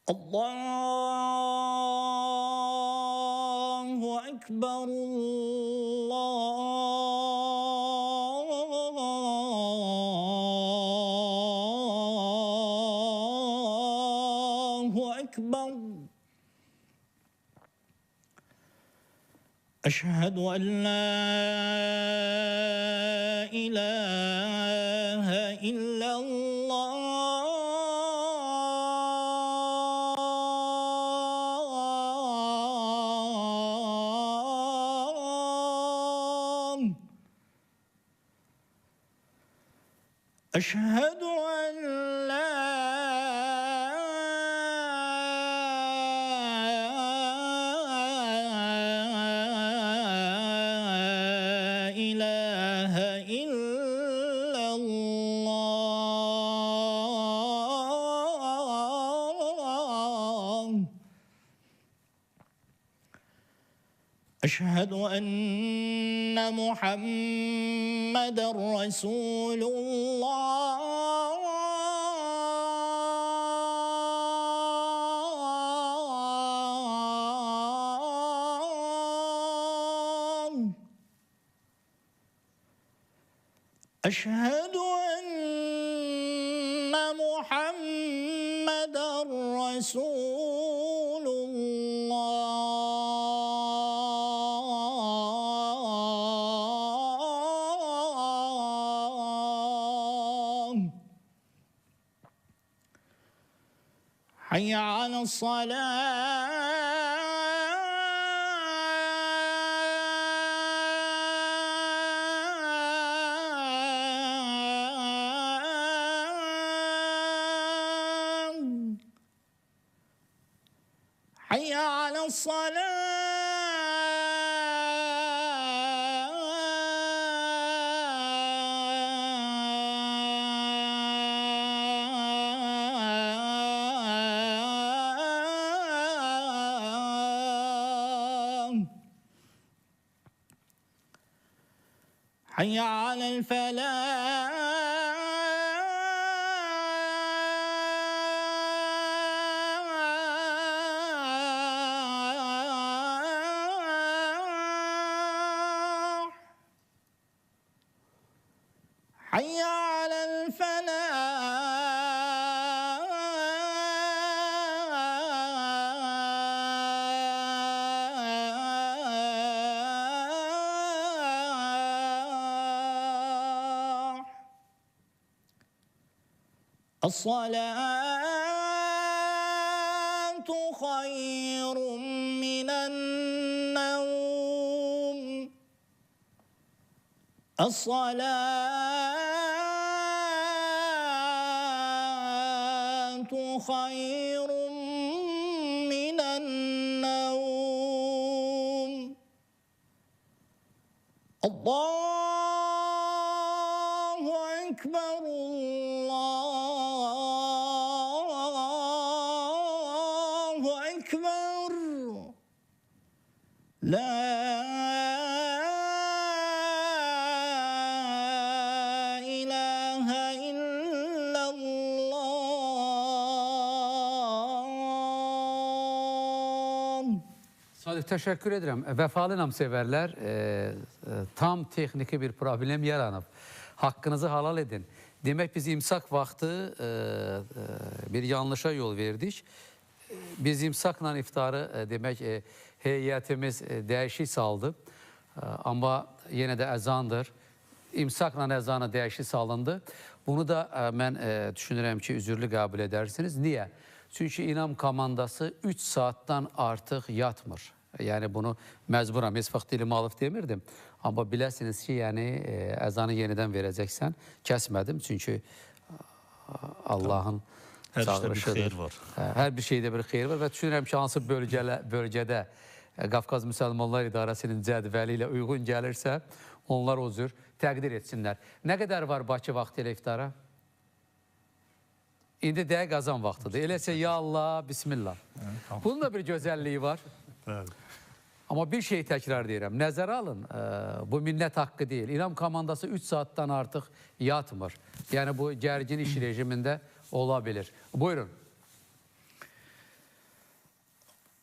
S2: Allahu Ekber, Allahu Ekber. أشهد أن لا إله إلا الله أشهد أن لا إله إلا الله أشهد أن محمدًا رسول الله أشهد أن محمدًا رسول الله حي على الصلاة حي على الصلاة حي على الفلاح حي على الفلاح الصلاة خير من النوم الصلاة خير من النوم الله أكبر الله أكبر لا إله إلا الله.
S1: Sadiq, təşəkkür edirəm. Vəfalı namsevərlər, tam texniki bir problem yaranıb. Haqqınızı halal edin. Demək, biz imsak vaxtı bir yanlışa yol verdik. Biz imsakla iftarı demək heyətimiz dəyişik saldı. Amma yenə də əzandır. İmsakla əzanı dəyişik salındı. Bunu da mən düşünürəm ki, üzürlü qəbul edərsiniz. Niyə? Çünki İnam komandası 3 saatdan artıq yatmır. Yəni bunu məcburam, heç vaxt dilim alıb demirdim. Amma biləsiniz ki, yəni əzanı yenidən verəcəksən. Kəsmədim, çünki Allahın
S2: Hər işdə bir
S1: çağırışıdır.
S2: xeyir var.
S1: Hər bir şeydə bir xeyir var və düşünürəm ki, hansı bölgədə Qafqaz Müsəlmanlar İdarəsinin cədvəli ilə uyğun gəlirsə, onlar o cür təqdir etsinlər. Nə qədər var Bakı vaxtı ilə iftara? İndi dəqiq azan vaxtıdır. Eləsə, ya Allah, bismillah. Bunun da bir gözəlliyi var. Amma bir şey təkrar deyirəm, nəzərə alın, bu minnət haqqı deyil. İran komandası 3 saatdan artıq yatmır. Yəni bu gərgin iş rejimində ola bilir. Buyurun.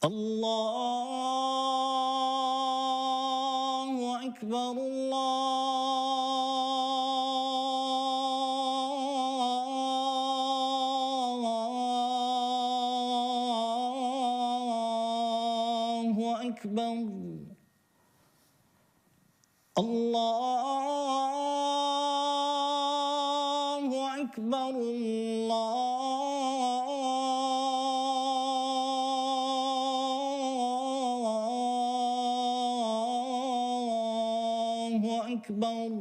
S12: Allahu Ekber, Allahu Ekber, Allahu Ekber, Allahu Ekber.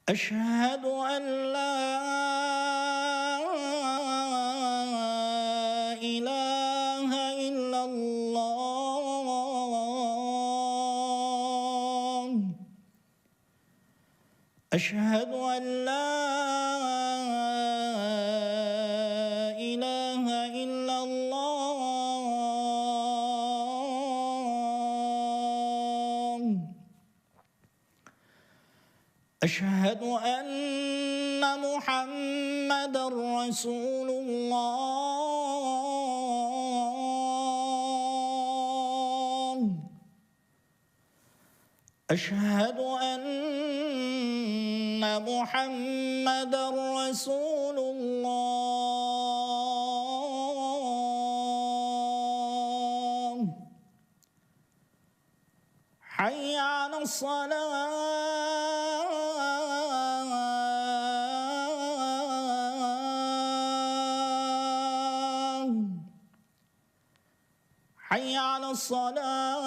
S12: Eşhedü en la ilahe illallah. Eşhedü en la ilahe illallah. Eşhedü enne Muhammeden Resulullah. Eşhedü enne Muhammeden Resulullah. Hayy alassalah. Hayy alassalah.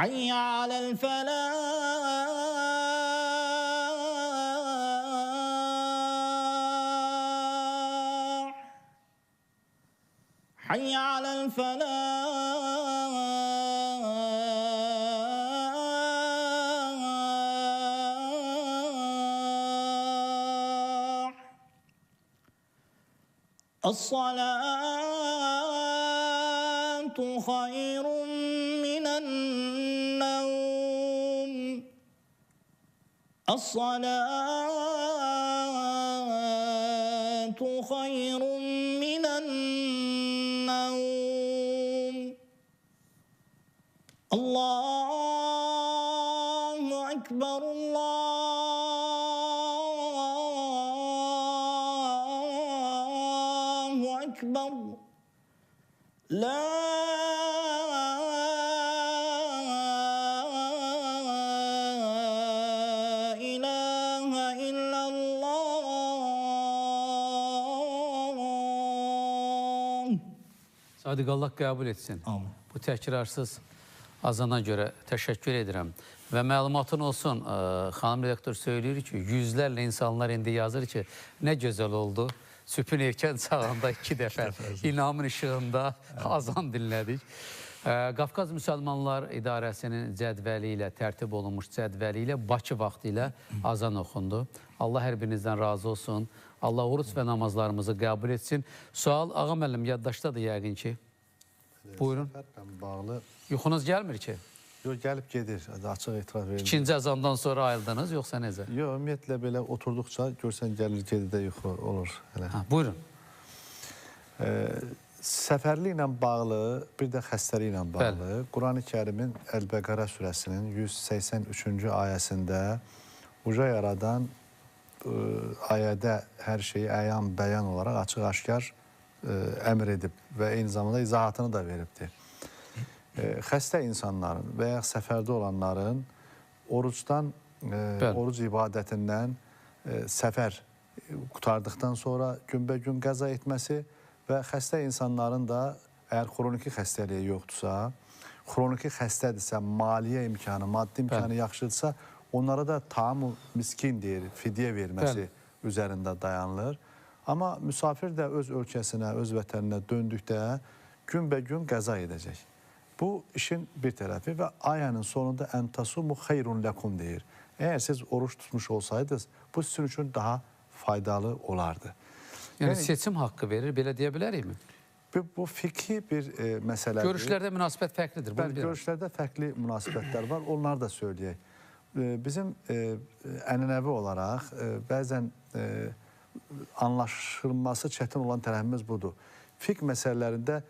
S12: Hayy alel felah. Hayy alel felah. As-salatu hayrun minen nevm. As-salatu hayrun minen nevm. Allahu Ekber, Allahu Ekber. La ilahe illallah.
S1: Sadiq, Allah qəbul etsin.
S2: Amin.
S1: Bu təkrarsız azana görə təşəkkür edirəm. Və məlumatın olsun, xanım redaktor söyləyir ki, yüzlərlə insanlar indi yazır ki, nə gözəl oldu. Sübhün erkən çağında 2 dəfə inamın işığında azan dinlədik. Qafqaz Müsəlmanlar İdarəsinin cədvəli ilə, tərtib olunmuş cədvəli ilə Bakı vaxtı ilə azan oxundu. Allah hər birinizdən razı olsun. Allah oruç və namazlarımızı qəbul etsin. Sual, Ağa müəllim, yaddaşdadır yəqin ki. Buyurun.
S3: Bağlı.
S1: Yuxunuz gəlmir ki?
S3: Yox, gəlib gedir. Açıq etiraf verir.
S1: İkinci azandan sonra ayıldınız, yoxsa necə?
S3: Yox, ümumiyyətlə belə oturduqca görsən gəlir, gedidə yuxu olur.
S1: Buyurun.
S3: Səfərliklə bağlı, bir də xəstəliklə bağlı Qurani Kərimin Əl-Bəqərə surəsinin 183-cü ayəsində uca yaradan ayədə hər şeyi əyan, bəyan olaraq açıq-aşkar əmr edib və eyni zamanda izahatını da veribdir. Xəstə insanların və ya səfərdə olanların orucdan, oruc ibadətindən səfər qutardıqdan sonra günbəgün qəza etməsi və xəstə insanların da əgər xroniki xəstəliyi yoxdursa, xroniki xəstədirsə, maliyyə imkanı, maddi imkanı yaxşıdırsa, onlara da tam miskin deyir, fidyə verməsi üzərində dayanılır. Amma müsafir də öz ölkəsinə, öz vətəninə döndükdə günbəgün qəza edəcək. Bu işin bir tərəfi və ayənin sonunda əntasumu xeyrun ləkum deyir. Əgər siz oruç tutmuş olsaydınız, bu sizin üçün daha faydalı olardı.
S1: Yəni seçim haqqı verir, belə deyə bilərikmi?
S3: Bu fikri bir məsələdir.
S1: Görüşlərdə münasibət fərqlidir.
S3: Bəli, görüşlərdə fərqli münasibətlər var, onları da söyləyək. Bizim ənənəvi olaraq bəzən anlaşılması çətin olan tərəfimiz budur. Fiqh məsələlərində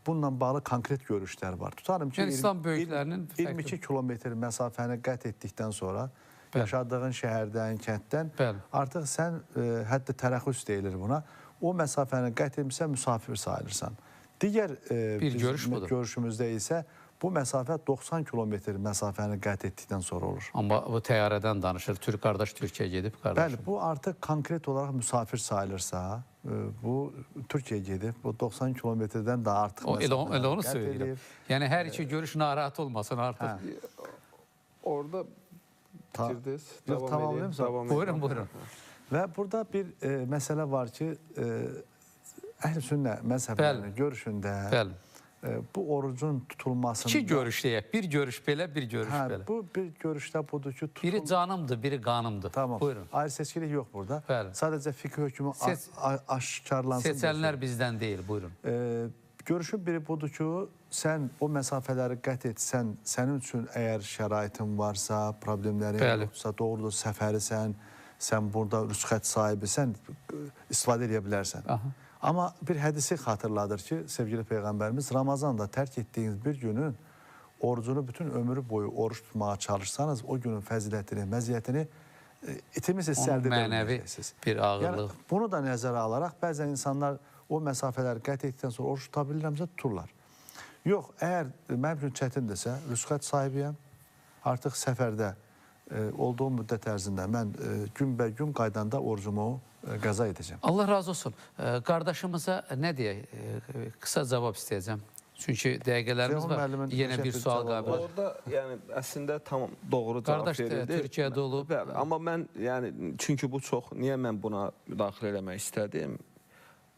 S3: bununla bağlı konkret görüşlər var. Tutarım ki, 22 kilometr məsafəni qət etdikdən sonra yaşadığın şəhərdən, kənddən artıq sən hətta tərəxüs deyilir buna. O məsafəni qət etmişsə müsafir sayılırsan. Digər görüşümüzdə isə bu məsafə 90 kilometr məsafəni qət etdikdən sonra olur.
S1: Amma bu təyyarədən danışır. Türk qardaş Türkiyəyə gedib qardaşım.
S3: Bəli, bu artıq konkret olaraq müsafir sayılırsa, bu Türkiyəyə gedib, bu 90 kilometrdən daha artıq
S1: məsafəni onu söyləyirəm. Yəni, hər iki görüş narahat olmasın artıq.
S4: Orada bitirdiniz.
S1: Buyurun, buyurun.
S3: Və burada bir məsələ var ki, əhl-i sünnə məzhəblərinin görüşündə bu orucun tutulmasında...
S1: İki görüş deyək, bir görüş belə, bir görüş belə.
S3: Bu bir görüşdə budur ki...
S1: Biri canımdır, biri qanımdır.
S3: Tamam,
S1: buyurun.
S3: Ayrı seçkilik yox burada. Sadəcə fiqh hökmü aşkarlansın.
S1: Seçənlər bizdən deyil, buyurun.
S3: Görüşün biri budur ki, sən o məsafələri qət etsən, sənin üçün əgər şəraitin varsa, problemlərin yoxsa, doğrudur, səfərisən, sən burada rüsxət sahibisən, istifadə edə bilərsən. Amma bir hədisi xatırladır ki, sevgili Peyğəmbərimiz, Ramazanda tərk etdiyiniz bir günün orucunu bütün ömrü boyu oruç tutmağa çalışsanız, o günün fəzilətini, məziyyətini itirmişsiniz, sərd edə bilməyəcəksiniz.
S1: Bir ağırlıq.
S3: Bunu da nəzərə alaraq, bəzən insanlar o məsafələri qət etdikdən sonra oruç tuta bilirəmsə, tuturlar. Yox, əgər mənim üçün çətindirsə, rüsxət sahibiyəm, artıq səfərdə olduğum müddət ərzində mən günbəgün qaydanda orucumu qəza edəcəm.
S1: Allah razı olsun. Qardaşımıza nə deyək? Qısa cavab istəyəcəm. Çünki dəqiqələrimiz var. Yenə bir sual qəbul.
S4: Orada, yəni, əslində tam doğru cavab verildi.
S1: Qardaş Türkiyədə olub.
S4: Amma mən, yəni, çünki bu çox, niyə mən buna daxil eləmək istədim?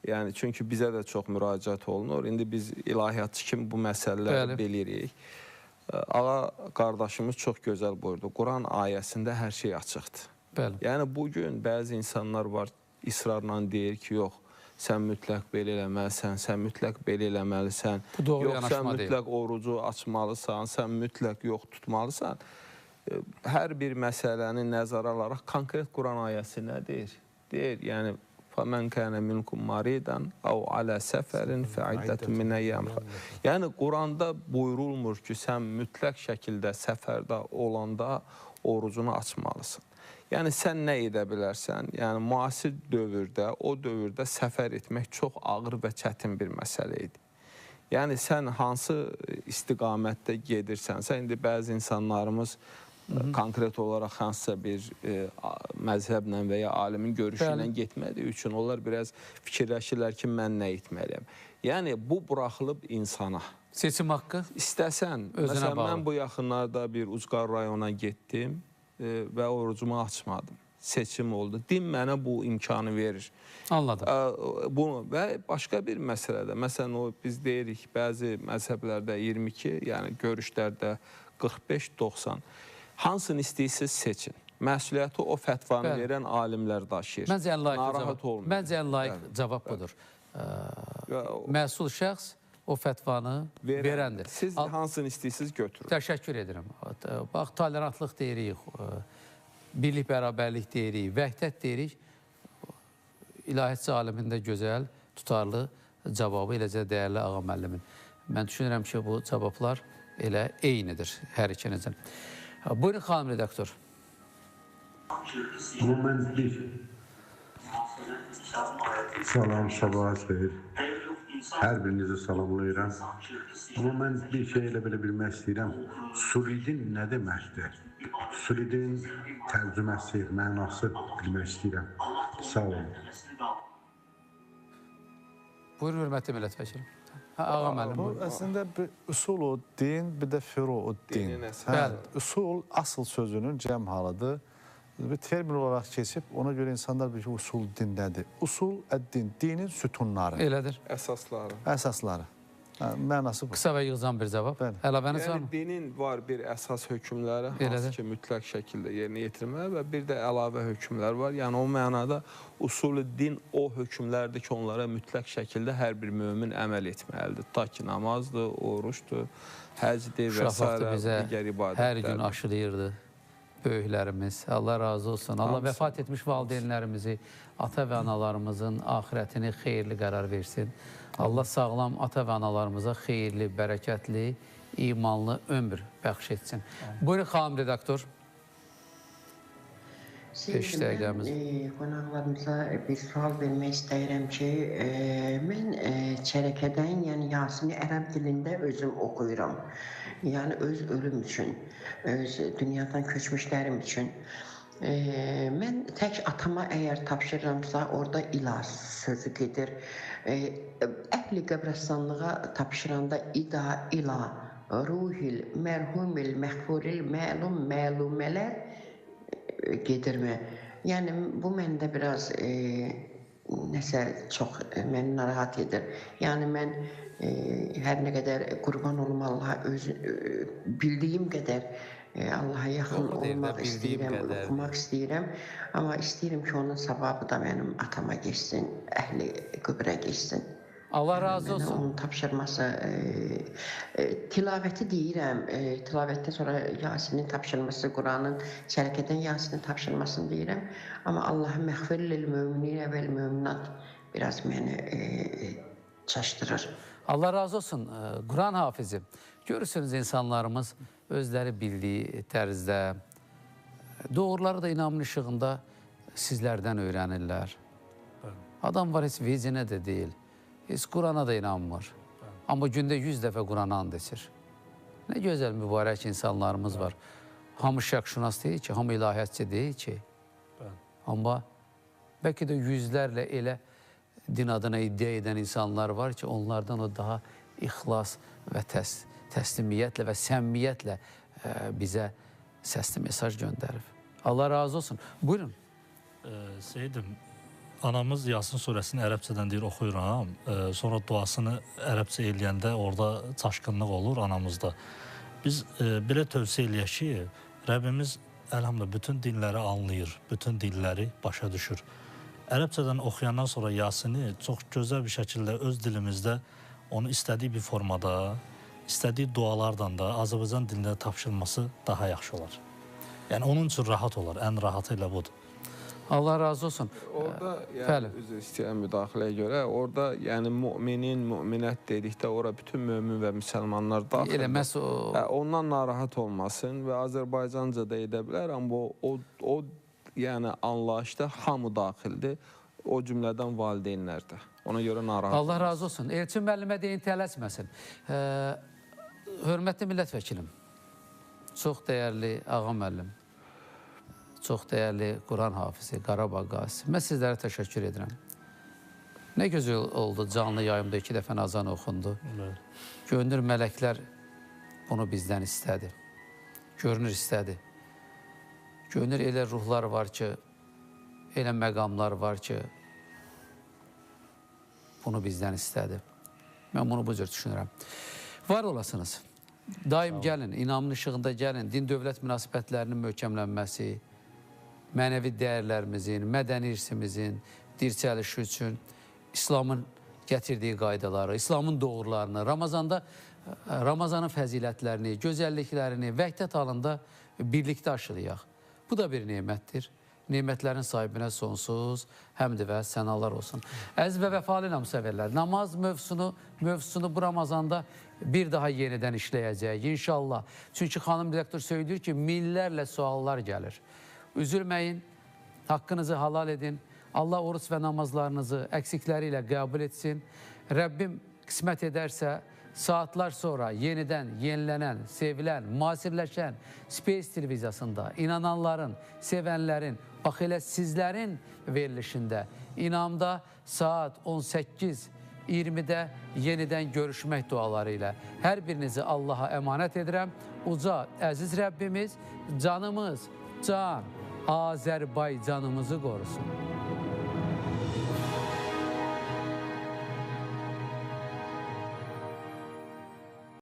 S4: Yəni, çünki bizə də çox müraciət olunur. İndi biz ilahiyyatçı kimi bu məsələləri bilirik. Ağa qardaşımız çox gözəl buyurdu. Quran ayəsində hər şey açıqdır. Yəni, bugün bəzi insanlar var, israrla deyir ki, yox, sən mütləq belə eləməlisən, sən mütləq belə eləməlisən, yox, sən mütləq orucu açmalısan, sən mütləq yox tutmalısan. Hər bir məsələni nəzərə alaraq konkret Quran ayəsi nə deyir? Deyir, yəni, فَمَنْ كَانَ مِنْكُمْ مَرِيدًا اَوْ عَلَى سَفَرٍ فَعِدَّةٌ مِنْ اَيَّامٍ. Yəni, Quranda buyurulmur ki, sən mütləq şəkildə səfərdə olanda orucunu açmalısın. Yəni, sən nə edə bilərsən? Yəni, müasir dövrdə, o dövrdə səfər etmək çox ağır və çətin bir məsələ idi. Yəni, sən hansı istiqamətdə gedirsənsə, indi bəzi insanlarımız konkret olaraq hansısa bir məzhəblə və ya alimin görüşü ilə getmədiyi üçün onlar biraz fikirləşirlər ki, mən nə etməliyəm. Yəni, bu buraxılıb insana.
S1: Seçim haqqı?
S4: İstəsən, məsələn, mən bu yaxınlarda bir Ucqar rayona getdim və orucumu açmadım. Seçim oldu. Din mənə bu imkanı verir.
S1: Anladım.
S4: Və başqa bir məsələdə, məsələn, biz deyirik, bəzi məzhəblərdə 22, yəni görüşlərdə 45-90. Hansını istəyirsiniz seçin. Məsuliyyəti o fətvanı verən alimlər daşıyır.
S1: Məncə ən layiq cavab budur. Məsul şəxs o fətvanı verəndir.
S4: Siz hansını istəyirsiniz götürün.
S1: Təşəkkür edirəm. Bax, tolerantlıq deyirik, birlik, bərabərlik deyirik, vəhdət deyirik. İlahiyyatçı alimində gözəl, tutarlı cavabı, eləcə dəyərli ağa müəllimin. Mən düşünürəm ki, bu cavablar elə eynidir hər ikinizin. Buyurun, xanım redaktor.
S13: Mən bir salam, sabah xeyir. Hər birinizi salamlayıram. Amma mən bir şey elə belə bilmək istəyirəm. Suridin nə deməkdir? Suridin tərcüməsi, mənası bilmək istəyirəm. Sağ olun.
S1: Buyurun, hörmətli millət vəkili. Ağa müəllim.
S3: Bu əslində bir usul din, bir də furu din. Usul asıl sözünün cəm halıdır. Bir termin olaraq keçib, ona görə insanlar bilir ki, usul dindədir. Usul əd-din, dinin sütunları.
S1: Elədir.
S4: Əsasları.
S3: Əsasları. Mənası bu.
S1: Qısa və yığcam bir cavab. Əlavəniz var mı?
S4: Yəni, dinin var bir əsas hökmləri, hansı ki, mütləq şəkildə yerinə yetirməli və bir də əlavə hökmlər var. Yəni, o mənada usul din o hökmlərdir ki, onlara mütləq şəkildə hər bir mömin əməl etməlidir. Ta ki, namazdır, oruçdur, həcdir və s. digər ibadətlərdir.
S1: Hər gün aşılayırdı böyüklərimiz. Allah razı olsun. Allah vəfat etmiş valideynlərimizi, ata və analarımızın axirətini xeyirli qərar versin. Allah sağlam ata və analarımıza xeyirli, bərəkətli, imanlı ömür bəxş etsin. Buyurun, xanım redaktor. 5 dəqiqəmiz.
S14: Qonaqlarımıza bir sual vermək istəyirəm ki, mən Çərəkədən, yəni Yasini ərəb dilində özüm oxuyuram. Yəni öz ölüm üçün, öz dünyadan köçmüşlərim üçün. Mən tək atama əgər tapşırıramsa, orada ilah sözü gedir. Əhli qəbrəstanlığa tapşıranda ida, ilah, ruhil, mərhumil, məxfuril, məlum, məlumələr gedirmi? Yəni bu məndə biraz nəsə çox məni narahat edir. Yəni mən hər nə qədər qurban olum Allaha, bildiyim qədər Allaha yaxın olmaq istəyirəm, oxumaq istəyirəm. Amma istəyirəm ki, onun savabı da mənim atama geçsin, əhli qübrə geçsin.
S1: Allah razı olsun.
S14: Onun tapşırması, tilavəti deyirəm, tilavətdən sonra Yasinin tapşırması, Quranın Çərəkədən Yasinin tapşırmasını deyirəm. Amma Allah məğfir lil möminə vəl möminat biraz məni çaşdırır.
S1: Allah razı olsun. Quran hafizi. Görürsünüz insanlarımız özləri bildiyi tərzdə, doğruları da inamın işığında sizlərdən öyrənirlər. Adam var, heç vecinə də deyil. Heç Qurana da inanmır. Amma gündə 100 dəfə Qurana and içir. Nə gözəl mübarək insanlarımız var. Hamı şəxşünas deyil ki, hamı ilahiyyatçı deyil ki. Amma bəlkə də yüzlərlə elə din adına iddia edən insanlar var ki, onlardan o daha ixlas və təslimiyyətlə və səmimiyyətlə bizə səsli mesaj göndərib. Allah razı olsun. Buyurun.
S2: Seyidim, anamız Yasin surəsini ərəbcədən deyir, oxuyuram. Sonra duasını ərəbcə eləyəndə orada çaşqınlıq olur anamızda. Biz belə tövsiyə eləyək ki, Rəbbimiz əlhamdülillah bütün dinləri anlayır, bütün dilləri başa düşür. Ərəbcədən oxuyandan sonra Yasini çox gözəl bir şəkildə öz dilimizdə onu istədiyi bir formada, istədiyi dualardan da Azərbaycan dilində tapşırılması daha yaxşı olar. Yəni onun üçün rahat olar, ən rahatı ilə budur.
S1: Allah razı olsun.
S4: Orada, yəni, üzr istəyən müdaxiləyə görə, orada, yəni, müminin, müminət dedikdə, ora bütün mömin və müsəlmanlar daxildir. Ondan narahat olmasın və Azərbaycanca da edə bilər, amma o yəni, anlayışda hamı daxildir, o cümlədən valideynlər də. Ona görə narahat olmasın.
S1: Allah razı olsun. Elçin müəllimə deyin, tələsməsin. Hörmətli millət vəkilim, çox dəyərli ağa müəllim, çox dəyərli Quran hafizi, Qarabağ qazisi. Mən sizlərə təşəkkür edirəm. Nə gözəl oldu, canlı yayımda 2 dəfə azan oxundu. Görünür, mələklər bunu bizdən istədi. Görünür, istədi. Görünür, elə ruhlar var ki, elə məqamlar var ki, bunu bizdən istədi. Mən bunu bu cür düşünürəm. Var olasınız. Daim gəlin, inamın işığında gəlin. Din-dövlət münasibətlərinin möhkəmlənməsi, mənəvi dəyərlərimizin, mədəni irsimizin dirçəlişi üçün İslamın gətirdiyi qaydaları, İslamın doğrularını, Ramazanın fəzilətlərini, gözəlliklərini vəhdət halında birlikdə aşılayaq. Bu da bir nemətdir. Nemətlərin sahibinə sonsuz həmd və sənalar olsun. Əziz və vəfalı namsəvərlər, namaz mövzusunu bu Ramazanda bir daha yenidən işləyəcək, inşallah. Çünki xanım direktor söylüyor ki, minlərlə suallar gəlir. Üzülməyin, haqqınızı halal edin. Allah oruç və namazlarınızı əksikləri ilə qəbul etsin. Rəbbim qismət edərsə, saatlar sonra yenidən yenilənən, sevilən, müasirləşən Space televiziyasında inananların, sevənlərin, bax elə sizlərin verilişində İnamda saat 18 20-də yenidən görüşmək duaları ilə hər birinizi Allaha əmanət edirəm. Uca, əziz Rəbbimiz canımız, can, Azərbaycanımızı qorusun.